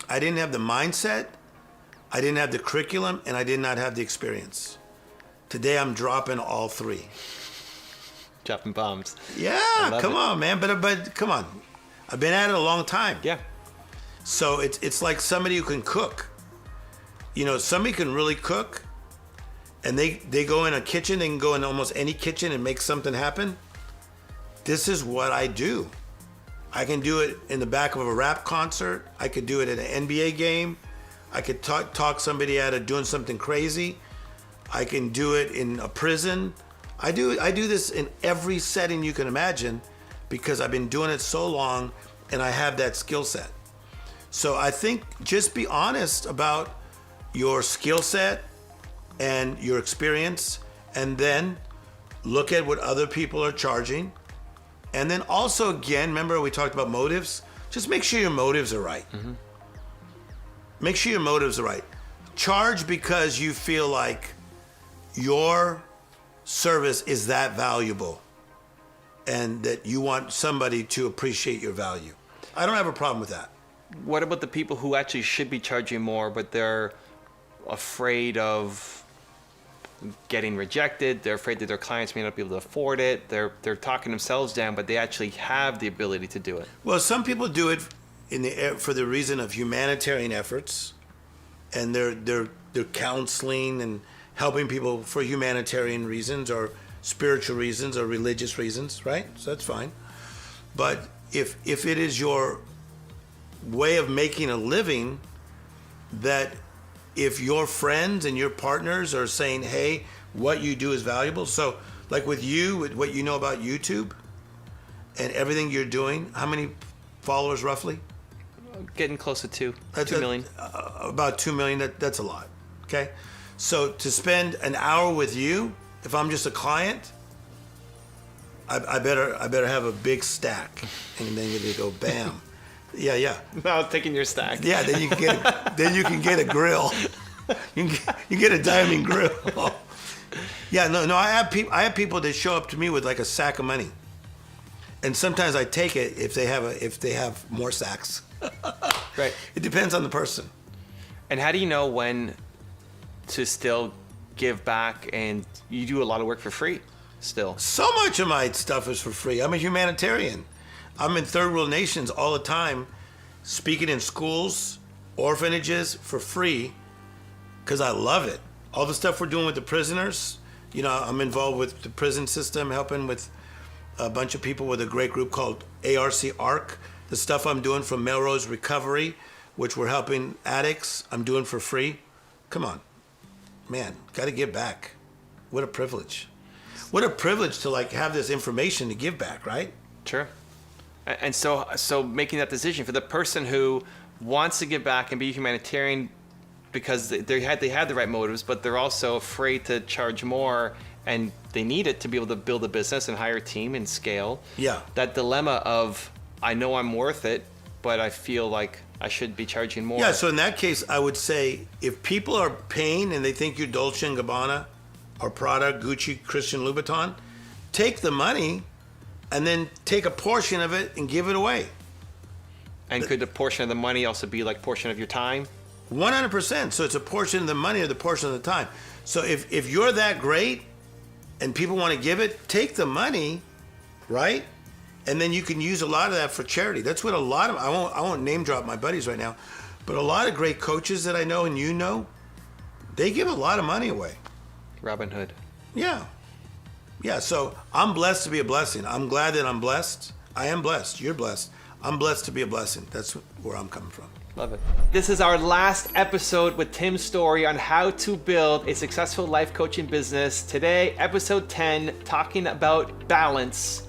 mindset, I didn't have the curriculum, and I did not have the experience. Today I'm dropping all 3. Dropping bombs. Yeah, come on, man. But come on. I've been at it a long time. Yeah. So it's like somebody who can cook. You know, somebody can really cook, and they go in a kitchen, they can go in almost any kitchen and make something happen. This is what I do. I can do it in the back of a rap concert. I could do it at an NBA game. I could talk somebody out of doing something crazy. I can do it in a prison. I do this in every setting you can imagine because I've been doing it so long and I have that skill set. So I think just be honest about your skill set and your experience, and then look at what other people are charging. And then also, again, remember we talked about motives? Just make sure your motives are right. Mm-hmm. Make sure your motives are right. Charge because you feel like your service is that valuable and that you want somebody to appreciate your value. I don't have a problem with that. What about the people who actually should be charging more, but they're afraid of getting rejected. They're afraid that their clients may not be able to afford it. They're talking themselves down, but they actually have the ability to do it. Well, some people do it for the reason of humanitarian efforts, and they're counseling and helping people for humanitarian reasons or spiritual reasons or religious reasons, right? So that's fine. But if it is your way of making a living, that if your friends and your partners are saying, hey, what you do is valuable. So like with you, with what you know about YouTube and everything you're doing, how many followers roughly? Getting close to 2 million. About 2 million, that's a lot, okay? So to spend an hour with you, if I'm just a client, I better have a big stack, and then you go bam. Yeah. No, taking your stack. Yeah, then you can get a grill. You get a diamond grill. Yeah, no. I have people that show up to me with like a sack of money, and sometimes I take it if they have more sacks. Right. It depends on the person. And how do you know when to still give back? And you do a lot of work for free still. So much of my stuff is for free. I'm a humanitarian. I'm in third world nations all the time, speaking in schools, orphanages for free, because I love it. All the stuff we're doing with the prisoners, I'm involved with the prison system, helping with a bunch of people with a great group called ARC. The stuff I'm doing from Melrose Recovery, which we're helping addicts, I'm doing for free. Come on, man, got to give back. What a privilege. What a privilege to have this information to give back, right? Sure. And so making that decision for the person who wants to give back and be a humanitarian because they had the right motives, but they're also afraid to charge more, and they need it to be able to build a business and hire a team and scale. Yeah. That dilemma of, I know I'm worth it, but I feel like I should be charging more. Yeah, so in that case, I would say if people are paying and they think you're Dolce & Gabbana or Prada, Gucci, Christian Louboutin, take the money and then take a portion of it and give it away. And could the portion of the money also be like portion of your time? 100%. So it's a portion of the money or the portion of the time. So if you're that great and people want to give it, take the money, right? And then you can use a lot of that for charity. That's what a lot of, I won't name drop my buddies right now, but a lot of great coaches that I know and they give a lot of money away. Robin Hood. Yeah. Yeah, so I'm blessed to be a blessing. I'm glad that I'm blessed. I am blessed. You're blessed. I'm blessed to be a blessing. That's where I'm coming from. Love it. This is our last episode with Tim Story on how to build a successful life coaching business. Today, episode 10, talking about balance.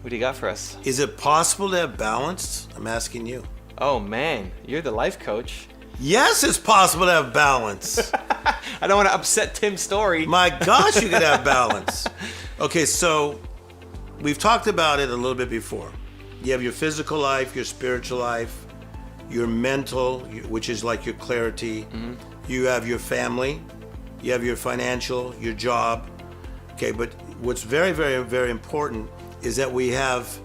What do you got for us? Is it possible to have balance? I'm asking you. Oh man, you're the life coach. Yes, it's possible to have balance. I don't want to upset Tim's Story. My gosh, you could have balance. Okay, so we've talked about it a little bit before. You have your physical life, your spiritual life, your mental, which is like your clarity. Mm-hmm. You have your family, you have your financial, your job. Okay, but what's very, very, very important is that we have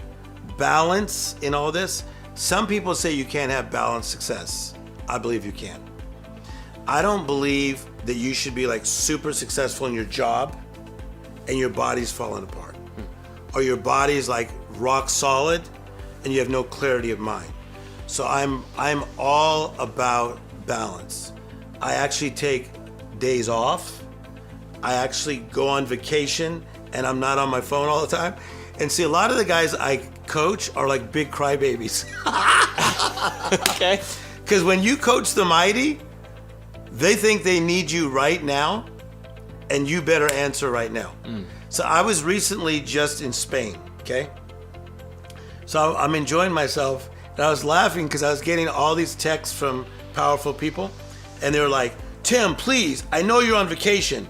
balance in all this. Some people say you can't have balanced success. I believe you can. I don't believe that you should be super successful in your job and your body's falling apart. Or your body's rock solid and you have no clarity of mind. So I'm all about balance. I actually take days off. I actually go on vacation and I'm not on my phone all the time. And see, a lot of the guys I coach are like big crybabies. Okay. Because when you coach the mighty, they think they need you right now, and you better answer right now. So I was recently just in Spain, okay? So I'm enjoying myself, and I was laughing because I was getting all these texts from powerful people, and they were like, Tim, please, I know you're on vacation,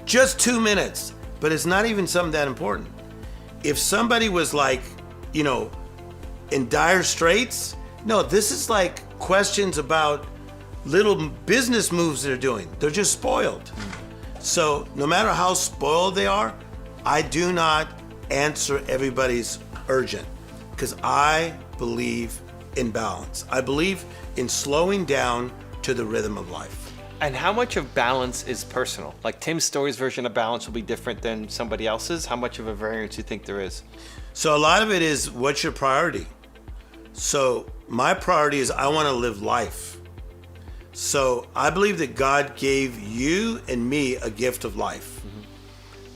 just 2 minutes, but it's not even something that important. If somebody was in dire straits, no, this is questions about little business moves they're doing. They're just spoiled. So no matter how spoiled they are, I do not answer everybody's urgent because I believe in balance. I believe in slowing down to the rhythm of life. And how much of balance is personal? Like Tim's story's version of balance will be different than somebody else's. How much of a variance do you think there is? So a lot of it is, what's your priority? So my priority is I want to live life. So I believe that God gave you and me a gift of life.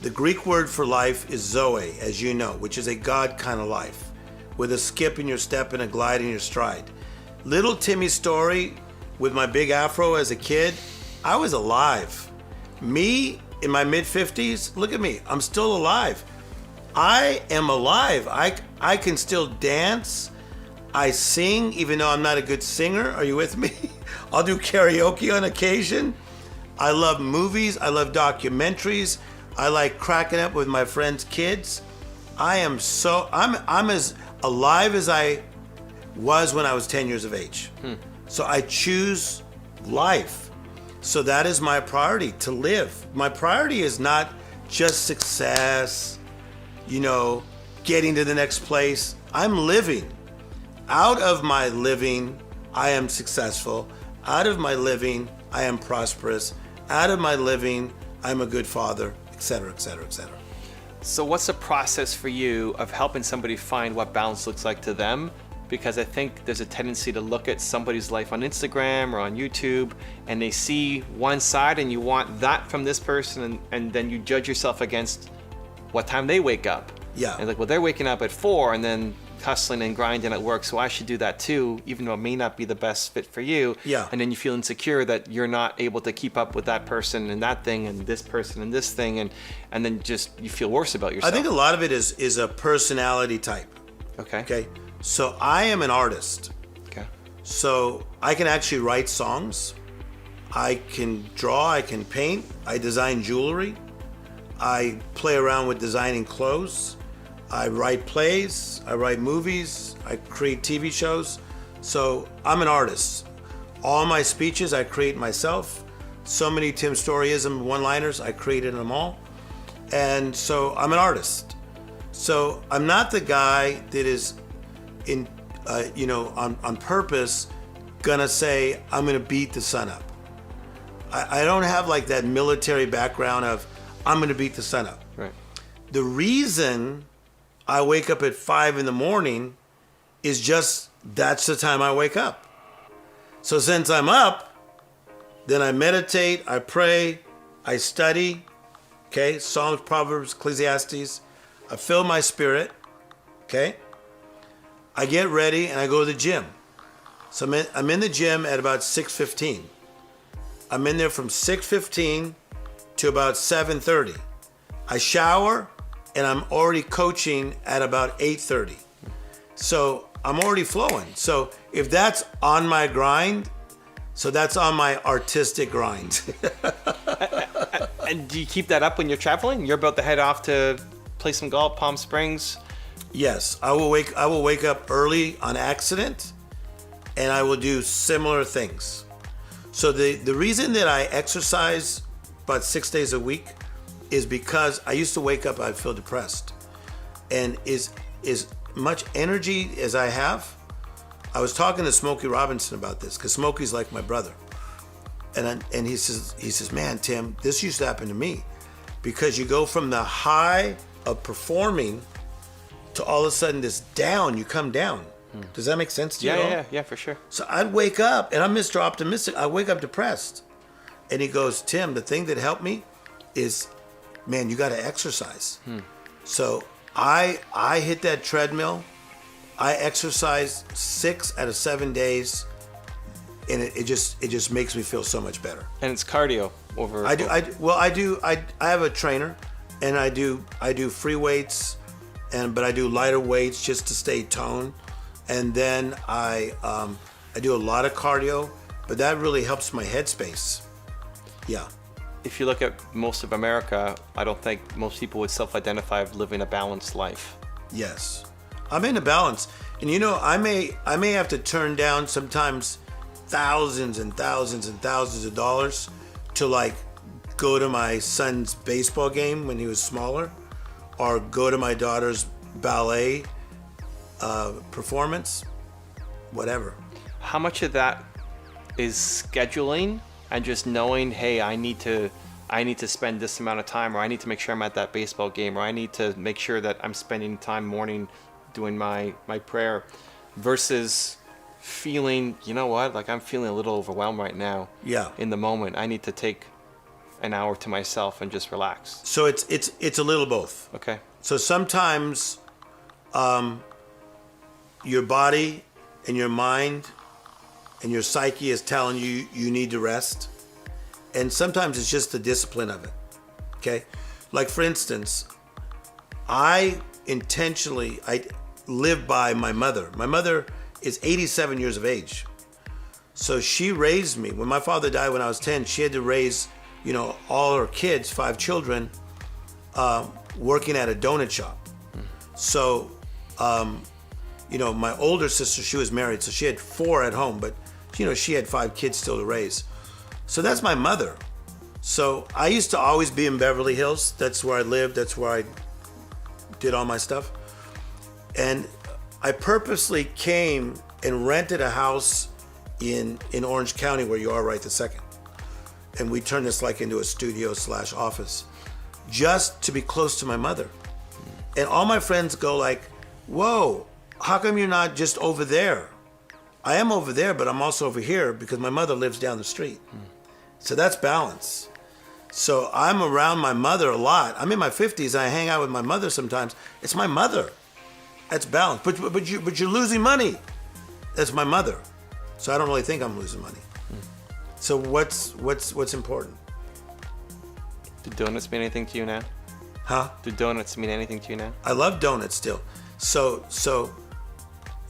The Greek word for life is Zoe, as you know, which is a God kind of life, with a skip in your step and a glide in your stride. Little Timmy's story with my big afro as a kid, I was alive. Me in my mid-50s, look at me, I'm still alive. I am alive. I can still dance. I sing, even though I'm not a good singer. Are you with me? I'll do karaoke on occasion. I love movies. I love documentaries. I like cracking up with my friends' kids. I'm as alive as I was when I was 10 years of age. So I choose life. So that is my priority, to live. My priority is not just success, getting to the next place. I'm living. Out of my living, I am successful. Out of my living, I am prosperous. Out of my living, I'm a good father, etc., etc., etc. So what's the process for you of helping somebody find what balance looks like to them? Because I think there's a tendency to look at somebody's life on Instagram or on YouTube and they see one side and you want that from this person, and then you judge yourself against what time they wake up. Yeah. And like, well, they're waking up at 4 and then hustling and grinding at work, so I should do that too, even though it may not be the best fit for you. Yeah. And then you feel insecure that you're not able to keep up with that person and that thing and this person and this thing, and then just you feel worse about yourself. I think a lot of it is a personality type. Okay. So I am an artist. Okay. So I can actually write songs. I can draw, I can paint, I design jewelry. I play around with designing clothes. I write plays, I write movies, I create TV shows. So I'm an artist. All my speeches I create myself. So many Tim Storyism one-liners, I created them all. And so I'm an artist. So I'm not the guy that is on purpose gonna say, I'm gonna beat the sun up. I don't have like that military background of, I'm gonna beat the sun up. Right. The reason I wake up at 5 in the morning is just, that's the time I wake up. So since I'm up, then I meditate, I pray, I study, okay? Psalms, Proverbs, Ecclesiastes. I fill my spirit, okay? I get ready and I go to the gym. So I'm in the gym at about 6:15. I'm in there from 6:15 to about 7:30. I shower and I'm already coaching at about 8:30. So I'm already flowing. So if that's on my grind, so that's on my artistic grind. And do you keep that up when you're traveling? You're about to head off to play some golf, Palm Springs. Yes, I will wake up early on accident, and I will do similar things. So the reason that I exercise about 6 days a week is because I used to wake up, I'd feel depressed. And as much energy as I have, I was talking to Smokey Robinson about this, because Smokey's like my brother. And he says, man, Tim, this used to happen to me. Because you go from the high of performing to all of a sudden this down, you come down. Does that make sense to you? Yeah, for sure. So I'd wake up, and I'm Mr. Optimistic, I wake up depressed. And he goes, Tim, the thing that helped me is, man, you got to exercise. So I hit that treadmill. I exercise 6 out of 7 days, and it just makes me feel so much better. And it's cardio over. I have a trainer, and I do free weights, but I do lighter weights just to stay toned, and then I do a lot of cardio, but that really helps my headspace. Yeah. If you look at most of America, I don't think most people would self-identify as living a balanced life. Yes, I'm in a balance, and I may have to turn down sometimes thousands and thousands and thousands of dollars to like go to my son's baseball game when he was smaller, or go to my daughter's ballet performance, whatever. How much of that is scheduling and just knowing, hey, I need to spend this amount of time, or I need to make sure I'm at that baseball game, or I need to make sure that I'm spending time morning doing my prayer, versus feeling, you know what, like I'm feeling a little overwhelmed right now. Yeah. In the moment, I need to take an hour to myself and just relax. So it's a little both. Okay. So sometimes your body and your mind and your psyche is telling you you need to rest. And sometimes it's just the discipline of it. Okay? Like for instance, I live by my mother. My mother is 87 years of age. So she raised me. When my father died when I was 10, she had to raise, all her kids, 5 children, working at a donut shop. So, my older sister, she was married, so she had 4 at home, but, she had 5 kids still to raise. So that's my mother. So I used to always be in Beverly Hills. That's where I lived. That's where I did all my stuff. And I purposely came and rented a house in Orange County, where you are right this second. And we turned this like into a studio / office, just to be close to my mother. And all my friends go like, whoa, how come you're not just over there? I am over there, but I'm also over here because my mother lives down the street. So that's balance. So I'm around my mother a lot. I'm in my 50s and I hang out with my mother sometimes. It's my mother. That's balance. But you're losing money. That's my mother. So I don't really think I'm losing money. So what's important? Do donuts mean anything to you now? Huh? Do donuts mean anything to you now? I love donuts still. So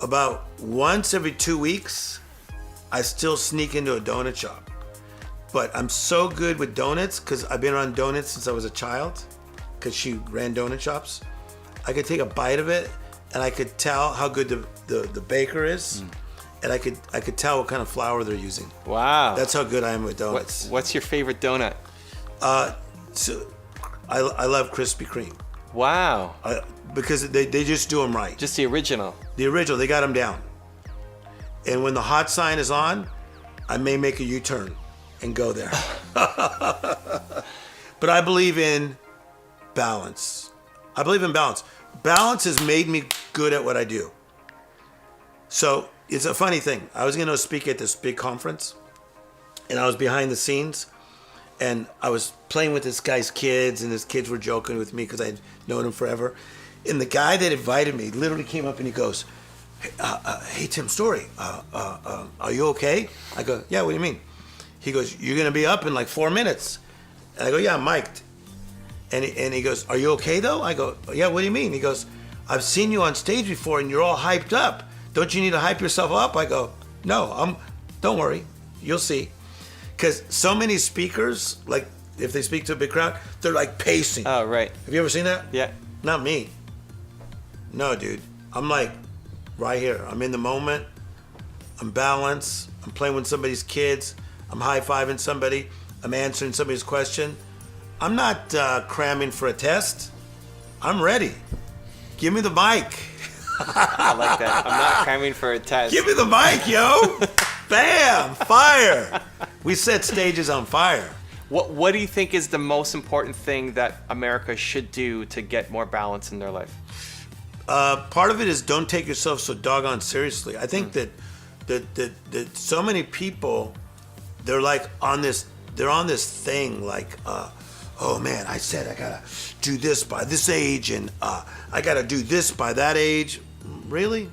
about once every 2 weeks, I still sneak into a donut shop. But I'm so good with donuts because I've been around donuts since I was a child, because she ran donut shops. I could take a bite of it and I could tell how good the baker is. And I could tell what kind of flour they're using. Wow. That's how good I am with donuts. What's your favorite donut? So I love Krispy Kreme. Wow. Because they just do them right. Just the original. The original, they got them down. And when the hot sign is on, I may make a U-turn and go there. But I believe in balance. Balance has made me good at what I do. So it's a funny thing. I was going to speak at this big conference, and I was behind the scenes, and I was playing with this guy's kids, and his kids were joking with me because I'd known him forever. And the guy that invited me literally came up and he goes, hey, Tim Story, are you okay? I go, yeah, what do you mean? He goes, you're going to be up in like 4 minutes. And I go, yeah, I'm mic'd. And he goes, are you okay though? I go, yeah, what do you mean? He goes, I've seen you on stage before and you're all hyped up. Don't you need to hype yourself up? I go, no, don't worry, you'll see. Because so many speakers, like if they speak to a big crowd, they're like pacing. Oh, right. Have you ever seen that? Yeah. Not me. No, dude. I'm like right here. I'm in the moment. I'm balanced. I'm playing with somebody's kids. I'm high-fiving somebody. I'm answering somebody's question. I'm not cramming for a test. I'm ready. Give me the mic. I like that. I'm not cramming for a test. Give me the mic, yo. Bam, fire. We set stages on fire. What do you think is the most important thing that America should do to get more balance in their life? Part of it is don't take yourself so doggone seriously. I think that so many people, they're like on this thing like, oh man, I said I gotta do this by this age and I gotta do this by that age. Really?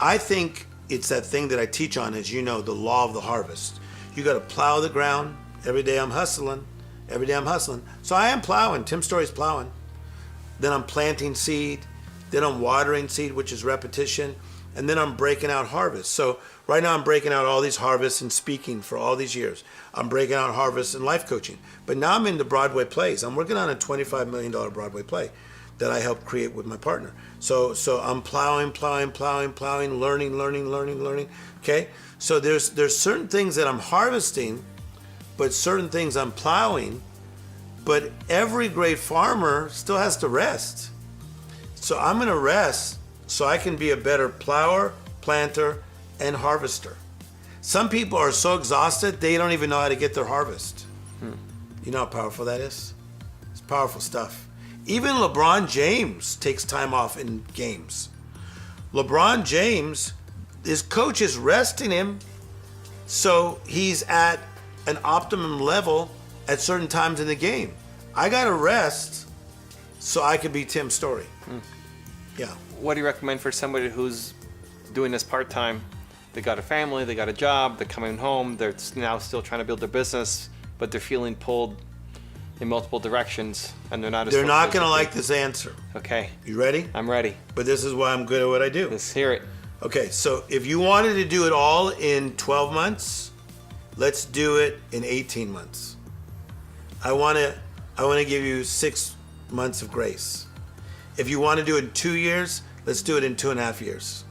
I think it's that thing that I teach on, as you know, the law of the harvest. You gotta plow the ground. Every day I'm hustling. So I am plowing. Tim Story's plowing. Then I'm planting seed. Then I'm watering seed, which is repetition. And then I'm breaking out harvest. So right now I'm breaking out all these harvests and speaking for all these years. I'm breaking out harvests and life coaching. But now I'm into Broadway plays. I'm working on a $25 million Broadway play that I helped create with my partner. So I'm plowing, learning. Okay? So there's certain things that I'm harvesting, but certain things I'm plowing. But every great farmer still has to rest. So I'm going to rest so I can be a better plower, planter, and harvester. Some people are so exhausted, they don't even know how to get their harvest. You know how powerful that is? It's powerful stuff. Even LeBron James takes time off in games. LeBron James, his coach is resting him, so he's at an optimum level at certain times in the game. I got to rest so I could be Tim Story. Yeah. What do you recommend for somebody who's doing this part-time? They got a family, they got a job, they're coming home, they're now still trying to build their business, but they're feeling pulled in multiple directions, and they're not going to like this answer. Okay. You ready? I'm ready. But this is why I'm good at what I do. Let's hear it. Okay, so if you wanted to do it all in 12 months, let's do it in 18 months. I want to give you 6 months of grace. If you want to do it in 2 years, let's do it in 2.5 years.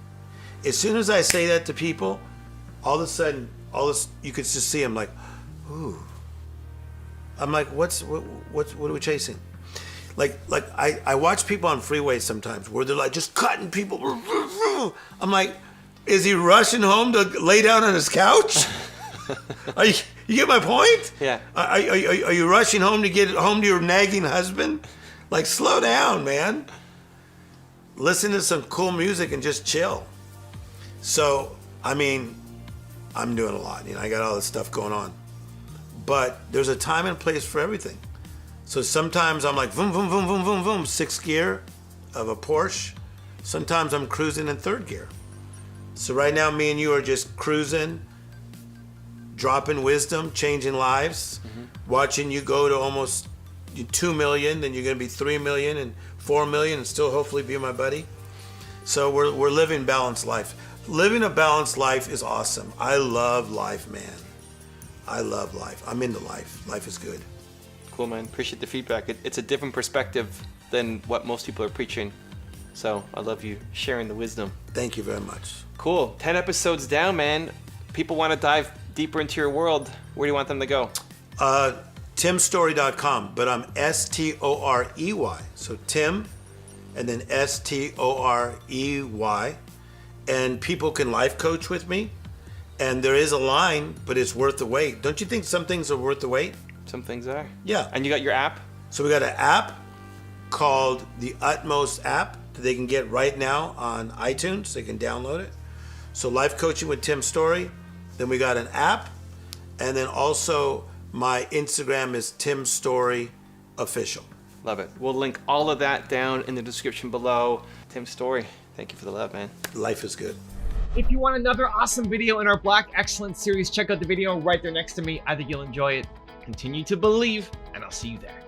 As soon as I say that to people, all of a sudden, you could just see them like, ooh. I'm like, what are we chasing? Like I watch people on freeways sometimes where they're like just cutting people. I'm like, is he rushing home to lay down on his couch? You get my point? Yeah. Are you rushing home to get home to your nagging husband? Like, slow down, man. Listen to some cool music and just chill. So, I mean, I'm doing a lot. I got all this stuff going on. But there's a time and place for everything. So sometimes I'm like, vroom, vroom, vroom, vroom, vroom, vroom, 6th gear of a Porsche. Sometimes I'm cruising in 3rd gear. So right now, me and you are just cruising, dropping wisdom, changing lives, watching you go to almost 2 million, then you're going to be 3 million and 4 million and still hopefully be my buddy. So we're living balanced life. Living a balanced life is awesome. I love life, man. I love life. I'm into life. Life is good. Cool, man. Appreciate the feedback. It's a different perspective than what most people are preaching. So I love you sharing the wisdom. Thank you very much. Cool. 10 episodes down, man. People want to dive deeper into your world. Where do you want them to go? TimStory.com, but I'm STOREY. So Tim, and then STOREY. And people can life coach with me. And there is a line, but it's worth the wait. Don't you think some things are worth the wait? Some things are. Yeah. And you got your app? So we got an app called the Utmost app that they can get right now on iTunes. They can download it. So Life Coaching with Tim Story. Then we got an app. And then also my Instagram is Tim Story Official. Love it. We'll link all of that down in the description below. Tim Story, thank you for the love, man. Life is good. If you want another awesome video in our Black Excellence series, check out the video right there next to me. I think you'll enjoy it. Continue to believe, and I'll see you there.